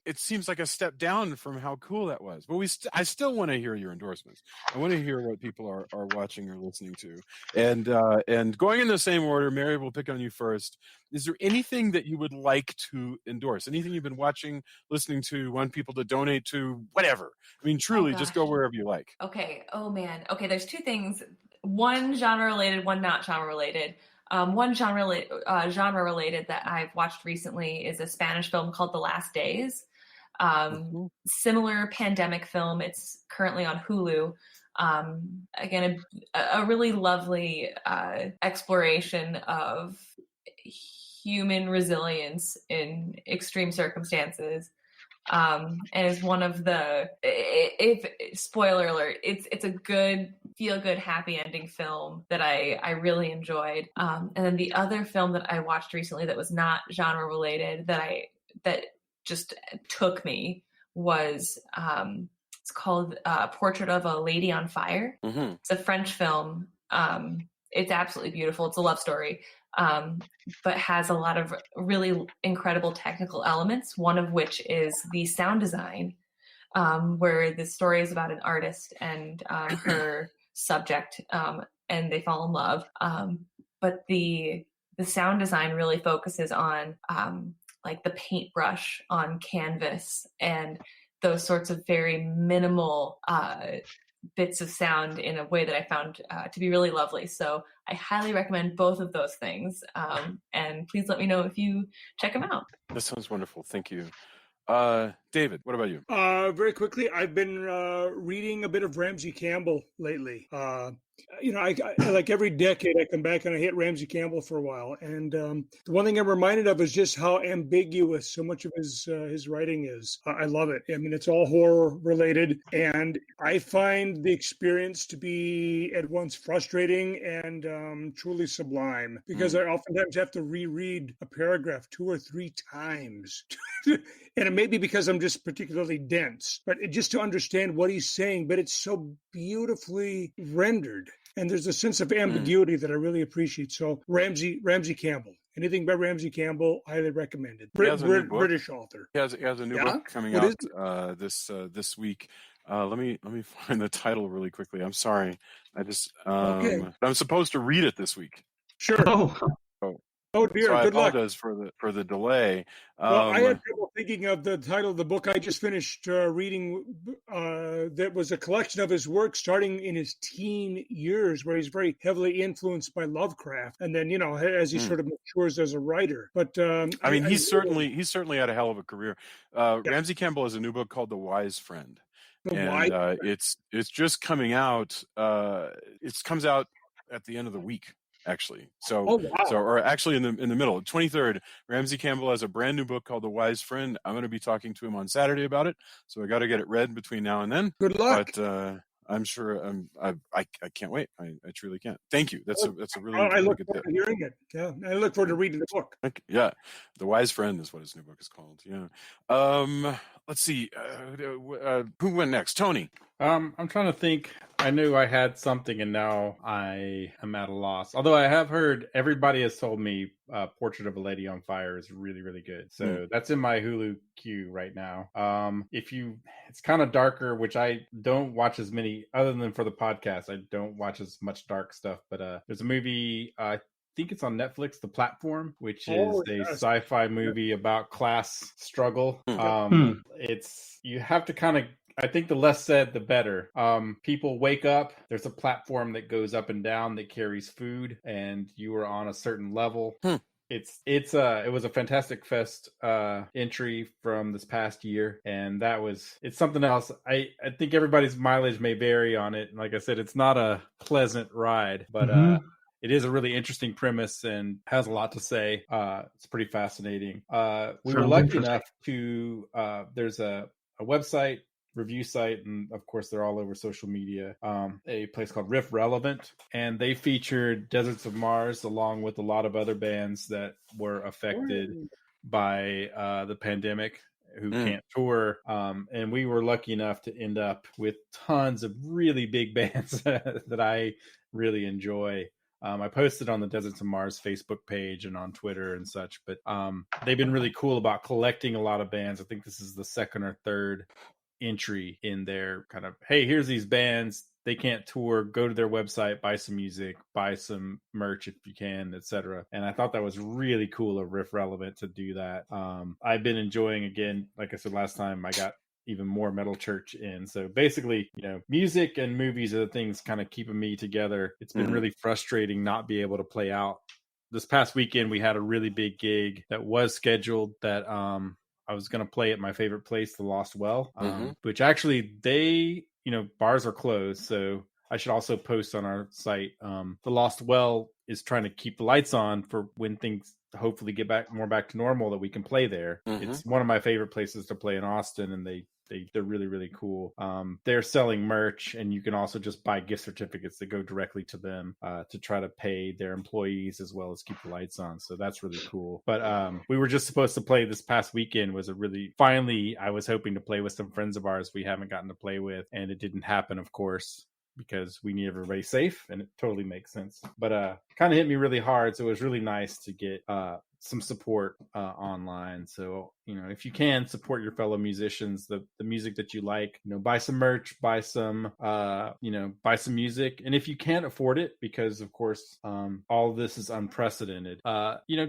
It seems like a step down from how cool that was. But I still want to hear your endorsements. I want to hear what people are watching or listening to. And going in the same order, Mary, will pick on you first. Is there anything that you would like to endorse? Anything you've been watching, listening to, want people to donate to, whatever? I mean, truly, just go wherever you like. Okay. Oh man. Okay. There's 2 things. One genre related, one not genre related. One genre related that I've watched recently is a Spanish film called The Last Days. Similar pandemic film. It's currently on Hulu. Again, a really lovely exploration of human resilience in extreme circumstances. And is one of the, spoiler alert, it's a good, feel-good, happy ending film that I really enjoyed. And then the other film that I watched recently that was not genre related that just took me was it's called Portrait of a Lady on Fire. Mm-hmm. It's a French film. It's absolutely beautiful. It's a love story. But has a lot of really incredible technical elements, one of which is the sound design, where the story is about an artist and her subject, and they fall in love. But the sound design really focuses on like the paintbrush on canvas and those sorts of very minimal bits of sound in a way that I found to be really lovely. So I highly recommend both of those things. And please let me know if you check them out. That sounds wonderful. Thank you. David, what about you? Very quickly, I've been reading a bit of Ramsey Campbell lately. I like every decade I come back and I hit Ramsey Campbell for a while. And the one thing I'm reminded of is just how ambiguous so much of his writing is. I love it. I mean, it's all horror related, and I find the experience to be at once frustrating and truly sublime, because I oftentimes have to reread a paragraph 2 or 3 times. And it may be because I'm just particularly dense, but just to understand what he's saying, but it's so beautifully rendered. And there's a sense of ambiguity that I really appreciate. So Ramsey Campbell. Anything by Ramsey Campbell, highly recommended. British author. He has a new book coming out this week. Let me find the title really quickly. I'm sorry. I'm supposed to read it this week. Sure. Oh dear! So Good luck. I apologize for the delay. Well, I had trouble thinking of the title of the book I just finished reading. That was a collection of his work starting in his teen years, where he's very heavily influenced by Lovecraft, and then as he sort of matures as a writer. But he's certainly had a hell of a career. Ramsey Campbell has a new book called The Wise Friend, it's just coming out. It comes out at the end of the week, actually. Or actually in the middle, 23rd. Ramsey Campbell has a brand new book called The Wise Friend. I'm going to be talking to him on Saturday about it, so I got to get it read between now and then. Good luck. But I'm sure I can't wait. I truly can't. Thank you. That's a really I look good forward tip. to hearing it. Yeah, I look forward to reading the book. Yeah, The Wise Friend is what his new book is called. Yeah. let's see. Who went next? Tony. I'm trying to think. I knew I had something, and now I am at a loss. Although I have heard everybody has told me Portrait of a Lady on Fire is really, really good. So that's in my Hulu queue right now. It's kind of darker, which I don't watch as many, other than for the podcast. I don't watch as much dark stuff. But there's a movie. I think it's on Netflix, The Platform, which is a sci-fi movie about class struggle. You have to kind of, I think the less said, the better. People wake up, there's a platform that goes up and down that carries food, and you are on a certain level. It was a Fantastic Fest entry from this past year, and it's something else. I think everybody's mileage may vary on it. Like I said, it's not a pleasant ride, but it is a really interesting premise and has a lot to say. It's pretty fascinating. We were lucky enough to, there's a website, review site, and of course they're all over social media, a place called Riff Relevant, and they featured Deserts of Mars along with a lot of other bands that were affected by the pandemic who can't tour, and we were lucky enough to end up with tons of really big bands that I really enjoy. I posted on the Deserts of Mars Facebook page and on Twitter and such, but they've been really cool about collecting a lot of bands. I think this is the second or third entry in their kind of, hey, here's these bands, they can't tour, go to their website, buy some music, buy some merch if you can, etc. And I thought that was really cool of Riff Relevant to do that. I've been enjoying, again, like I said last time, I got even more Metal Church in. So basically, music and movies are the things kind of keeping me together. It's been really frustrating not be able to play out. This past weekend, we had a really big gig that was scheduled that I was going to play at my favorite place, the Lost Well, which actually bars are closed. So I should also post on our site. The Lost Well is trying to keep the lights on for when things hopefully get back to normal, that we can play there. It's one of my favorite places to play in Austin, and they're really, really cool. They're selling merch, and you can also just buy gift certificates that go directly to them to try to pay their employees as well as keep the lights on. So that's really cool. But we were just supposed to play this past weekend. Finally, I was hoping to play with some friends of ours we haven't gotten to play with, and it didn't happen, of course, because we need everybody safe, and it totally makes sense. But kind of hit me really hard, so it was really nice to get some support online. So, if you can support your fellow musicians, the music that you like, buy some merch, buy some music. And if you can't afford it, because of course, all of this is unprecedented,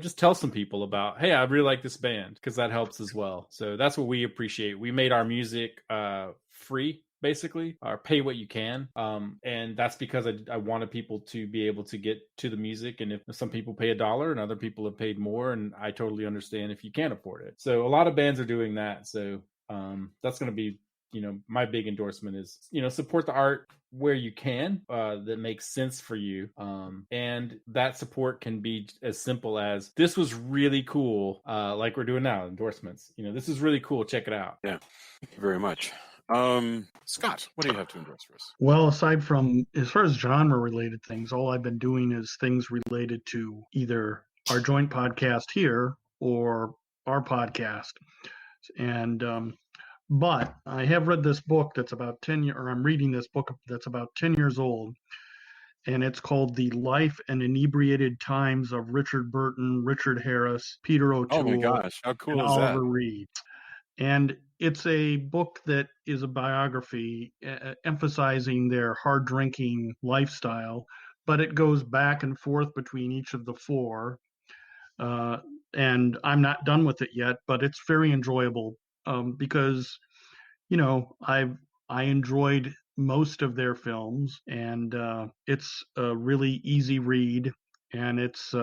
just tell some people about, hey, I really like this band, because that helps as well. So that's what we appreciate. We made our music free, basically, or pay what you can, and that's because I wanted people to be able to get to the music. And if some people pay $1 and other people have paid more, and I totally understand if you can't afford it. So a lot of bands are doing that. So that's going to be, my big endorsement is, support the art where you can, that makes sense for you, and that support can be as simple as, this was really cool, like we're doing now, endorsements. This is really cool, check it out. Yeah, thank you very much. Scott, what do you have to endorse for us? Well, aside from, as far as genre related things, all I've been doing is things related to either our joint podcast here or our podcast. And but I have read this book that's about 10 years, or I'm reading this book that's about 10 years old, and it's called The Life and Inebriated Times of Richard Burton, Richard Harris, Peter O'Toole, oh my gosh, how cool and is Oliver that? Reed. And it's a book that is a biography emphasizing their hard drinking lifestyle, but it goes back and forth between each of the four. And I'm not done with it yet, but it's very enjoyable because, I enjoyed most of their films, and it's a really easy read, and it's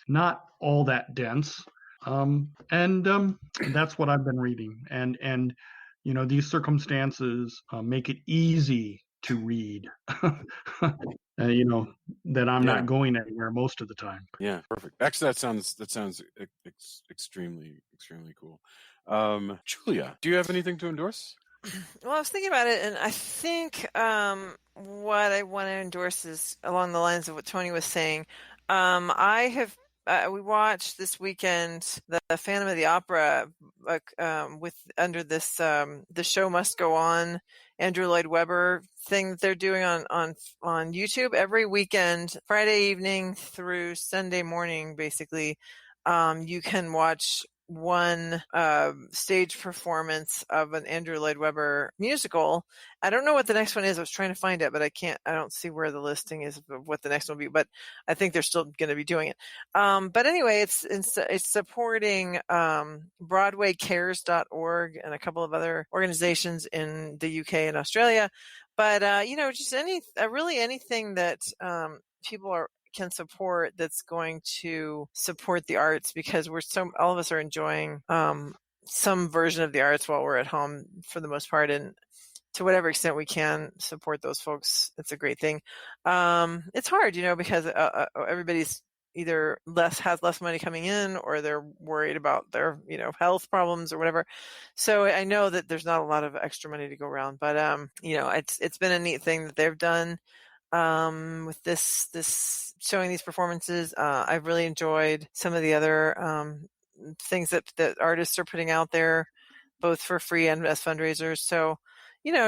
not all that dense. That's what I've been reading, and these circumstances make it easy to read. That I'm not going anywhere most of the time. Yeah, perfect. Actually, that sounds extremely cool. Julia, do you have anything to endorse? Well, I was thinking about it, and I think what I want to endorse is along the lines of what Tony was saying. We watched this weekend the Phantom of the Opera with under this the show must go on, Andrew Lloyd Webber thing that they're doing on YouTube every weekend, Friday evening through Sunday morning, basically. You can watch one stage performance of an Andrew Lloyd Webber musical. I don't know what the next one is. I was trying to find it, but I don't see where the listing is of what the next one will be, but I think they're still going to be doing it. But anyway, it's supporting BroadwayCares.org and a couple of other organizations in the UK and Australia. But just really anything that people can support that's going to support the arts, because all of us are enjoying some version of the arts while we're at home for the most part, and to whatever extent we can support those folks, it's a great thing. It's hard, because everybody's either has less money coming in, or they're worried about their health problems or whatever. So I know that there's not a lot of extra money to go around, but it's been a neat thing that they've done with this showing these performances. I've really enjoyed some of the other things that artists are putting out there, both for free and as fundraisers. So,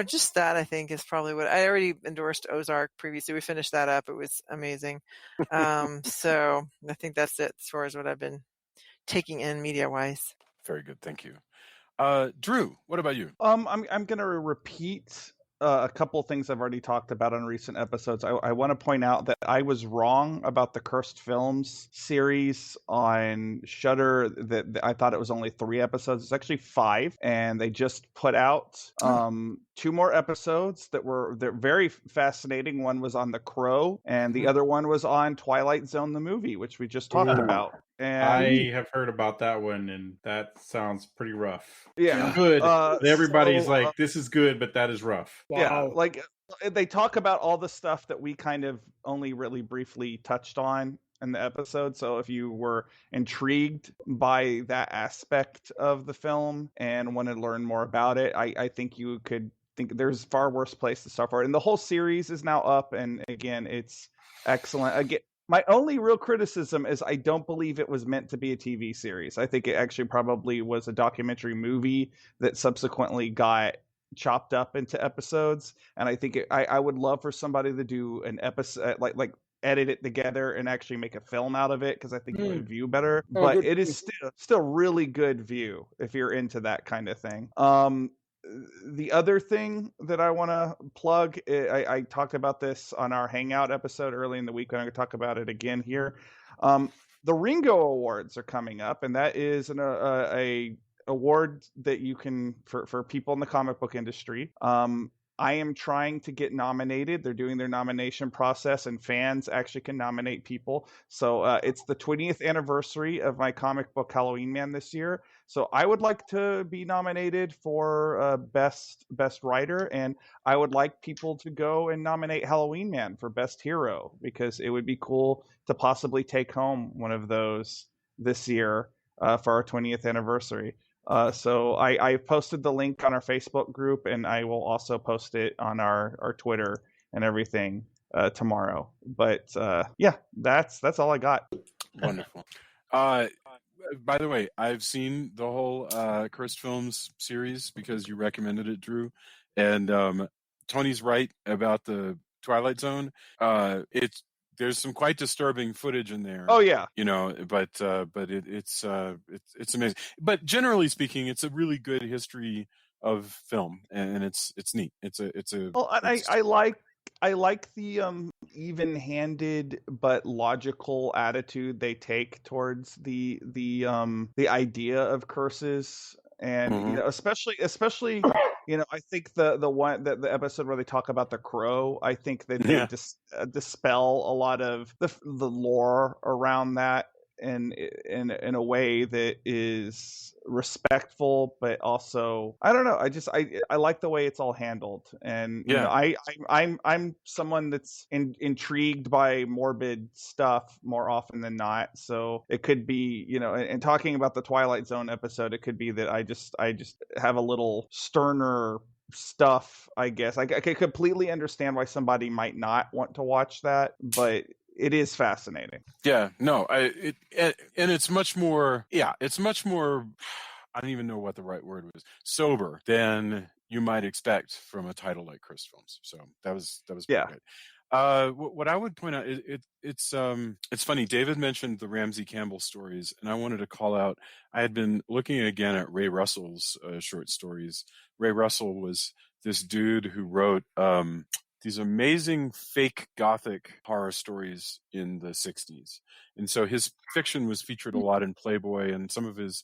just that I think is probably what I already endorsed Ozark previously. We finished that up. It was amazing. So I think that's it as far as what I've been taking in media wise. Very good. Thank you. Drew, what about you? I'm going to repeat a couple of things I've already talked about on recent episodes. I want to point out that I was wrong about the Cursed Films series on Shudder. That I thought it was only 3 episodes. It's actually 5, and they just put out 2 more episodes they're very fascinating. One was on The Crow, and the other one was on Twilight Zone the movie, which we just talked about. And I have heard about that one, and that sounds pretty rough. Yeah, good. Everybody's like, "This is good," but that is rough. Wow. Yeah, like they talk about all the stuff that we kind of only really briefly touched on in the episode. So if you were intrigued by that aspect of the film and want to learn more about it, I think you could think there's far worse place to start for it. And the whole series is now up, and again, it's excellent. Again, my only real criticism is I don't believe it was meant to be a TV series. I think it actually probably was a documentary movie that subsequently got chopped up into episodes. And I think I would love for somebody to do an episode, like edit it together and actually make a film out of it, because I think it would view better. But it is still really good view if you're into that kind of thing. The other thing that I want to plug, I talked about this on our Hangout episode early in the week. I'm going to talk about it again here. The Ringo Awards are coming up, and that is a award that you can for people in the comic book industry. I am trying to get nominated. They're doing their nomination process, and fans actually can nominate people. So it's the 20th anniversary of my comic book Halloween Man this year. So I would like to be nominated for best writer, and I would like people to go and nominate Halloween Man for best hero, because it would be cool to possibly take home one of those this year for our 20th anniversary. So I posted the link on our Facebook group, and I will also post it on our Twitter and everything tomorrow. But yeah, that's all I got. Wonderful. By the way, I've seen the whole Cursed Films series because you recommended it, Drew. And Tony's right about the Twilight Zone. There's some quite disturbing footage in there. Oh yeah, but it's amazing. But generally speaking, it's a really good history of film, and it's neat. I like the even-handed but logical attitude they take towards the idea of curses, and especially I think the episode where they talk about the crow, I think that they dispel a lot of the lore around that in a way that is respectful, but also I don't know. I like the way it's all handled, and I'm someone that's intrigued by morbid stuff more often than not. So it could be and talking about the Twilight Zone episode, it could be that I just have a little sterner stuff. I guess I can completely understand why somebody might not want to watch that, but it is fascinating. Yeah, no, it's much more. Yeah, it's much more. I don't even know what the right word was, sober than you might expect from a title like Cursed Films. So that was pretty good. What I would point out, it's funny. David mentioned the Ramsey Campbell stories, and I wanted to call out. I had been looking again at Ray Russell's short stories. Ray Russell was this dude who wrote these amazing fake Gothic horror stories in the 60s. And so his fiction was featured a lot in Playboy, and some of his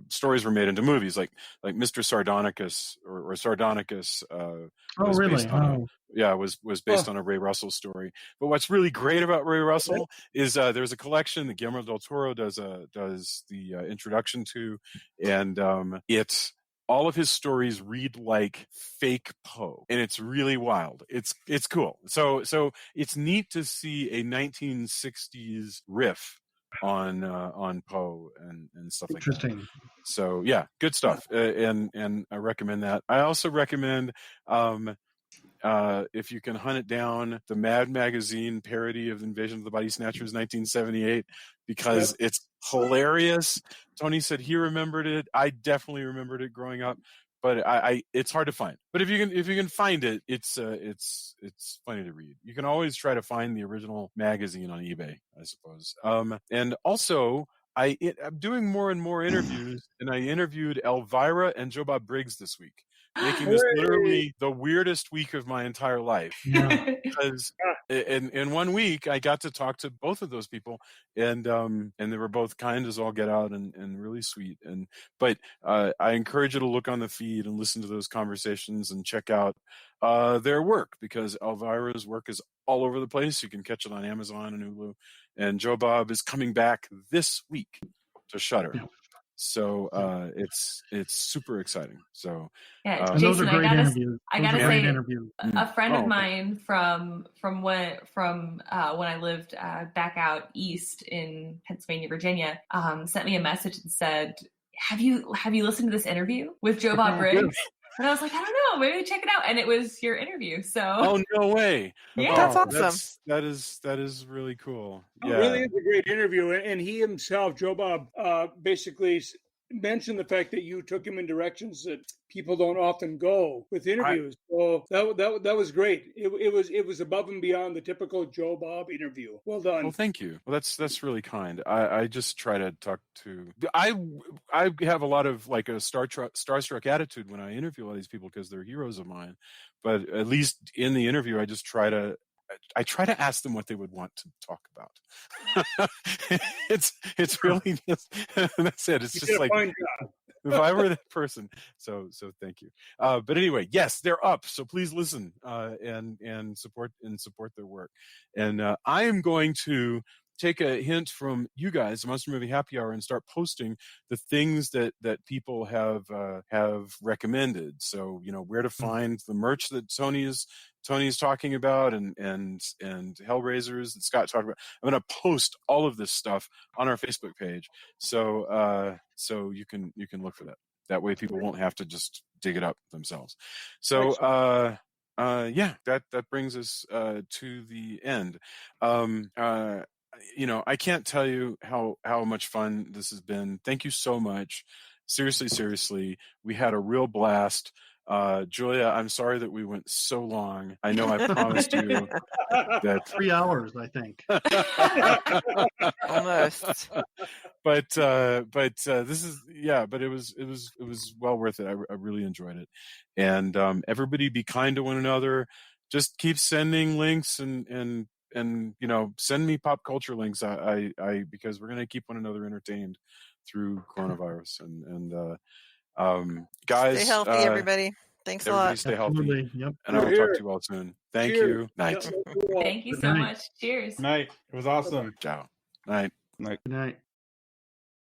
stories were made into movies, like Mr. Sardonicus or Sardonicus. Oh, really? Was based on a Ray Russell story. But what's really great about Ray Russell is there's a collection that Guillermo del Toro does the introduction to, and all of his stories read like fake Poe, and it's really wild. It's cool. So it's neat to see a 1960s riff on Poe and stuff like that. Interesting. So yeah, good stuff. And I recommend that. I also recommend if you can hunt it down, the Mad Magazine parody of Invasion of the Body Snatchers 1978, because it's hilarious. Tony said he remembered it. I definitely remembered it growing up, but it's hard to find. But if you can find it, it's funny to read. You can always try to find the original magazine on eBay, I suppose. And also, I'm doing more and more interviews, and I interviewed Elvira and Joe Bob Briggs this week, making this literally the weirdest week of my entire life. Yeah. Because in 1 week I got to talk to both of those people, and they were both kind as all get out and really sweet. But I encourage you to look on the feed and listen to those conversations and check out their work, because Elvira's work is all over the place. You can catch it on Amazon and Hulu, and Joe Bob is coming back this week to Shudder. Yeah. So it's super exciting. So yeah, Those Jason, are great interviews. I gotta say, interviews. a friend of mine from when I lived back out east in Pennsylvania, Virginia, sent me a message and said, "Have you listened to this interview with Joe Bob Briggs?" And I was like, I don't know, maybe check it out. And it was your interview. So oh, no way. Yeah. That's awesome. That is really cool. It really is a great interview. And he himself, Joe Bob, basically mentioned the fact that you took him in directions that people don't often go with interviews. So that was great. It was above and beyond the typical Joe Bob interview. Well done. Well, thank you. Well, that's really kind. I just try to talk to. I have a lot of like a starstruck attitude when I interview all these people, because they're heroes of mine. But at least in the interview, I try to ask them what they would want to talk about. it's really just, that's it. It's just like if I were that person. So thank you. But anyway, yes, they're up. So please listen and support their work. And I am going to take a hint from you guys, the Monster Movie Happy Hour, and start posting the things that people have recommended. So where to find the merch that Tony's talking about, and Hellraisers that Scott talked about. I'm going to post all of this stuff on our Facebook page, so you can look for that. That way, people won't have to just dig it up themselves. So that brings us to the end. I can't tell you how much fun this has been. Thank you so much. Seriously, we had a real blast. Julia, I'm sorry that we went so long. I know I promised you that 3 hours, I think. Almost. But this is but it was well worth it. I really enjoyed it. And everybody be kind to one another. Just keep sending links and send me pop culture links. I because we're gonna keep one another entertained through coronavirus, and guys, stay healthy, everybody. Thanks a lot. Stay Absolutely. healthy. Yep. And I will talk to you all soon. Thank you. Night. Thank you so much. Cheers. Night. It was awesome. Ciao. Night. Good night.